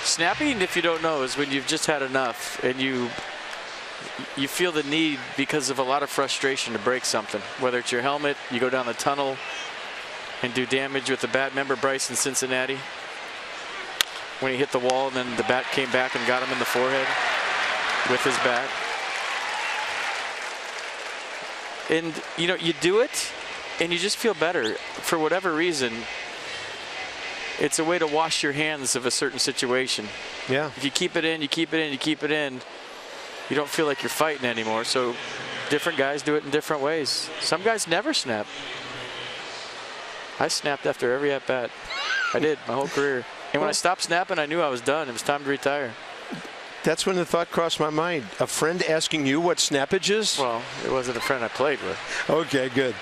S2: Snapping, if you don't know, is when you've just had enough and you feel the need because of a lot of frustration to break something. Whether it's your helmet, you go down the tunnel and do damage with the bat. Remember Bryce in Cincinnati? When he hit the wall and then the bat came back and got him in the forehead with his bat. And you know, you do it and you just feel better for whatever reason. It's a way to wash your hands of a certain situation.
S1: Yeah.
S2: If you keep it in, you keep it in, you keep it in, you don't feel like you're fighting anymore. So different guys do it in different ways. Some guys never snap. I snapped after every at bat. I did my whole career. And when I stopped snapping, I knew I was done. It was time to retire.
S1: That's when the thought crossed my mind. A friend asking you what snappage is?
S2: Well, it wasn't a friend I played with.
S1: Okay, good.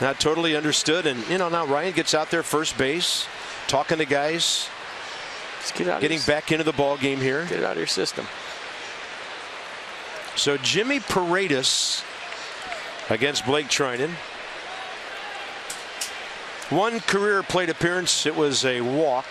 S1: Not totally understood. And, you know, now Ryan gets out there first base, talking to guys, getting back into the ball game here.
S2: Get it out of your system.
S1: So Jimmy Paredes against Blake Treinen. 1 career plate appearance. It was a walk.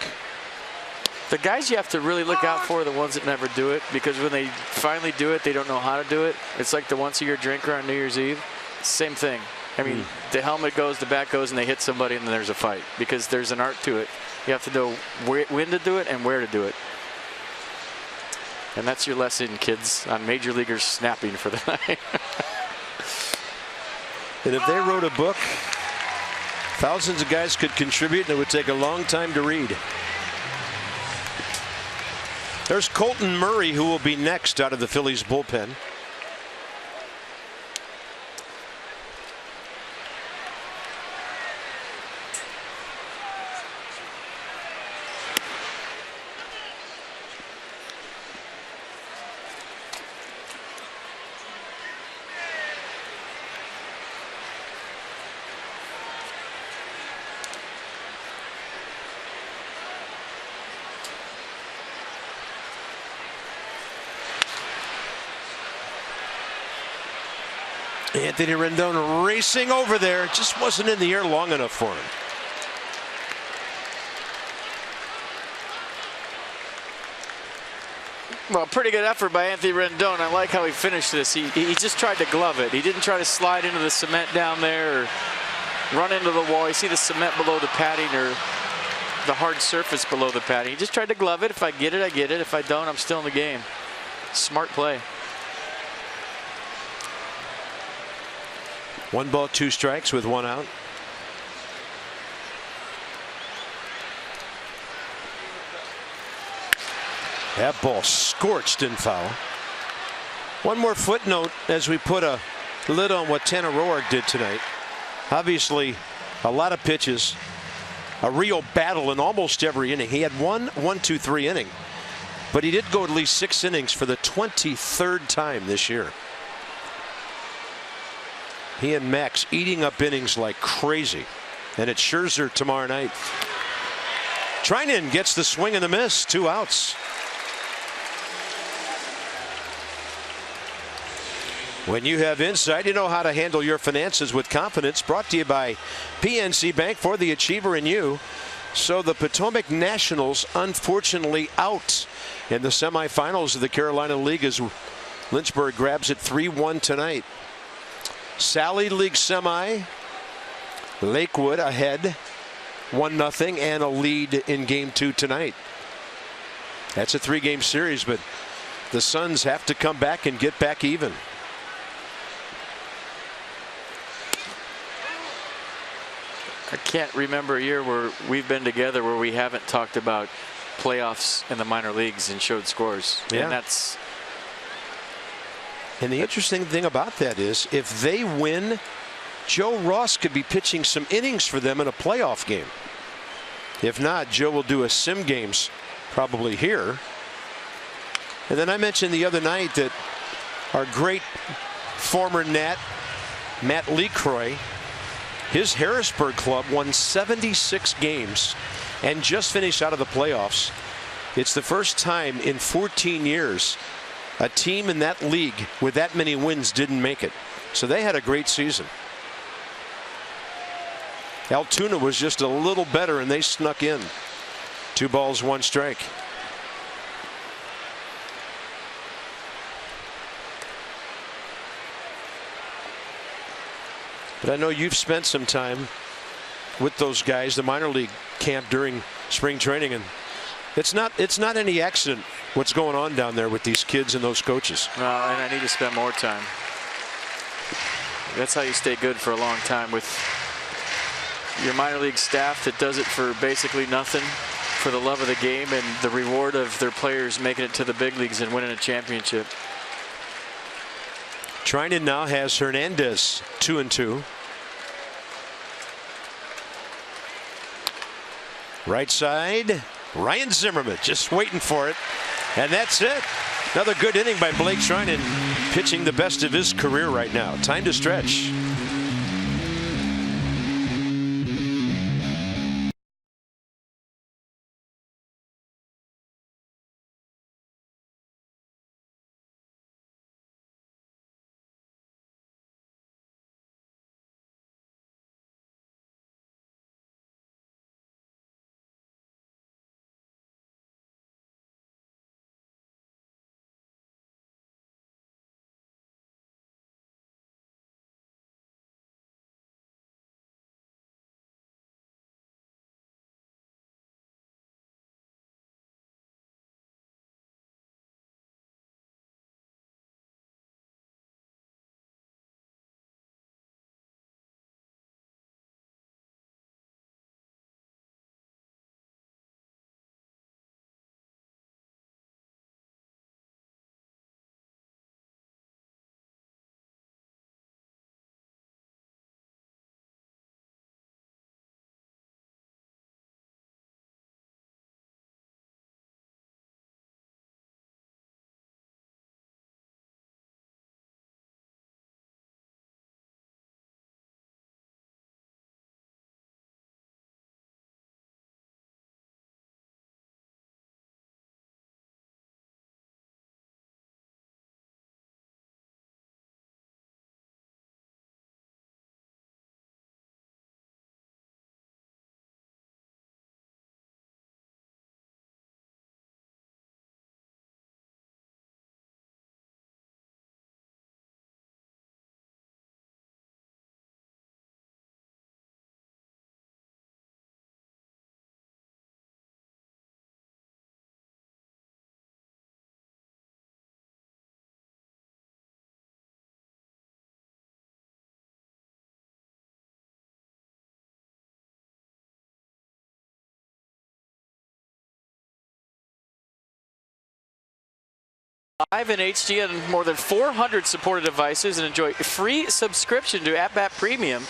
S2: The guys you have to really look out for are the ones that never do it, because when they finally do it, they don't know how to do it. It's like the once-a-year drinker on New Year's Eve. Same thing. I mean, the helmet goes, the bat goes, and they hit somebody, and then there's a fight, because there's an art to it. You have to know when to do it and where to do it. And that's your lesson, kids, on major leaguers snapping for the night.
S1: And if they wrote a book, thousands of guys could contribute, and it would take a long time to read. There's Colton Murray, who will be next out of the Phillies bullpen. Anthony Rendon racing over there. Just wasn't in the air long enough for him.
S2: Well, pretty good effort by Anthony Rendon. I like how he finished this. He just tried to glove it. He didn't try to slide into the cement down there or run into the wall. You see the cement below the padding or the hard surface below the padding. He just tried to glove it. If I get it, I get it. If I don't, I'm still in the game. Smart play.
S1: 1 ball, 2 strikes with 1 out. That ball scorched in foul. One more footnote as we put a lid on what Tanner Roark did tonight. Obviously, a lot of pitches, a real battle in almost every inning. He had 1 1-2-3 inning, but he did go at least 6 innings for the 23rd time this year. He and Max eating up innings like crazy. And it's Scherzer tomorrow night. Treinen gets the swing and the miss. 2 outs. When you have insight, you know how to handle your finances with confidence. Brought to you by PNC Bank, for the achiever in you. So the Potomac Nationals unfortunately out in the semifinals of the Carolina League as Lynchburg grabs it 3-1 tonight. Sally League semi, Lakewood ahead 1-0 and a lead in game 2 tonight. That's a 3-game series, but the Suns have to come back and get back even.
S2: I can't remember a year where we've been together where we haven't talked about playoffs in the minor leagues and showed scores.
S1: Yeah. And the interesting thing about that is, if they win, Joe Ross could be pitching some innings for them in a playoff game. If not, Joe will do a sim games probably here. And then I mentioned the other night that our great former Nat, Matt LeCroy, his Harrisburg club won 76 games and just finished out of the playoffs. It's the first time in 14 years a team in that league with that many wins didn't make it. So they had a great season. Altoona was just a little better and they snuck in. 2 balls, 1 strike. But I know you've spent some time with those guys, the minor league camp during spring training, and it's not any accident what's going on down there with these kids and those coaches.
S2: And I need to spend more time. That's how you stay good for a long time, with your minor league staff that does it for basically nothing, for the love of the game and the reward of their players making it to the big leagues and winning a championship.
S1: Treinen now has Hernandez 2-2. Right side, Ryan Zimmerman just waiting for it. And that's it. Another good inning by Blake Treinen, pitching the best of his career right now. Time to stretch.
S2: Live in HD on more than 400 supported devices, and enjoy a free subscription to At-Bat Premium,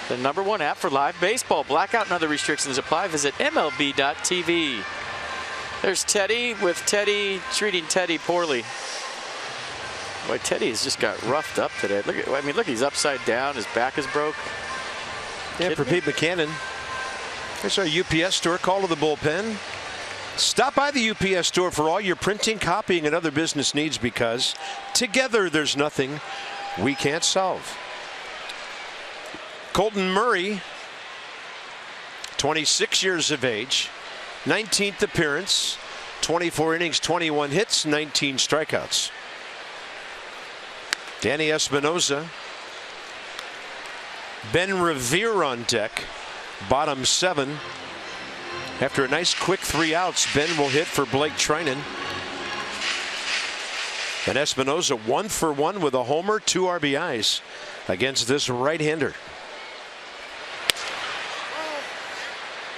S2: the #1 app for live baseball. Blackout and other restrictions apply. Visit MLB.tv. There's Teddy, with Teddy treating Teddy poorly. Boy, Teddy has just got roughed up today. Look at, I mean, look, he's upside down. His back is broke.
S1: Yeah, for Pete Buchanan. Here's our UPS store. Call to the bullpen. Stop by the UPS store for all your printing, copying, and other business needs, because together there's nothing we can't solve. Colton Murray, 26 years of age, 19th appearance, 24 innings, 21 hits, 19 strikeouts. Danny Espinosa, Ben Revere on deck, bottom 7. After a nice quick 3 outs, Ben will hit for Blake Trinan. And Espinosa 1 for 1 with a homer, 2 RBIs against this right-hander.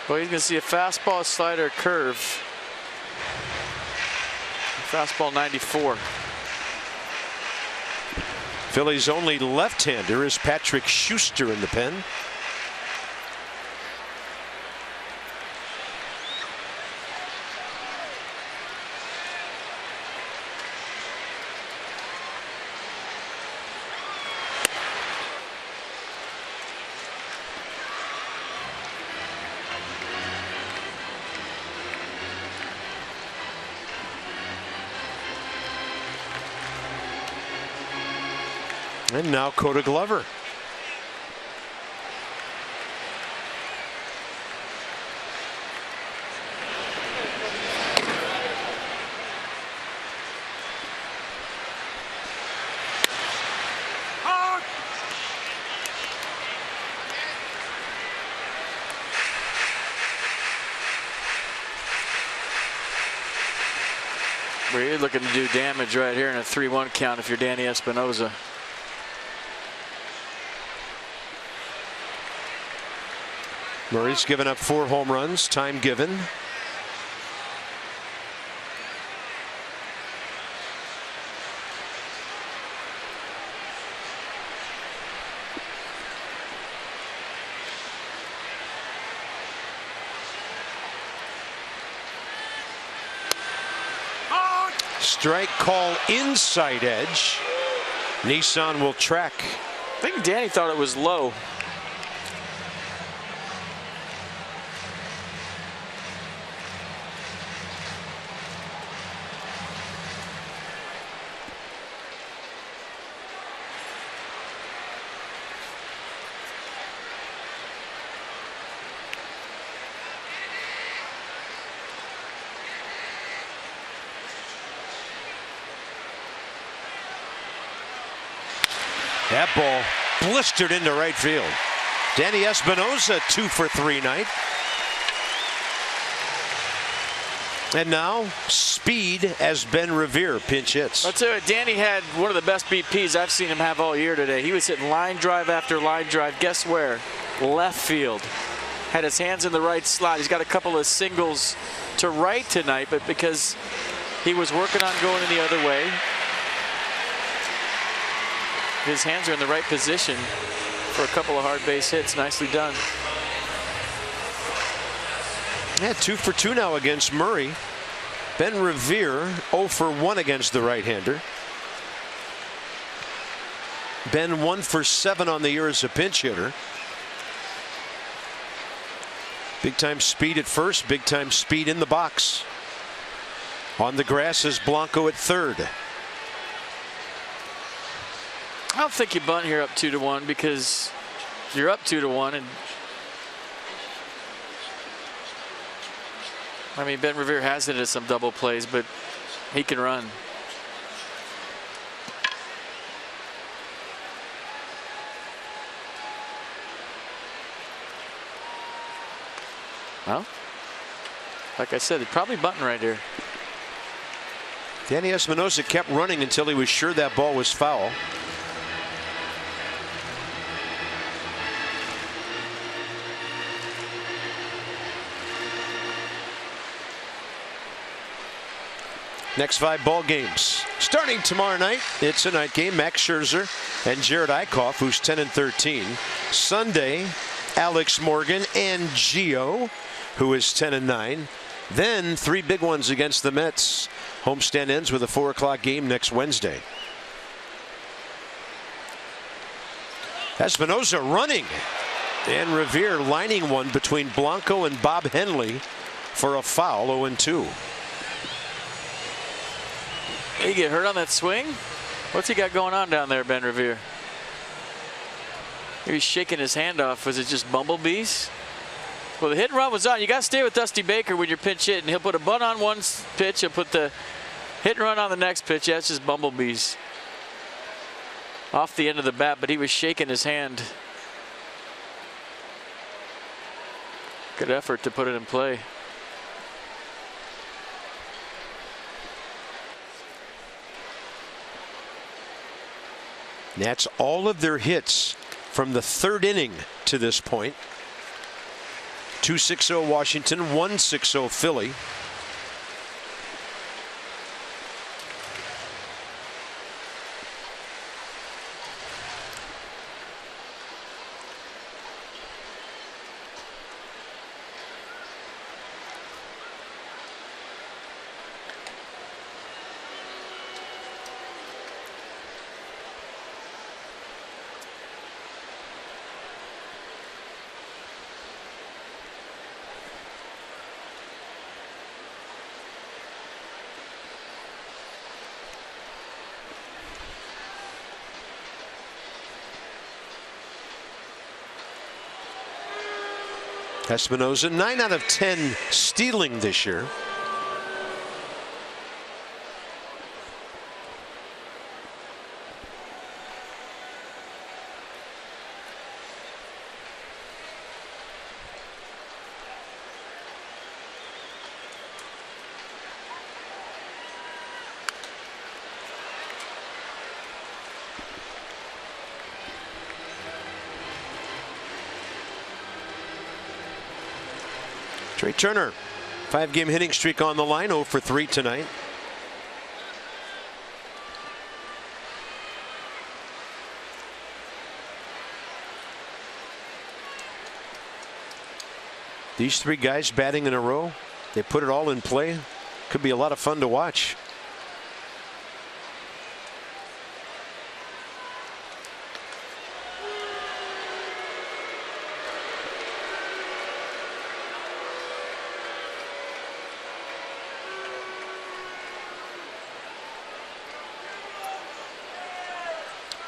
S2: Well, he's going to see a fastball, slider, curve. Fastball 94.
S1: Phillies' only left-hander is Patrick Schuster in the pen. And now Coda Glover.
S2: We're looking to do damage right here in a 3-1 count if you're Danny Espinosa.
S1: Murray's given up 4 home runs, time given. Strike call inside edge. Nissan will track.
S2: I think Danny thought it was low.
S1: That ball blistered into right field. Danny Espinosa 2 for 3 night. And now speed as Ben Revere pinch hits.
S2: I'll tell you, Danny had one of the best BPs I've seen him have all year today. He was hitting line drive after line drive. Guess where? Left field. Had his hands in the right slot. He's got a couple of singles to right tonight, but because he was working on going in the other way, his hands are in the right position for a couple of hard base hits. Nicely done.
S1: Yeah, 2 for 2 now against Murray. Ben Revere 0 for 1 against the right-hander. Ben 1 for 7 on the year as a pinch hitter. Big time speed at first, big time speed in the box. On the grass is Blanco at third.
S2: I don't think you bunt here up 2-1 because you're up 2-1, and I mean, Ben Revere has it at some double plays, but he can run. Well, like I said, he's probably bunting right here.
S1: Danny Espinosa kept running until he was sure that ball was foul. Next 5 ball games starting tomorrow night. It's a night game. Max Scherzer and Jared Eichhoff, who's 10-13. Sunday, Alex Morgan and Gio, who is 10-9. Then 3 big ones against the Mets. Homestand ends with a 4 o'clock game next Wednesday. Espinosa running. And Revere lining one between Blanco and Bob Henley for a foul. 0-2.
S2: He get hurt on that swing? What's he got going on down there, Ben Revere? He was shaking his hand off. Was it just bumblebees? Well, the hit and run was on. You got to stay with Dusty Baker when you're pinch hitting. He'll put a bunt on one pitch. He'll put the hit and run on the next pitch. Yeah, it's just bumblebees off the end of the bat, but he was shaking his hand. Good effort to put it in play.
S1: That's all of their hits from the third inning to this point. 2-6-0 Washington, 1-6-0 Philly. Espinosa, 9 out of 10 stealing this year. Trey Turner, 5-game hitting streak on the line, 0 for 3 tonight. These 3 guys batting in a row, they put it all in play. Could be a lot of fun to watch.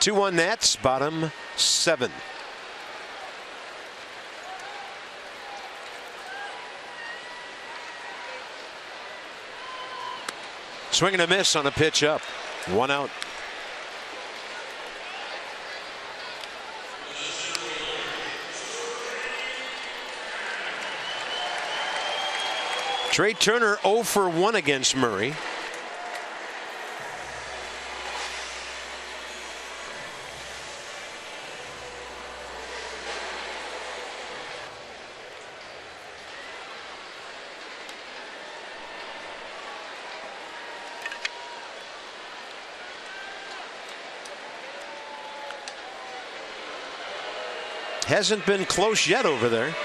S1: Two-one Nats, bottom 7. Swing and a miss on a pitch up. 1 out. Trey Turner 0 for 1 against Murray. Hasn't been close yet over there.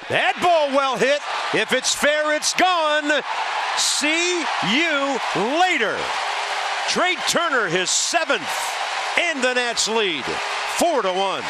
S1: That ball well hit. If it's fair, it's gone. See you later. Trey Turner, his 7th, and the Nats lead 4-1.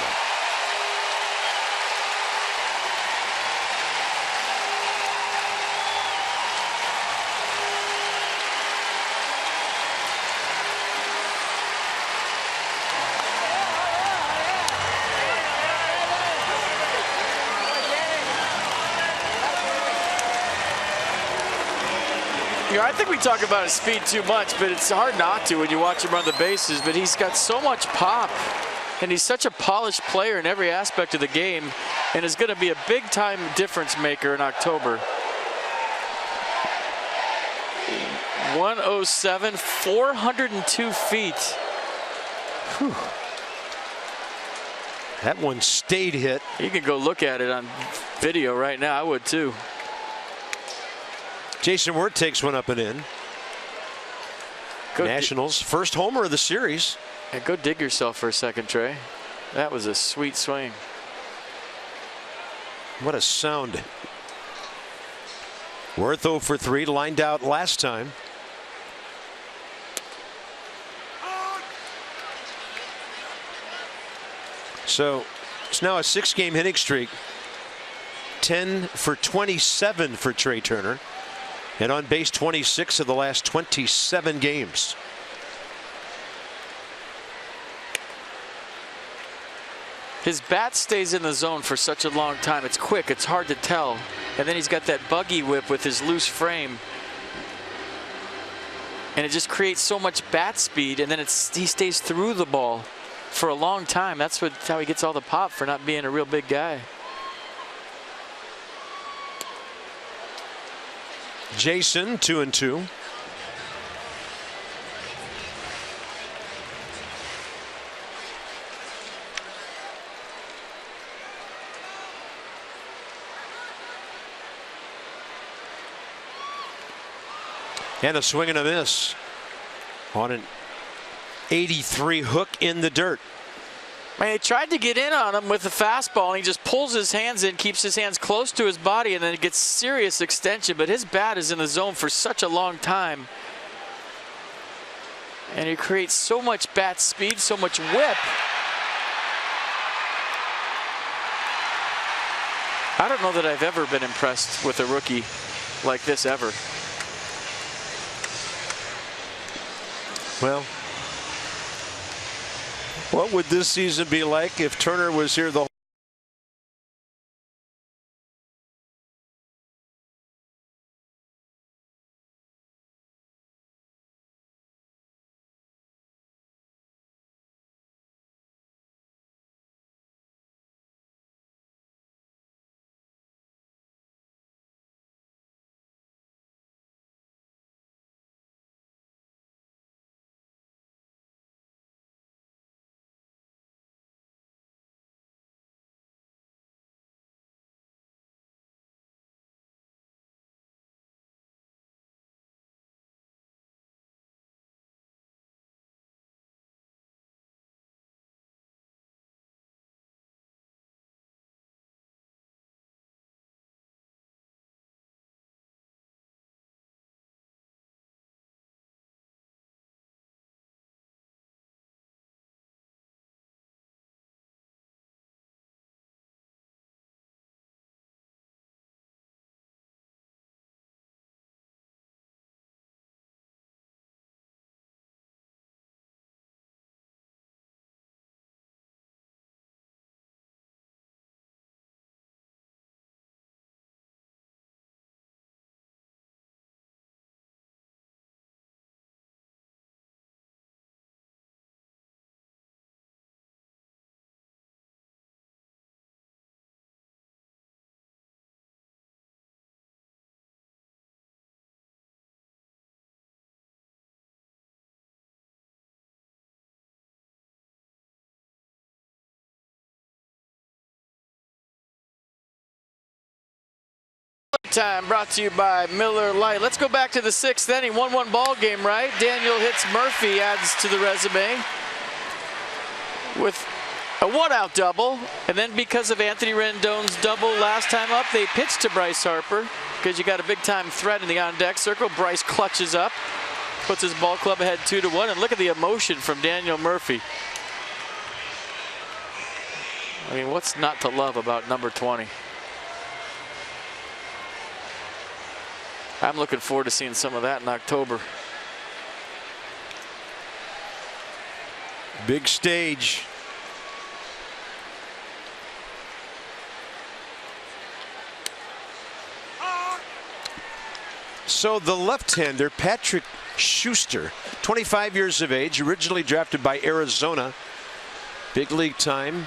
S2: I think we talk about his speed too much, but it's hard not to when you watch him run the bases. But he's got so much pop, and he's such a polished player in every aspect of the game, and is going to be a big-time difference maker in October. 107, 402 feet. Whew.
S1: That one stayed hit.
S2: You can go look at it on video right now. I would too.
S1: Jason Ward takes one up and in. Nationals' first homer of the series.
S2: And go dig yourself for a second, Trey. That was a sweet swing.
S1: What a sound. Worth 0 for 3, lined out last time. So it's now a 6-game hitting streak. 10 for 27 for Trey Turner. And on base 26 of the last 27 games.
S2: His bat stays in the zone for such a long time. It's quick, it's hard to tell. And then he's got that buggy whip with his loose frame. And it just creates so much bat speed, and then he stays through the ball for a long time. That's how he gets all the pop for not being a real big guy.
S1: Jason 2-2. And a swing and a miss on an 83 hook in the dirt.
S2: Man, he tried to get in on him with the fastball, and he just pulls his hands in, keeps his hands close to his body, and then it gets serious extension. But his bat is in the zone for such a long time. And he creates so much bat speed, so much whip. I don't know that I've ever been impressed with a rookie like this ever.
S1: Well, what would this season be like if Turner was here the whole
S2: Time brought to you by Miller Lite. Let's go back to the 6th inning. 1-1 ball game, right? Daniel hits Murphy, adds to the resume with a 1-out double. And then because of Anthony Rendon's double last time up, they pitched to Bryce Harper because you got a big-time threat in the on-deck circle. Bryce clutches up, puts his ball club ahead 2-1. And look at the emotion from Daniel Murphy. I mean, what's not to love about number 20? I'm looking forward to seeing some of that in October.
S1: big stage? So the left-hander, Patrick Schuster, 25 years of age, originally drafted by Arizona. Big league time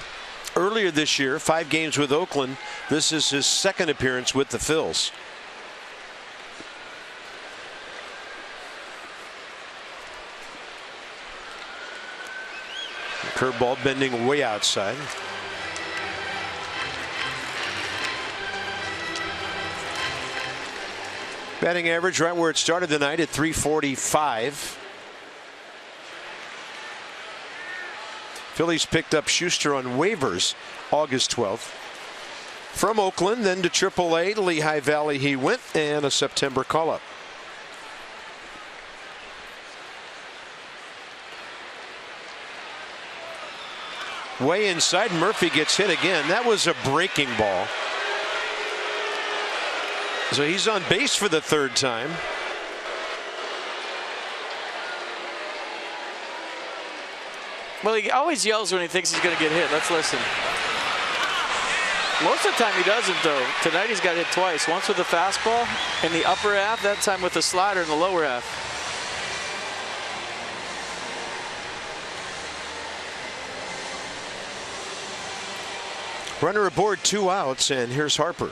S1: earlier this year, 5 games with Oakland. This is his second appearance with the Phillies. Curveball bending way outside. Batting average right where it started tonight at .345. Phillies picked up Schuster on waivers August 12th. From Oakland, then to AAA, Lehigh Valley he went, and a September call-up. Way inside, Murphy gets hit again. That was a breaking ball. So he's on base for the third time.
S2: Well, he always yells when he thinks he's going to get hit. Let's listen. Most of the time he doesn't, though. Tonight he's got hit twice. Once with a fastball in the upper half, that time with a slider in the lower half.
S1: Runner aboard, 2 outs, and here's Harper.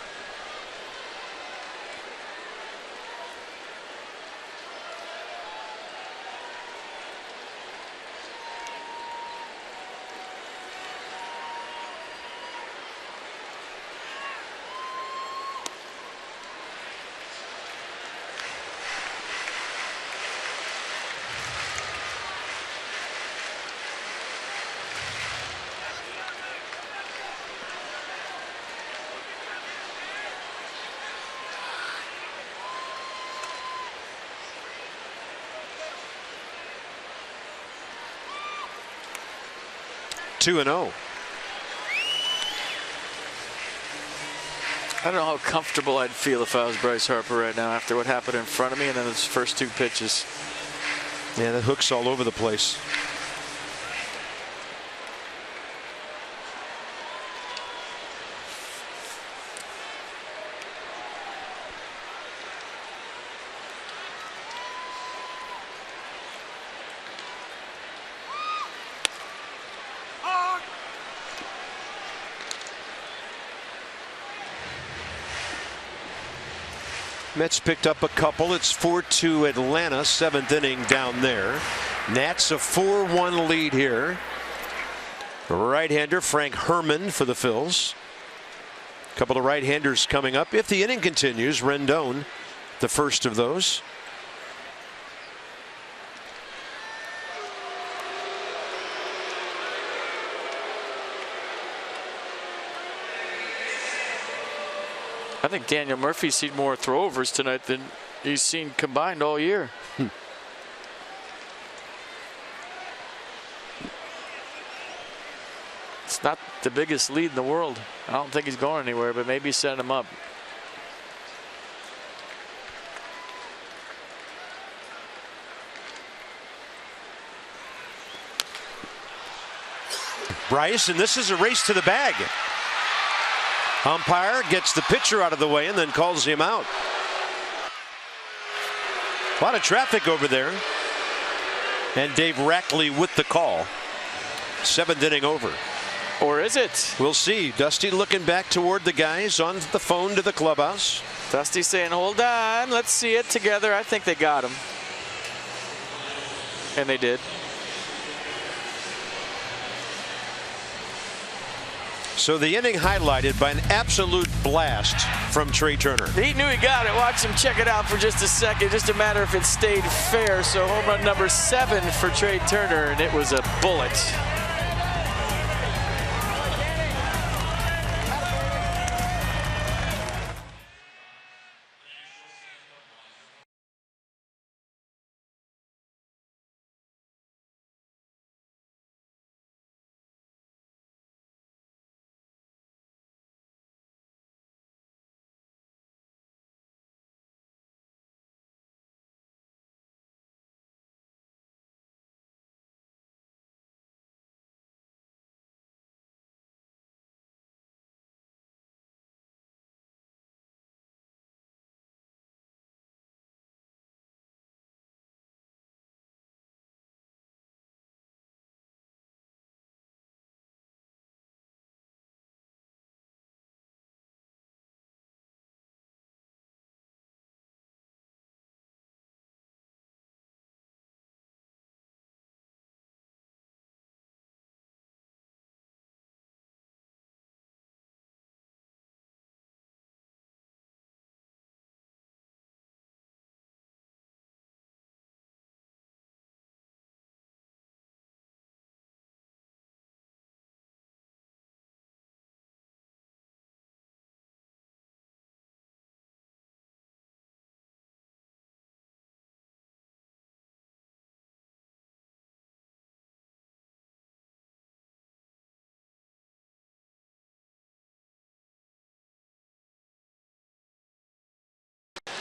S1: Two and 0.
S2: I don't know how comfortable I'd feel if I was Bryce Harper right now after what happened in front of me and then those first 2 pitches.
S1: Yeah, the hook's all over the place. Mets picked up a couple. It's 4-2 Atlanta, 7th inning down there. Nats a 4-1 lead here. Right-hander Frank Herman for the Phils. A couple of right-handers coming up. If the inning continues, Rendon, the first of those.
S2: I think Daniel Murphy's seen more throwovers tonight than he's seen combined all year. It's not the biggest lead in the world. I don't think he's going anywhere, but maybe send him up.
S1: Bryce, and this is a race to the bag. Umpire gets the pitcher out of the way and then calls him out. A lot of traffic over there. And Dave Rackley with the call. 7th inning over.
S2: Or is it?
S1: We'll see. Dusty looking back toward the guys on the phone to the clubhouse.
S2: Dusty saying, hold on, let's see it together. I think they got him. And they did.
S1: So the inning highlighted by an absolute blast from Trey Turner.
S2: He knew he got it. Watch him check it out for just a second. Just a matter if it stayed fair. So home run number 7 for Trey Turner, and it was a bullet.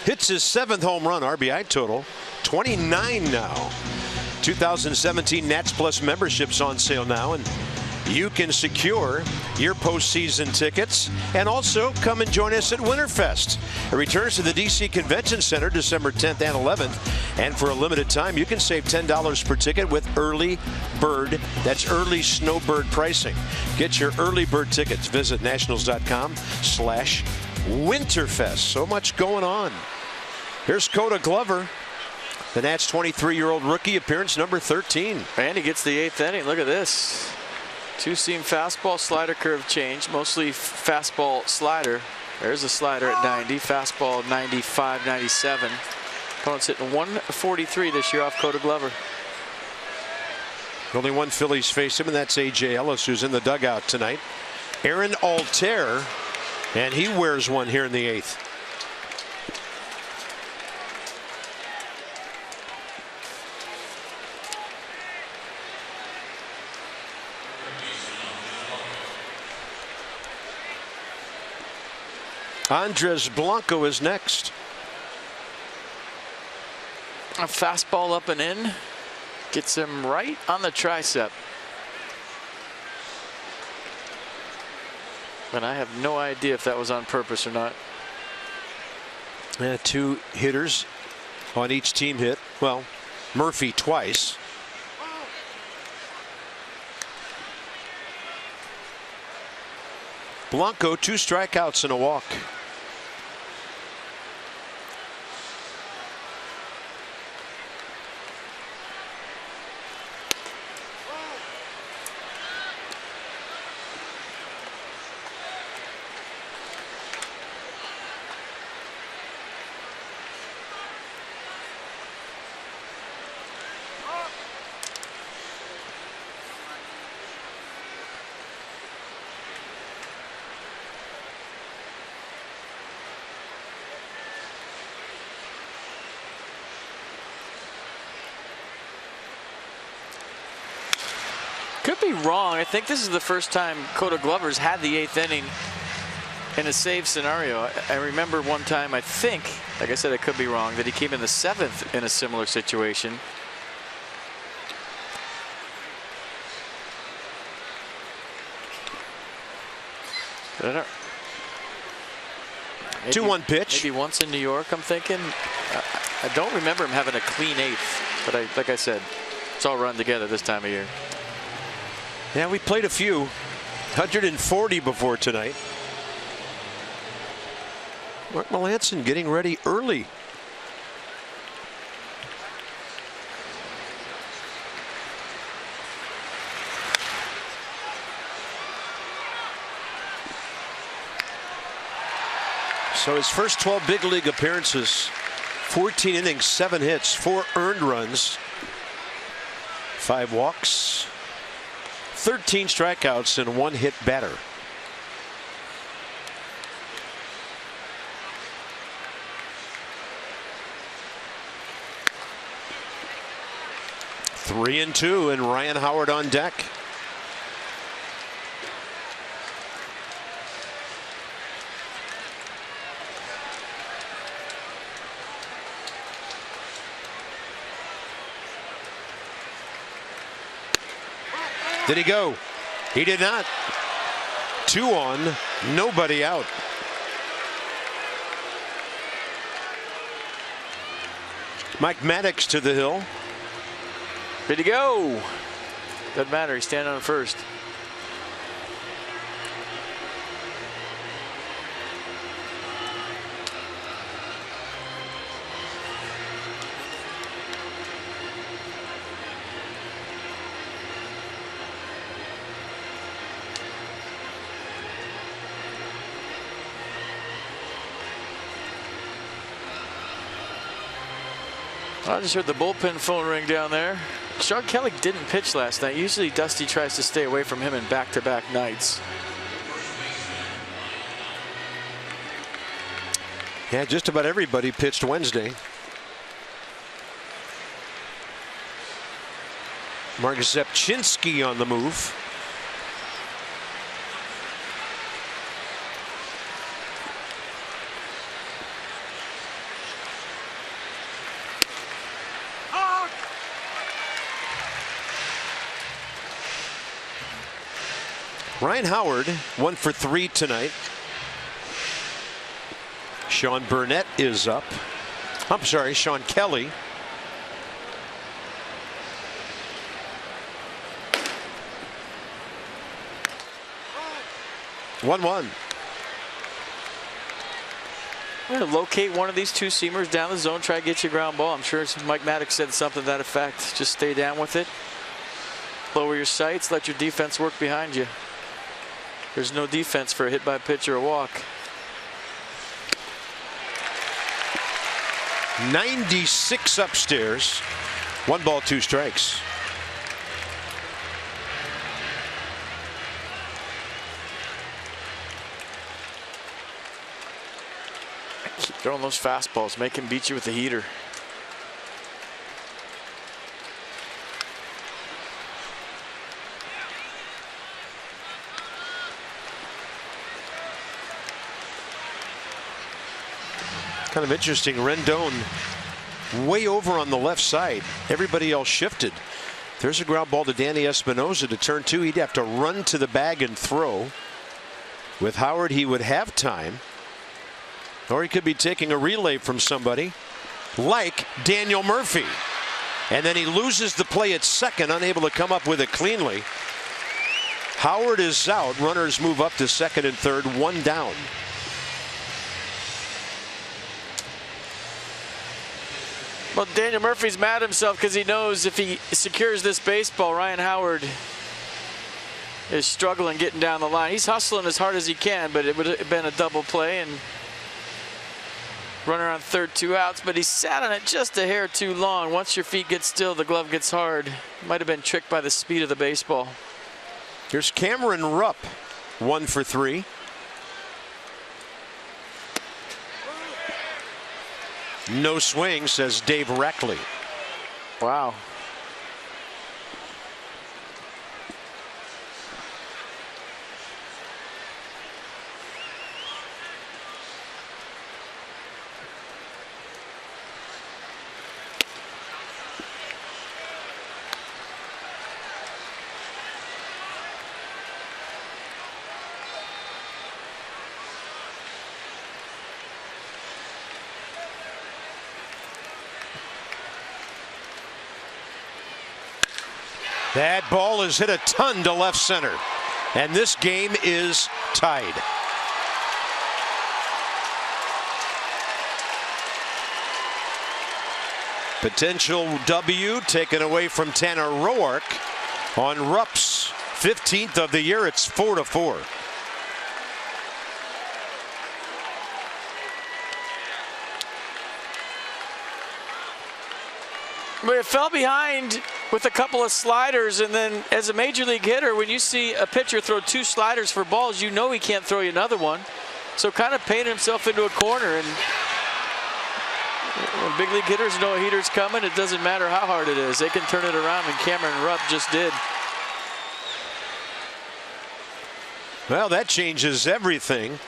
S1: Hits his 7th home run, RBI total 29 now. 2017 Nats Plus memberships on sale now, and you can secure your postseason tickets and also come and join us at Winterfest. It returns to the DC Convention Center December 10th and 11th, and for a limited time you can save $10 per ticket with early bird. That's early snowbird pricing. Get your early bird tickets. Visit nationals.com/Winterfest. So much going on. Here's Coda Glover, the Nats' 23-year-old rookie, appearance number 13.
S2: And he gets the 8th inning. Look at this. Two-seam fastball, slider, curve change. Mostly fastball, slider. There's a slider at 90. Fastball 95, 97. Opponent's hitting 143 this year off Coda Glover.
S1: Only one Phillies face him, and that's A.J. Ellis, who's in the dugout tonight. Aaron Altair, and he wears one here in the 8th. Andres Blanco is next.
S2: A fastball up and in. Gets him right on the tricep. And I have no idea if that was on purpose or not.
S1: Two hitters on each team hit. Well, Murphy twice. Blanco, 2 strikeouts and a walk.
S2: Could be wrong. I think this is the first time Coda Glover's had the 8th inning in a save scenario. I remember one time, I think, like I said, I could be wrong, that he came in the 7th in a similar situation. I don't,
S1: 2-1 pitch.
S2: Maybe once in New York, I'm thinking. I don't remember him having a clean 8th, but like I said, it's all run together this time of year.
S1: Yeah, we played a few. 140 before tonight. Mark Melancon getting ready early. So his first 12 big league appearances, 14 innings, 7 hits, 4 earned runs, 5 walks, 13 strikeouts, and 1 hit batter. Three and 2, and Ryan Howard on deck. Did he go? He did not. 2 on, nobody out. Mike Maddox to the hill.
S2: Did he go? Doesn't matter. He's standing on first. I just heard the bullpen phone ring down there. Sean Kelly didn't pitch last night. Usually Dusty tries to stay away from him in back-to-back nights.
S1: Yeah, just about everybody pitched Wednesday. Mark Zepchinski on the move. Ryan Howard 1 for 3 tonight. Sean Burnett is up. I'm sorry, Sean Kelly. One.
S2: We're going to locate one of these two seamers down the zone, try to get you a ground ball. I'm sure Mike Maddox said something to that effect. Just stay down with it. Lower your sights, let your defense work behind you. There's no defense for a hit by pitch or a walk.
S1: 96 upstairs. 1 ball, 2 strikes.
S2: Keep throwing those fastballs. Make him beat you with the heater.
S1: Kind of interesting. Rendon way over on the left side. Everybody else shifted. There's a ground ball to Danny Espinosa to turn 2. He'd have to run to the bag and throw. With Howard, he would have time. Or he could be taking a relay from somebody like Daniel Murphy. And then he loses the play at second, unable to come up with it cleanly. Howard is out. Runners move up to second and third, 1 down.
S2: Well, Daniel Murphy's mad at himself because he knows if he secures this baseball, Ryan Howard is struggling getting down the line. He's hustling as hard as he can, but it would have been a double play and runner on third, 2 outs, but he sat on it just a hair too long. Once your feet get still, the glove gets hard. Might have been tricked by the speed of the baseball.
S1: Here's Cameron Rupp, 1 for 3. No swing, says Dave Reckley.
S2: Wow.
S1: That ball is hit a ton to left center. And this game is tied. Potential W taken away from Tanner Roark on Rupp's 15th of the year. It's 4-4.
S2: But it fell behind with a couple of sliders, and then as a major league hitter, when you see a pitcher throw 2 sliders for balls, you know he can't throw you another one. So kind of painted himself into a corner, and when big league hitters know a heater's coming, it doesn't matter how hard it is. They can turn it around, and Cameron Rupp just did.
S1: Well, that changes everything.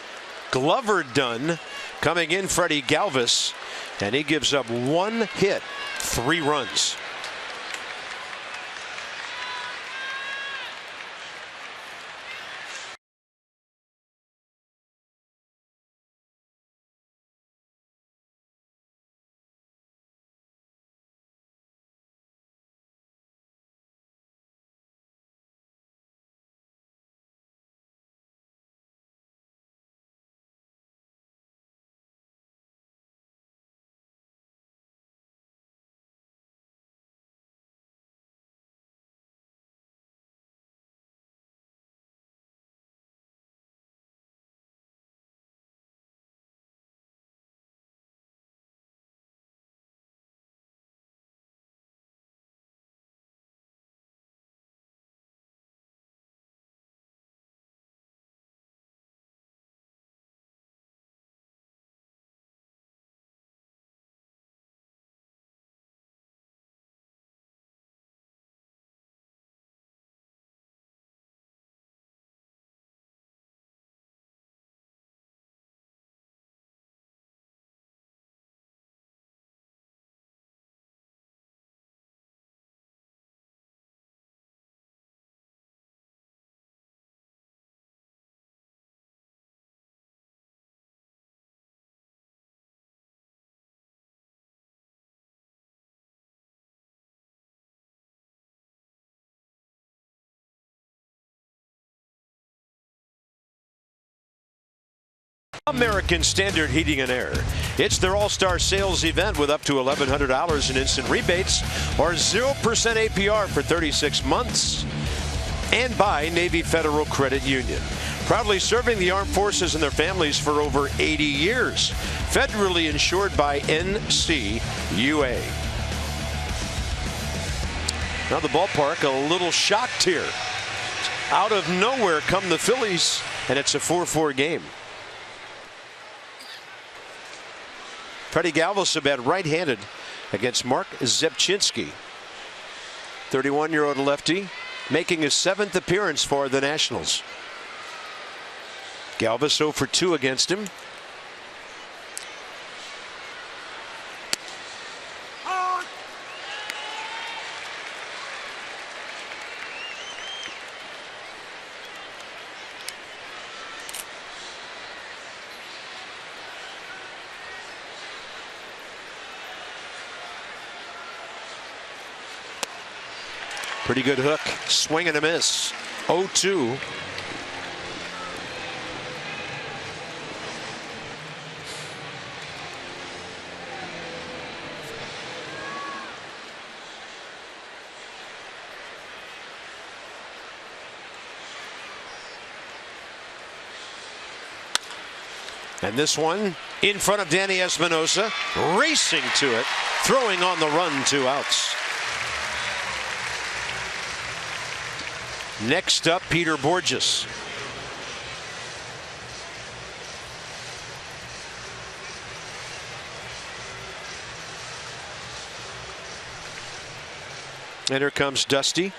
S1: Glover done coming in, Freddie Galvis, and he gives up 1 hit, 3 runs. American Standard Heating and Air. It's their all-star sales event with up to $1,100 in instant rebates or 0% APR for 36 months. And by Navy Federal Credit Union. Proudly serving the armed forces and their families for over 80 years. Federally insured by NCUA. Now the ballpark a little shocked here. Out of nowhere come the Phillies, and it's a 4-4 game. Freddie Galvis at right-handed against Mark Zepchinski. 31-year-old lefty making his 7th appearance for the Nationals. Galvis 0 for 2 against him. Pretty good hook, swing and a miss. 0-2. And this one in front of Danny Espinosa, racing to it, throwing on the run, 2 outs. Next up, Peter Borges. And here comes Dusty.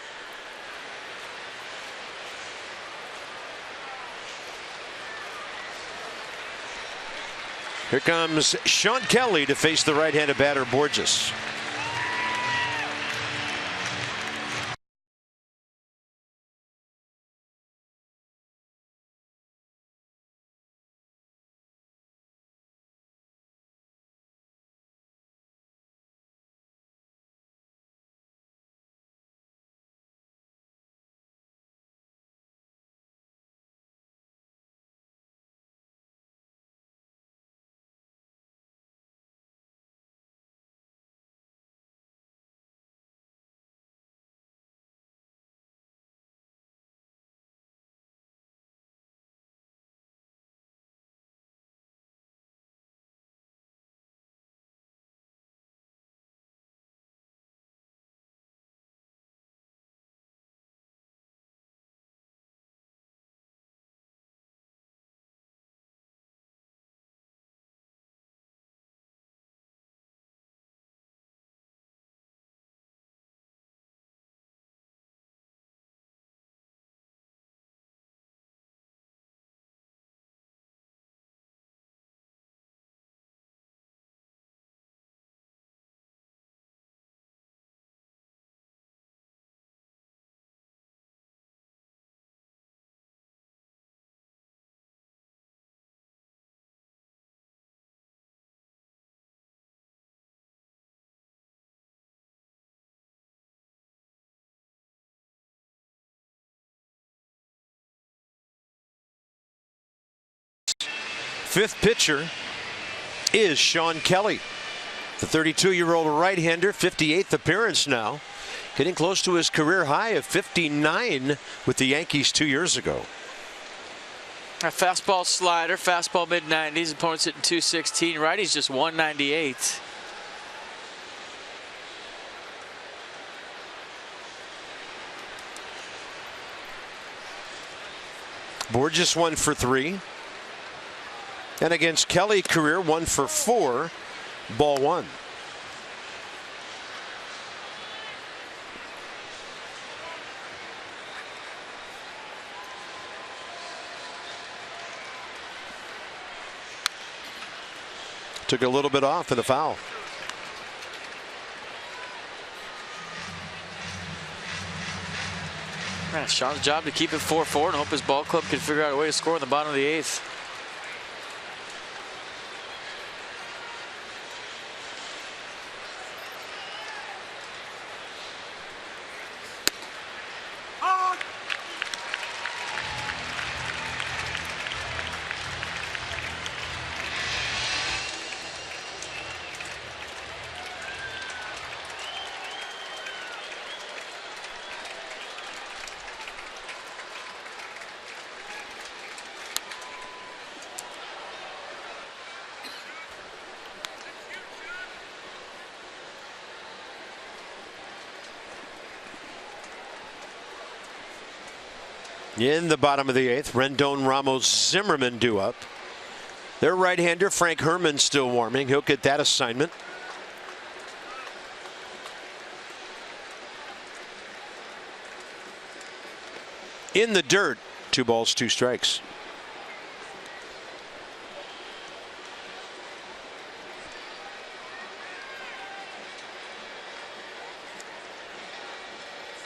S1: Here comes Sean Kelly to face the right-handed batter Borges. Fifth pitcher is Sean Kelly, the 32-year-old right-hander, 58th appearance now, getting close to his career high of 59 with the Yankees 2 years ago.
S2: A fastball slider, fastball mid-90s, opponent's hitting 216, righty's just 198.
S1: Borges 1 for 3. And against Kelly, career 1 for 4, ball 1. Took a little bit off in the foul.
S2: Sean's job to keep it 4-4 and hope his ball club can figure out a way to score in the bottom of the 8th.
S1: In the bottom of the 8th, Rendon, Ramos, Zimmerman due up. Their right-hander, Frank Herman, still warming. He'll get that assignment. In the dirt, 2 balls, 2 strikes.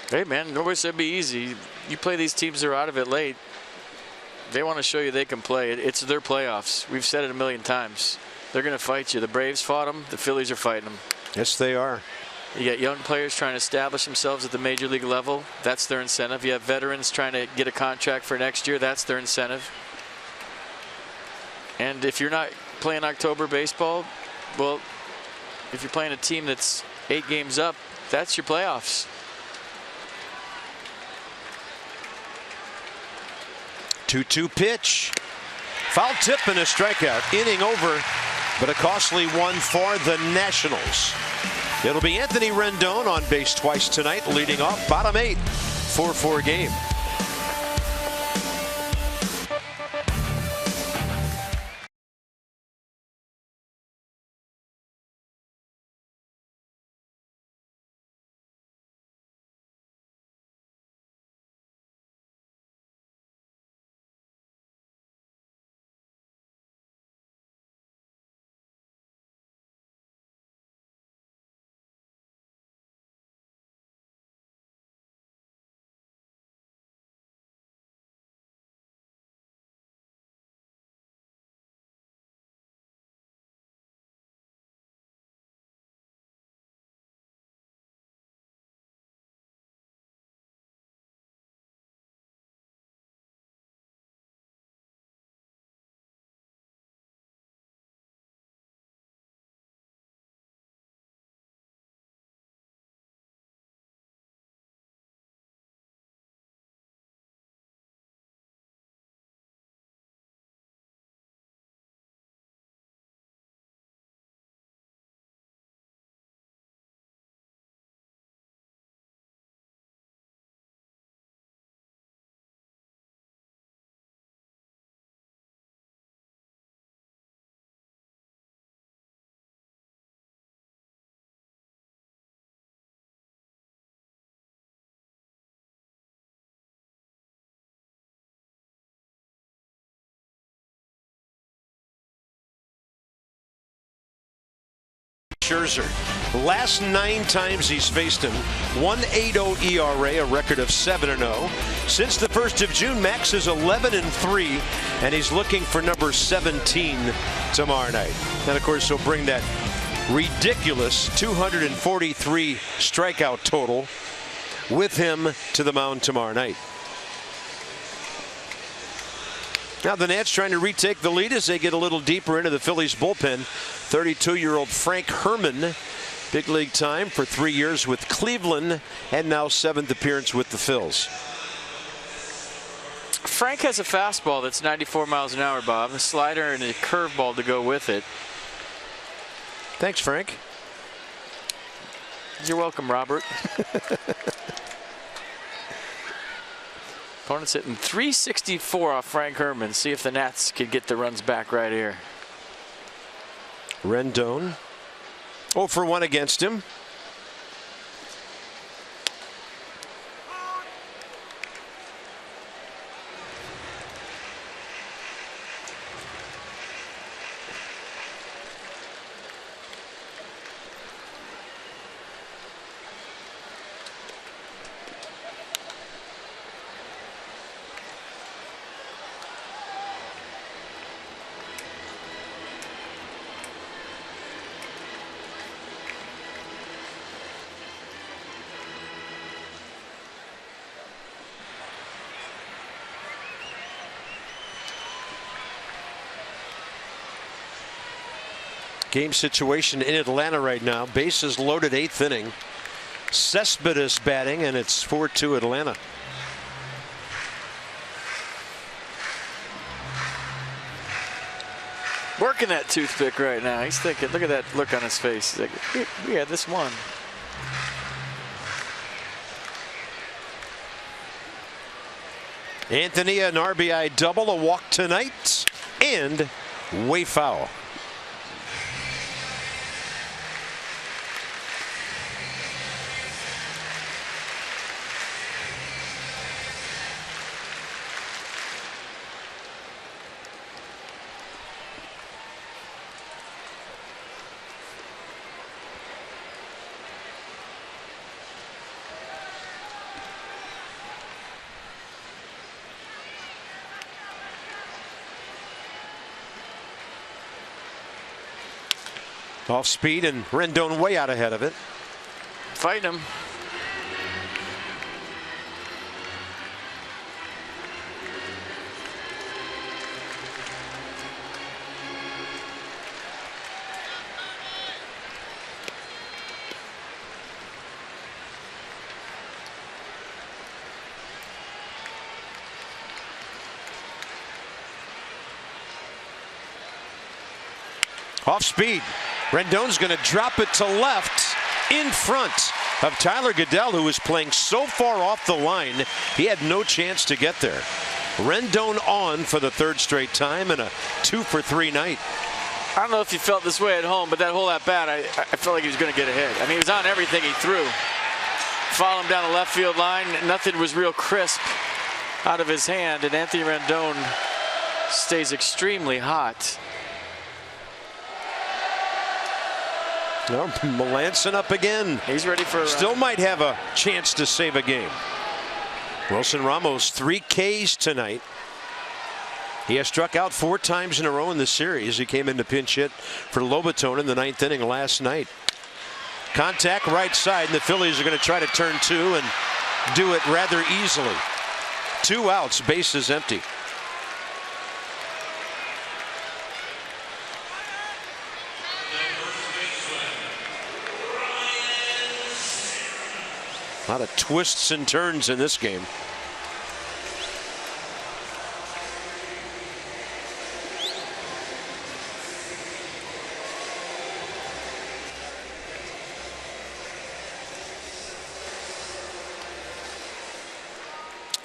S2: Hey man, nobody said it'd be easy. You play these teams that are out of it late. They want to show you they can play. It's their playoffs. We've said it a million times. They're going to fight you. The Braves fought them. The Phillies are fighting them.
S1: Yes, they are.
S2: You got young players trying to establish themselves at the major league level. That's their incentive. You have veterans trying to get a contract for next year. That's their incentive. And if you're not playing October baseball, well, if you're playing a team that's 8 games up, that's your playoffs.
S1: 2-2 pitch. Foul tip and a strikeout. Inning over, but a costly one for the Nationals. It'll be Anthony Rendon on base twice tonight, leading off bottom 8, 4-4 game. Scherzer. Last 9 times he's faced him, 1.80 ERA, a record of 7-0. Since the 1st of June, Max is 11-3, and he's looking for number 17 tomorrow night. And of course, he'll bring that ridiculous 243 strikeout total with him to the mound tomorrow night. Now the Nats trying to retake the lead as they get a little deeper into the Phillies bullpen. 32-year-old Frank Herman, big league time for 3 years with Cleveland, and now 7th appearance with the Phils.
S2: Frank has a fastball that's 94 miles an hour, Bob, a slider and a curveball to go with it.
S1: Thanks, Frank.
S2: You're welcome, Robert. Opponent's hitting 364 off Frank Herman. See if the Nats could get the runs back right here.
S1: Rendon 0 for 1 against him. Game situation in Atlanta right now. Bases loaded, 8th inning. Cespedes batting, and it's 4-2 Atlanta.
S2: Working that toothpick right now. He's thinking, look at that look on his face. He's like, yeah, this one.
S1: Anthony, an RBI double, a walk tonight, and way foul. Off speed, and Rendon way out ahead of it.
S2: Fighting him.
S1: Off speed. Rendon's going to drop it to left in front of Tyler Goodell, who was playing so far off the line, he had no chance to get there. Rendon on for the third straight time and a 2-for-3 night.
S2: I don't know if you felt this way at home, but that whole at bat, I felt like he was going to get a hit. I mean, he was on everything he threw. Follow him down the left field line. Nothing was real crisp out of his hand, and Anthony Rendon stays extremely hot.
S1: Well, Melanson up again.
S2: He's ready for
S1: still might have a chance to save a game. Wilson Ramos 3 Ks tonight. He has struck out 4 times in a row in the series. He came in to pinch hit for Lobaton in the 9th inning last night. Contact right side, and the Phillies are going to try to turn 2 and do it rather easily. 2 outs, bases empty. A lot of twists and turns in this game.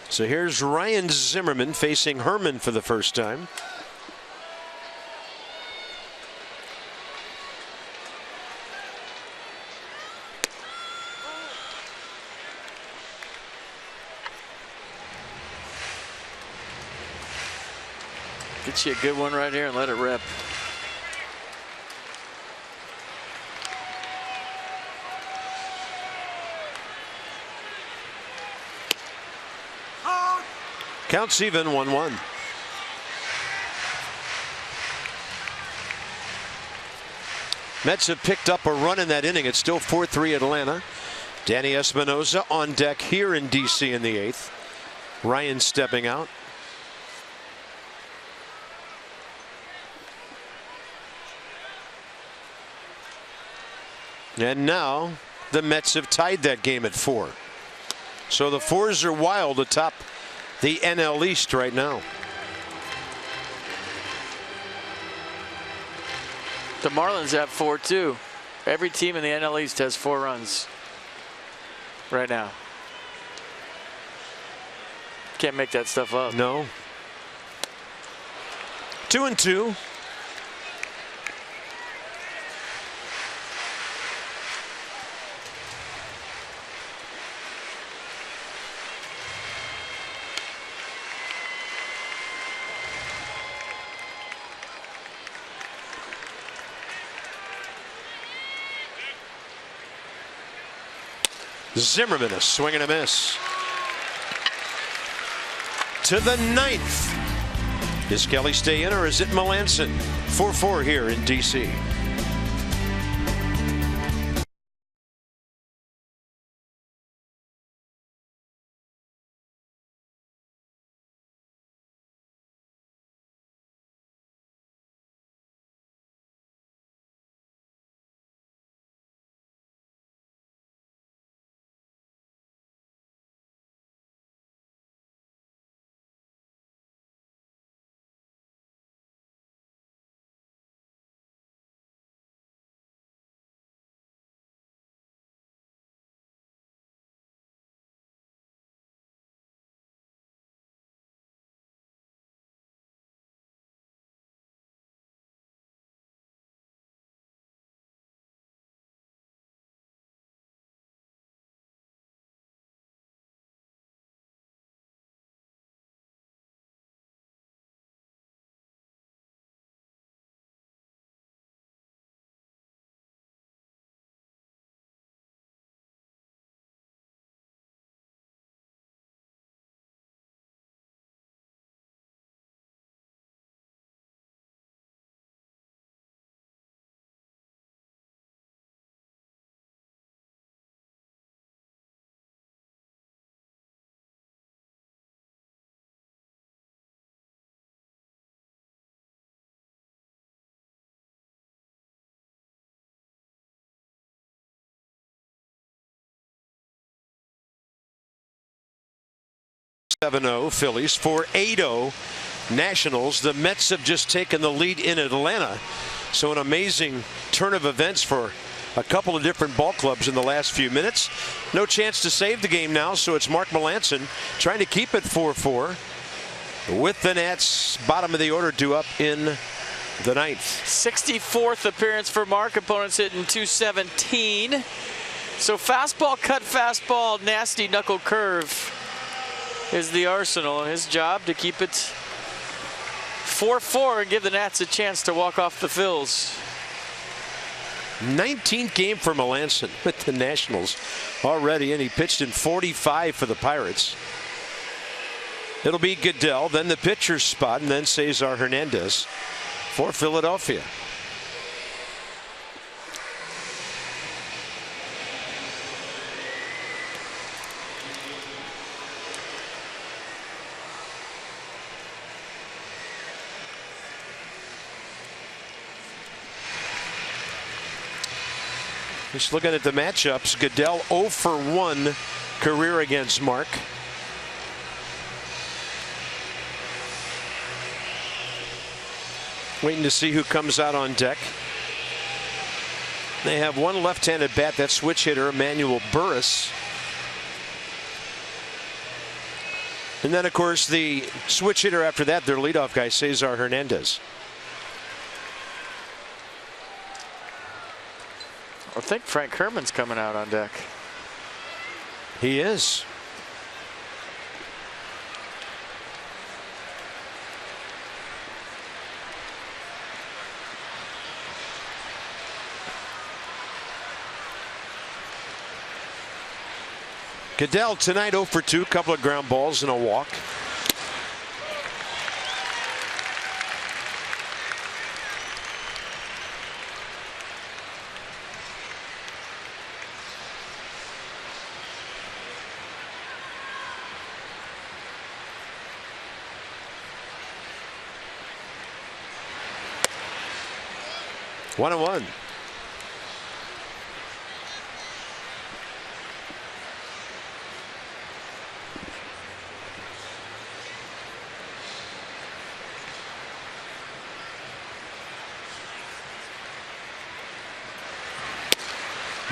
S1: So here's Ryan Zimmerman facing Herman for the first time.
S2: Get you a good one right here and let it rip.
S1: Counts even, 1-1. Mets have picked up a run in that inning. It's still 4-3 Atlanta. Danny Espinosa on deck here in DC in the 8th. Ryan stepping out. And now the Mets have tied that game at 4. So the 4s are wild atop the NL East right now.
S2: The Marlins have 4 too. Every team in the NL East has 4 runs right now. Can't make that stuff up.
S1: No. 2-2. Zimmerman a swing and a miss. To the 9th. Does Kelly stay in or is it Melanson? 4-4 here in DC. 7-0 Phillies, 4-8-0 Nationals. The Mets have just taken the lead in Atlanta. So an amazing turn of events for a couple of different ball clubs in the last few minutes. No chance to save the game now, so it's Mark Melancon trying to keep it 4-4 with the Nats bottom of the order due up in the ninth.
S2: 64th appearance for Mark. Opponents hitting .217. So fastball, cut fastball, nasty knuckle curve is the arsenal. And his job to keep it 4-4 and give the Nats a chance to walk off the Phils.
S1: 19th game for Melancon with the Nationals already, and he pitched in 45 for the Pirates. It'll be Goodell, then the pitcher's spot, and then Cesar Hernandez for Philadelphia. Just looking at the matchups, Goodell 0 for 1 career against Mark. Waiting to see who comes out on deck. They have one left-handed bat, that switch hitter, Emmanuel Burris. And then, of course, the switch hitter after that, their leadoff guy, Cesar Hernandez.
S2: I think Frank Herman's coming out on deck.
S1: He is. Goodell tonight 0 for 2, couple of ground balls and a walk. One and one.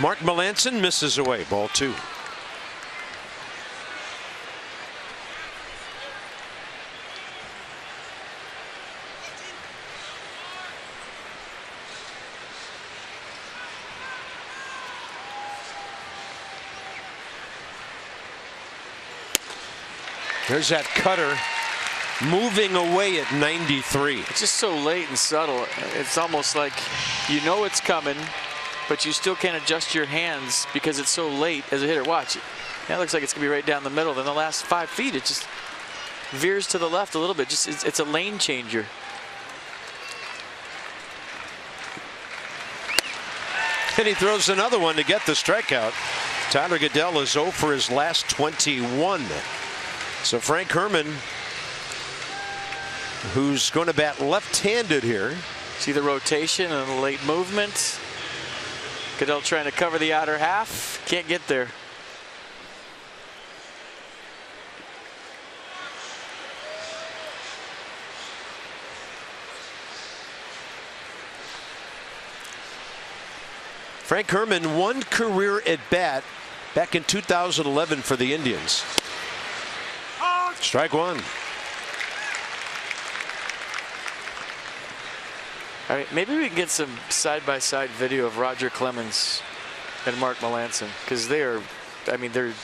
S1: Mark Melancon misses away, ball 2. There's that cutter moving away at 93.
S2: It's just so late and subtle. It's almost like you know it's coming, but you still can't adjust your hands because it's so late as a hitter. Watch it. That looks like it's going to be right down the middle. Then the last 5 feet, it just veers to the left a little bit. Just it's a lane changer.
S1: And he throws another one to get the strikeout. Tyler Goodell is 0 for his last 21. So Frank Herman, who's going to bat left-handed here.
S2: See the rotation and the late movement. Goodell trying to cover the outer half. Can't get there.
S1: Frank Herman, 1 career at bat back in 2011 for the Indians. Strike 1.
S2: All right, maybe we can get some side-by-side video of Roger Clemens and Mark Melancon, because they are, I mean, their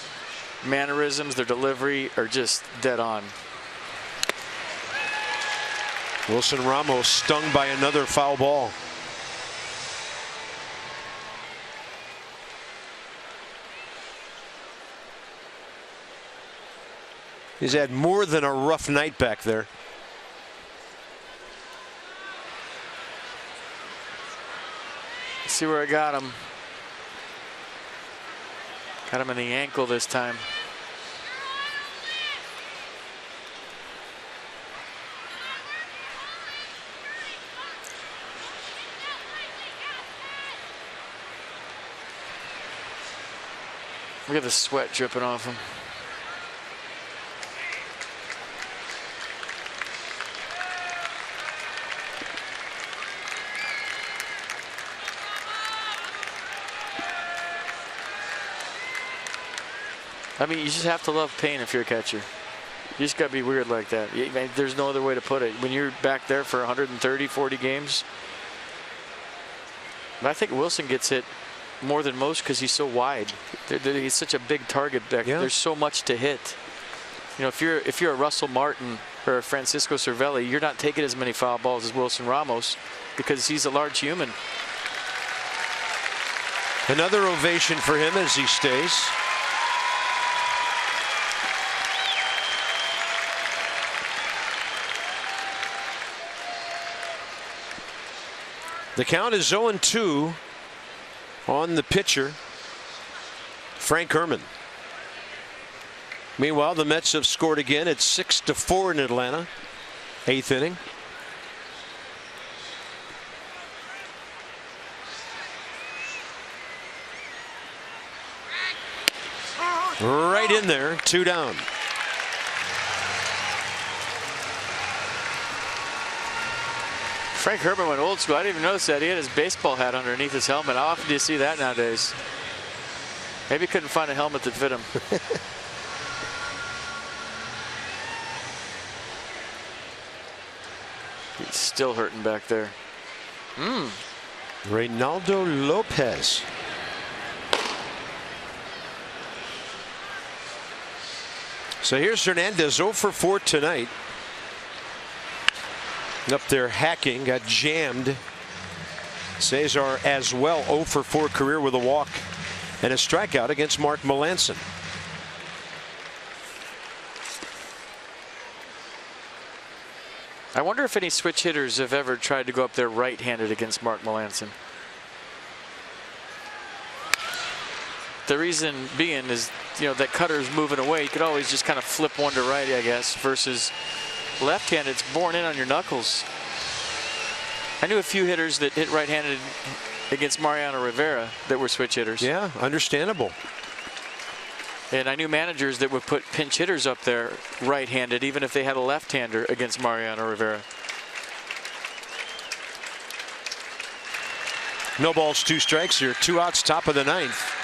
S2: mannerisms, their delivery are just dead on.
S1: Wilson Ramos stung by another foul ball. He's had more than a rough night back there.
S2: See where I got him. Got him in the ankle this time. Look at the sweat dripping off him. I mean, you just have to love pain if you're a catcher. You just got to be weird like that. There's no other way to put it. When you're back there for 130, 40 games, I think Wilson gets hit more than most because he's so wide. He's such a big target back. Yeah. There's so much to hit. You know, if you're a Russell Martin or a Francisco Cervelli, you're not taking as many foul balls as Wilson Ramos because he's a large human.
S1: Another ovation for him as he stays. The count is 0-2 on the pitcher, Frank Herrmann. Meanwhile, the Mets have scored again. It's 6-4 in Atlanta, 8th inning. Right in there, 2 down.
S2: Frank Herrmann went old school. I didn't even notice that. He had his baseball hat underneath his helmet. How often do you see that nowadays? Maybe he couldn't find a helmet that fit him. He's still hurting back there.
S1: Reynaldo Lopez. So here's Hernandez, 0 for 4 tonight. Up there hacking, got jammed. Cesar as well, 0 for 4 career with a walk and a strikeout against Mark Melancon.
S2: I wonder if any switch hitters have ever tried to go up there right-handed against Mark Melancon. The reason being is, you know, that cutter's moving away. You could always just kind of flip one to righty, I guess, versus left-handed. It's borne in on your knuckles. I knew a few hitters that hit right-handed against Mariano Rivera that were switch hitters.
S1: Yeah, understandable.
S2: And I knew managers that would put pinch hitters up there right-handed, even if they had a left-hander against Mariano Rivera.
S1: No balls, 2 strikes here. 2 outs, top of the 9th.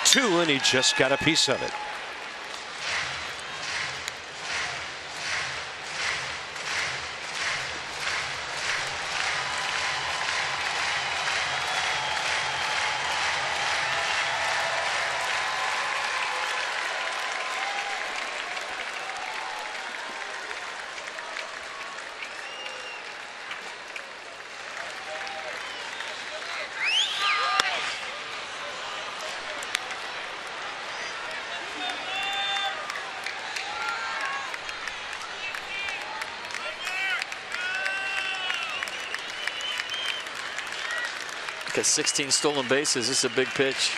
S1: Two, and he just got a piece of it.
S2: Got 16 stolen bases. This is a big pitch.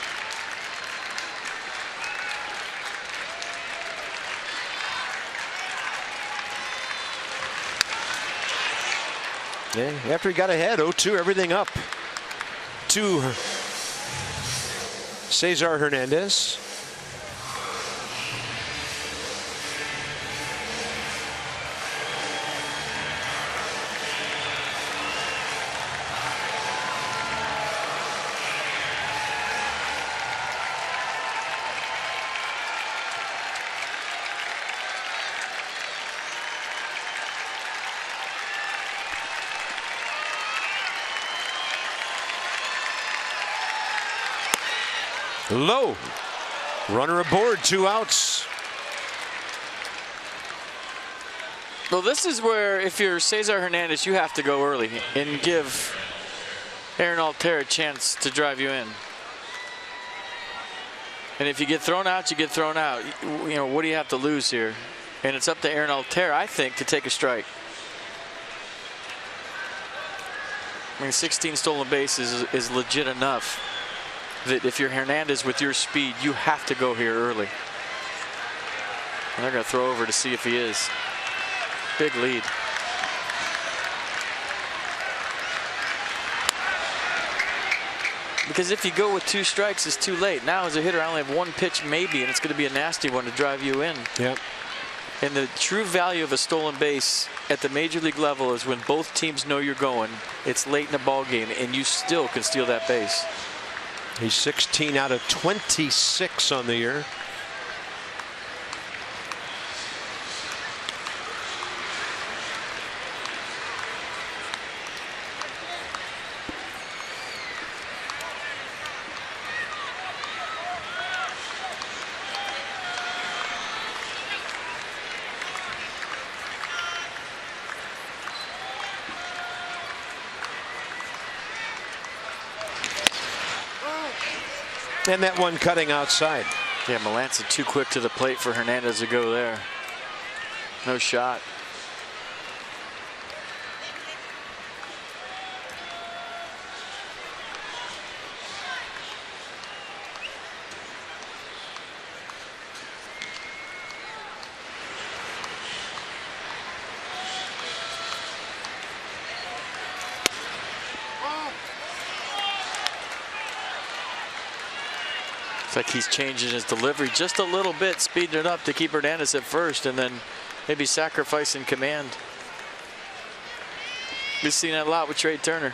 S1: Yeah, after he got ahead, 0-2, everything up to Cesar Hernandez. Low. Runner aboard, 2 outs.
S2: Well, this is where, if you're Cesar Hernandez, you have to go early and give Aaron Altherr a chance to drive you in. And if you get thrown out, you get thrown out. You know, what do you have to lose here? And it's up to Aaron Altherr, I think, to take a strike. I mean, 16 stolen bases is legit enough that if you're Hernandez with your speed, you have to go here early. And they're going to throw over to see if he is. Big lead. Because if you go with 2 strikes, it's too late. Now as a hitter, I only have 1 pitch maybe, and it's going to be a nasty one to drive you in.
S1: Yep.
S2: And the true value of a stolen base at the major league level is when both teams know you're going, it's late in the ball game, and you still can steal that base.
S1: He's 16 out of 26 on the year. And that one cutting outside.
S2: Yeah, Melancon too quick to the plate for Hernandez to go there. No shot. Like he's changing his delivery just a little bit, speeding it up to keep Hernandez at first, and then maybe sacrificing command. We've seen that a lot with Trey Turner.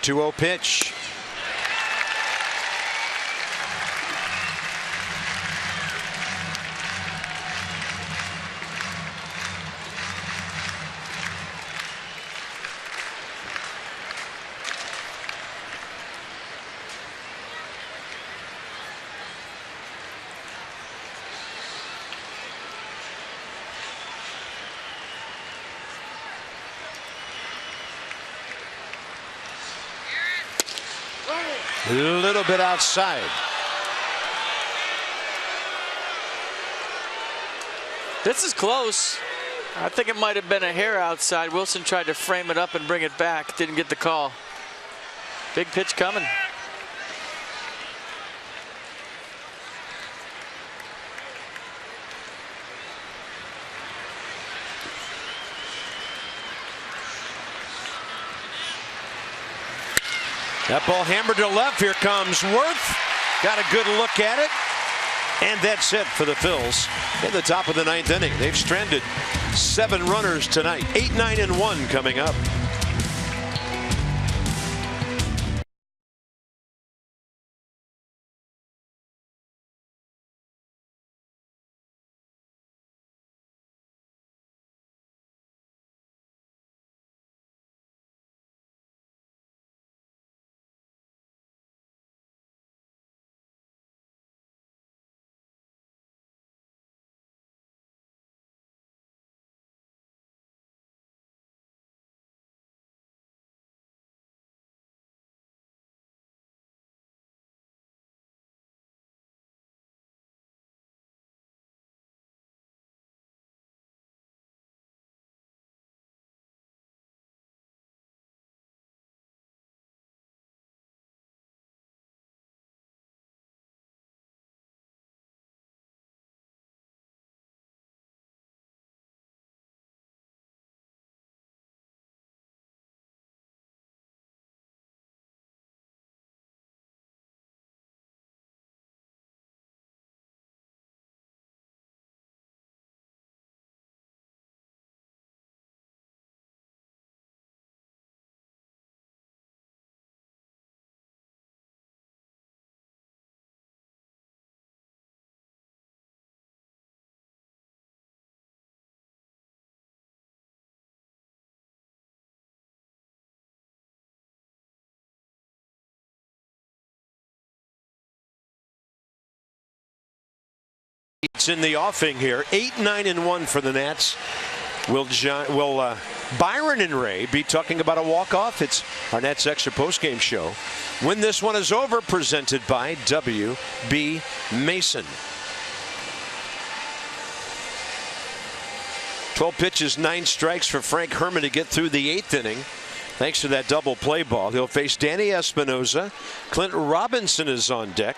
S1: Two-0 pitch. A little bit outside.
S2: This is close. I think it might have been a hair outside. Wilson tried to frame it up and bring it back. Didn't get the call. Big pitch coming.
S1: That ball hammered to left. Here comes Worth. Got a good look at it. And that's it for the Phils in the top of the 9th inning. They've stranded 7 runners tonight. 8, 9, and 1 coming up. It's in the offing here. 8-9-1 for the Nats. Will Byron and Ray be talking about a walk-off? It's our Nats Extra postgame show. When this one is over, presented by W.B. Mason. 12 pitches, 9 strikes for Frank Herman to get through the 8th inning. Thanks to that double play ball. He'll face Danny Espinosa. Clint Robinson is on deck.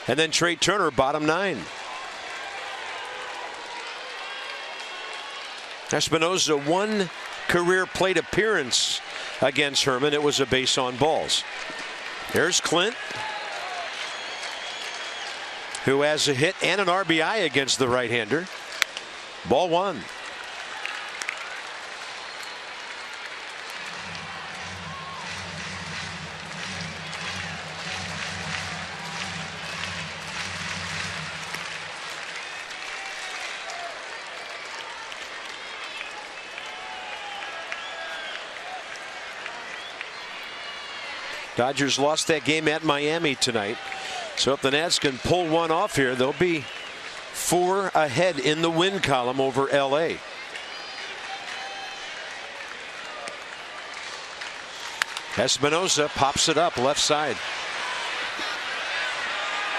S1: And then Trey Turner, bottom 9. Espinosa, 1 career plate appearance against Herman. It was a base on balls. There's Clint, who has a hit and an RBI against the right-hander. Ball 1. Dodgers lost that game at Miami tonight. So if the Nats can pull one off here, they'll be 4 ahead in the win column over LA. Espinosa pops it up left side.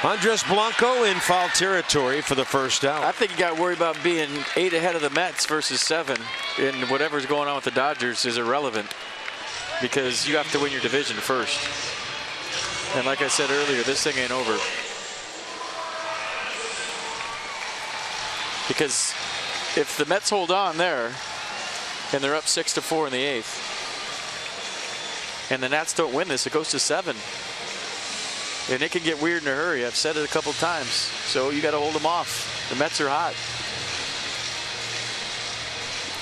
S1: Andres Blanco in foul territory for the first out.
S2: I think you got to worry about being 8 ahead of the Mets versus 7. And whatever's going on with the Dodgers is irrelevant, because you have to win your division first. And like I said earlier, this thing ain't over. Because if the Mets hold on there, and they're up 6-4 in the 8th, and the Nats don't win this, it goes to 7. And it can get weird in a hurry. I've said it a couple times. So you got to hold them off. The Mets are hot.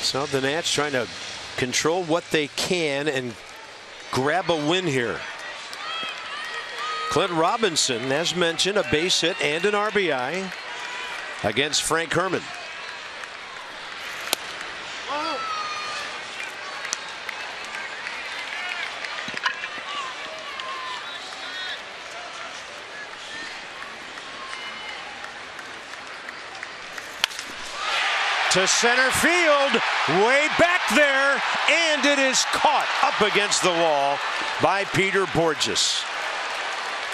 S1: So the Nats trying to control what they can and grab a win here. Clint Robinson, as mentioned, a base hit and an RBI against Frank Herman. To center field, way back there, and it is caught up against the wall by Peter Borges.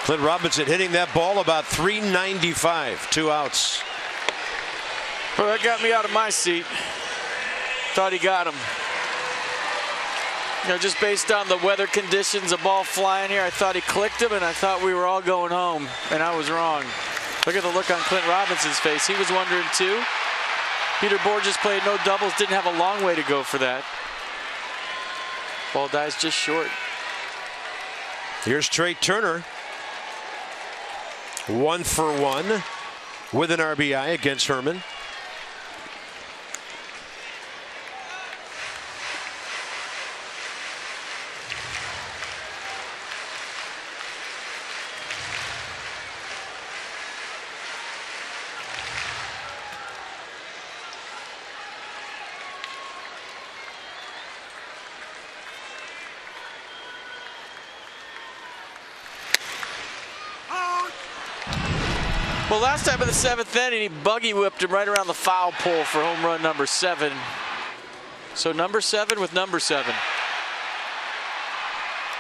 S1: Clint Robinson hitting that ball about .395, 2 outs.
S2: Well, that got me out of my seat. Thought he got him. You know, just based on the weather conditions, a ball flying here, I thought he clicked him, and I thought we were all going home, and I was wrong. Look at the look on Clint Robinson's face. He was wondering too. Peter Borges played no doubles, didn't have a long way to go for that. Ball dies just short.
S1: Here's Trey Turner. 1 for 1 with an RBI against Herman.
S2: Well, last time in the 7th inning, he buggy whipped him right around the foul pole for home run number 7. So number 7 with number 7.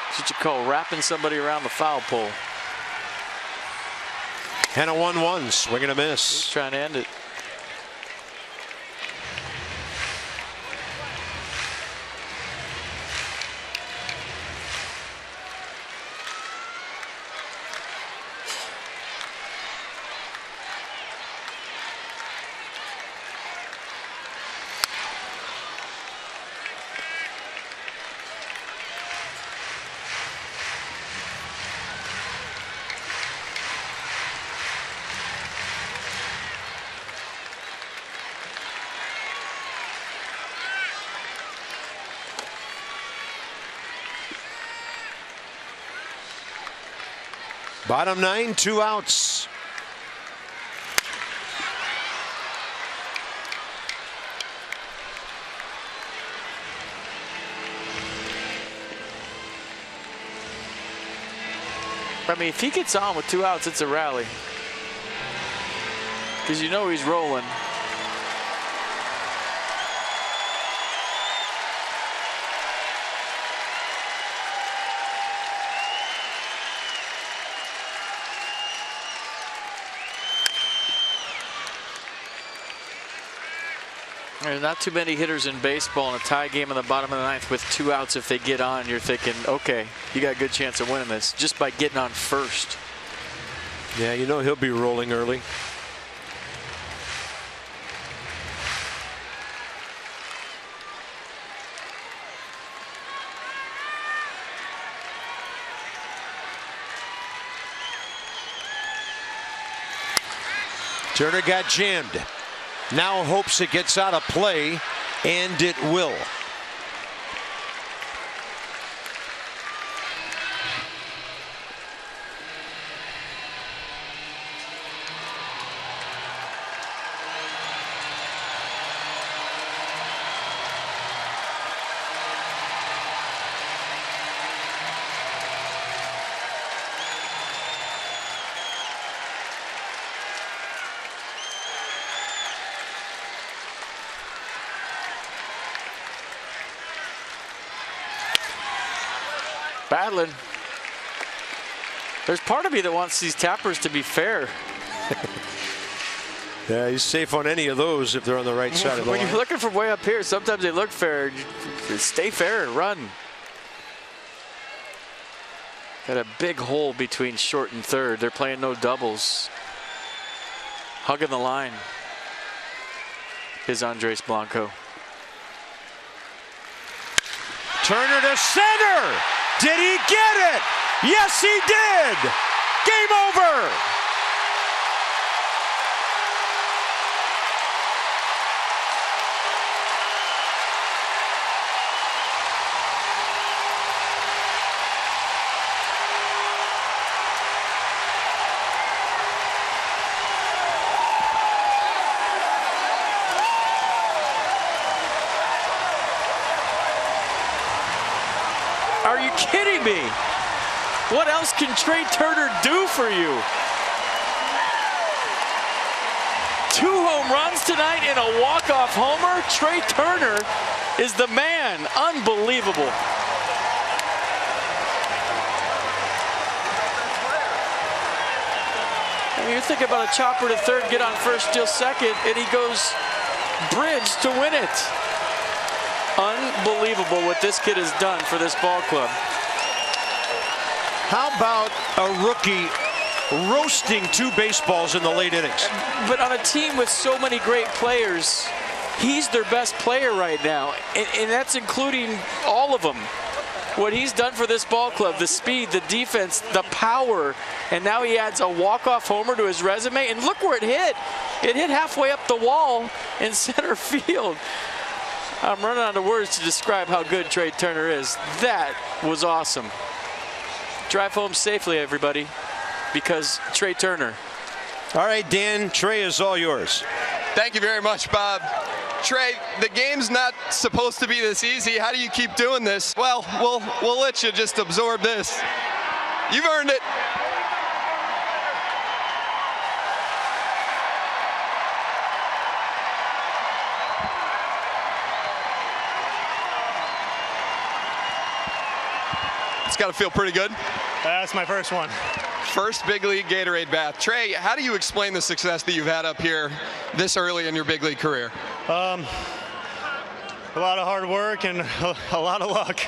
S2: That's what you call wrapping somebody around the foul pole.
S1: And a 1-1, swing and a miss.
S2: He's trying to end it.
S1: Bottom 9, 2 outs.
S2: I mean, if he gets on with 2 outs, it's a rally. because you know he's rolling. There's not too many hitters in baseball in a tie game in the bottom of the ninth with 2 outs. If they get on, you're thinking, okay, you got a good chance of winning this just by getting on first.
S1: Yeah, you know he'll be rolling early. Turner got jammed. Now hopes it gets out of play, and it will.
S2: Battling. There's part of me that wants these tappers to be fair.
S1: Yeah, he's safe on any of those if they're on the right side of the line.
S2: When you're looking from way up here, sometimes they look fair. Stay fair, run. Got a big hole between short and third. They're playing no doubles. Hugging the line is Andres Blanco.
S1: Turner to center. Did he get it? Yes, he did. Game over.
S2: Are you kidding me? What else can Trey Turner do for you? 2 home runs tonight and a walk-off homer. Trey Turner is the man. Unbelievable. I mean, you're thinking about a chopper to third, get on first, steal second, and he goes bridge to win it. Unbelievable what this kid has done for this ball club.
S1: How about a rookie roasting 2 baseballs in the late innings?
S2: But on a team with so many great players, he's their best player right now. And that's including all of them. What he's done for this ball club, the speed, the defense, the power, and now he adds a walk-off homer to his resume. And look where it hit. It hit halfway up the wall in center field. I'm running out of words to describe how good Trey Turner is. That was awesome. Drive home safely, everybody, because Trey Turner.
S1: All right, Dan, Trey is all yours.
S3: Thank you very much, Bob. Trey, the game's not supposed to be this easy. How do you keep doing this? Well, we'll let you just absorb this. You've earned it. It's got to feel pretty good.
S4: That's my first one.
S3: First big league Gatorade bath. Trey, how do you explain the success that you've had up here this early in your big league career?
S4: A lot of hard work and a lot of luck.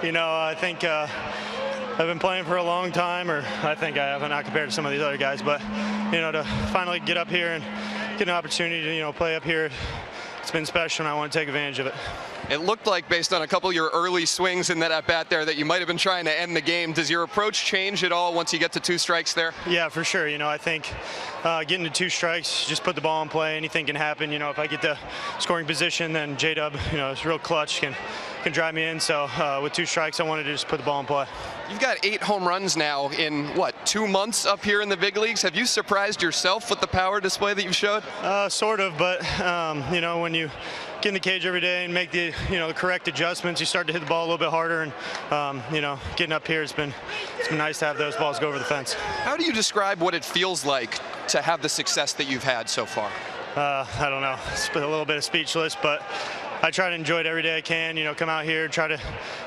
S4: You know, I think I've been playing for a long time, or I think I have, not compared to some of these other guys, but, you know, to finally get up here and get an opportunity to, you know, play up here, it's been special, and I want to take advantage of it.
S3: It looked like, based on a couple of your early swings in that at-bat there, that you might have been trying to end the game. Does your approach change at all once you get to 2 strikes there?
S4: Yeah, for sure. You know, I think getting to 2 strikes, just put the ball in play. Anything can happen. You know, if I get the scoring position, then J-Dub, you know, it's real clutch, can can drive me in. So with 2 strikes, I wanted to just put the ball in play.
S3: You've got 8 home runs now in, what, 2 months up here in the big leagues? Have you surprised yourself with the power display that you've showed?
S4: Sort of, but, you know, when you get in the cage every day and make the, you know, the correct adjustments, you start to hit the ball a little bit harder. And, you know, getting up here, it's been nice to have those balls go over the fence.
S3: How do you describe what it feels like to have the success that you've had so far?
S4: I don't know. It's been a little bit of speechless, but I try to enjoy it every day I can. You know, come out here, try to,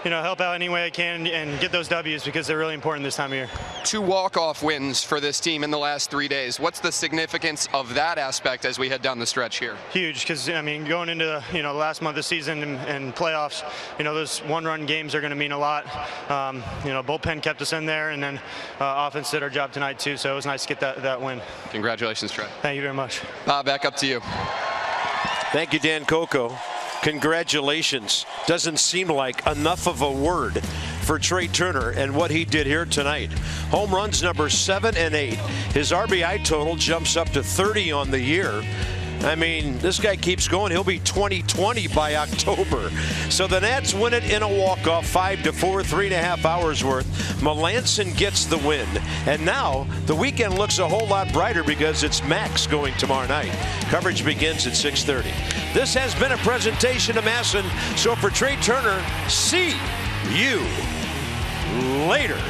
S4: you know, help out any way I can and get those W's because they're really important this time of year.
S3: 2 walk-off wins for this team in the last 3 days. What's the significance of that aspect as we head down the stretch here?
S4: Huge, because I mean, going into the, you know, last month of the season and playoffs, you know, those 1-run games are going to mean a lot. You know, bullpen kept us in there, and then offense did our job tonight too. So it was nice to get that win.
S3: Congratulations, Trey.
S4: Thank you very much.
S3: Bob, back up to you.
S1: Thank you, Dan Coco. Congratulations. Doesn't seem like enough of a word for Trey Turner and what he did here tonight. Home runs number 7 and 8. His RBI total jumps up to 30 on the year. I mean, this guy keeps going. He'll be 20-20 by October. So the Nats win it in a walk-off, 5-4, 3.5 hours worth. Melanson gets the win. And now the weekend looks a whole lot brighter because it's Max going tomorrow night. Coverage begins at 6:30. This has been a presentation of Masson. So for Trey Turner, see you later.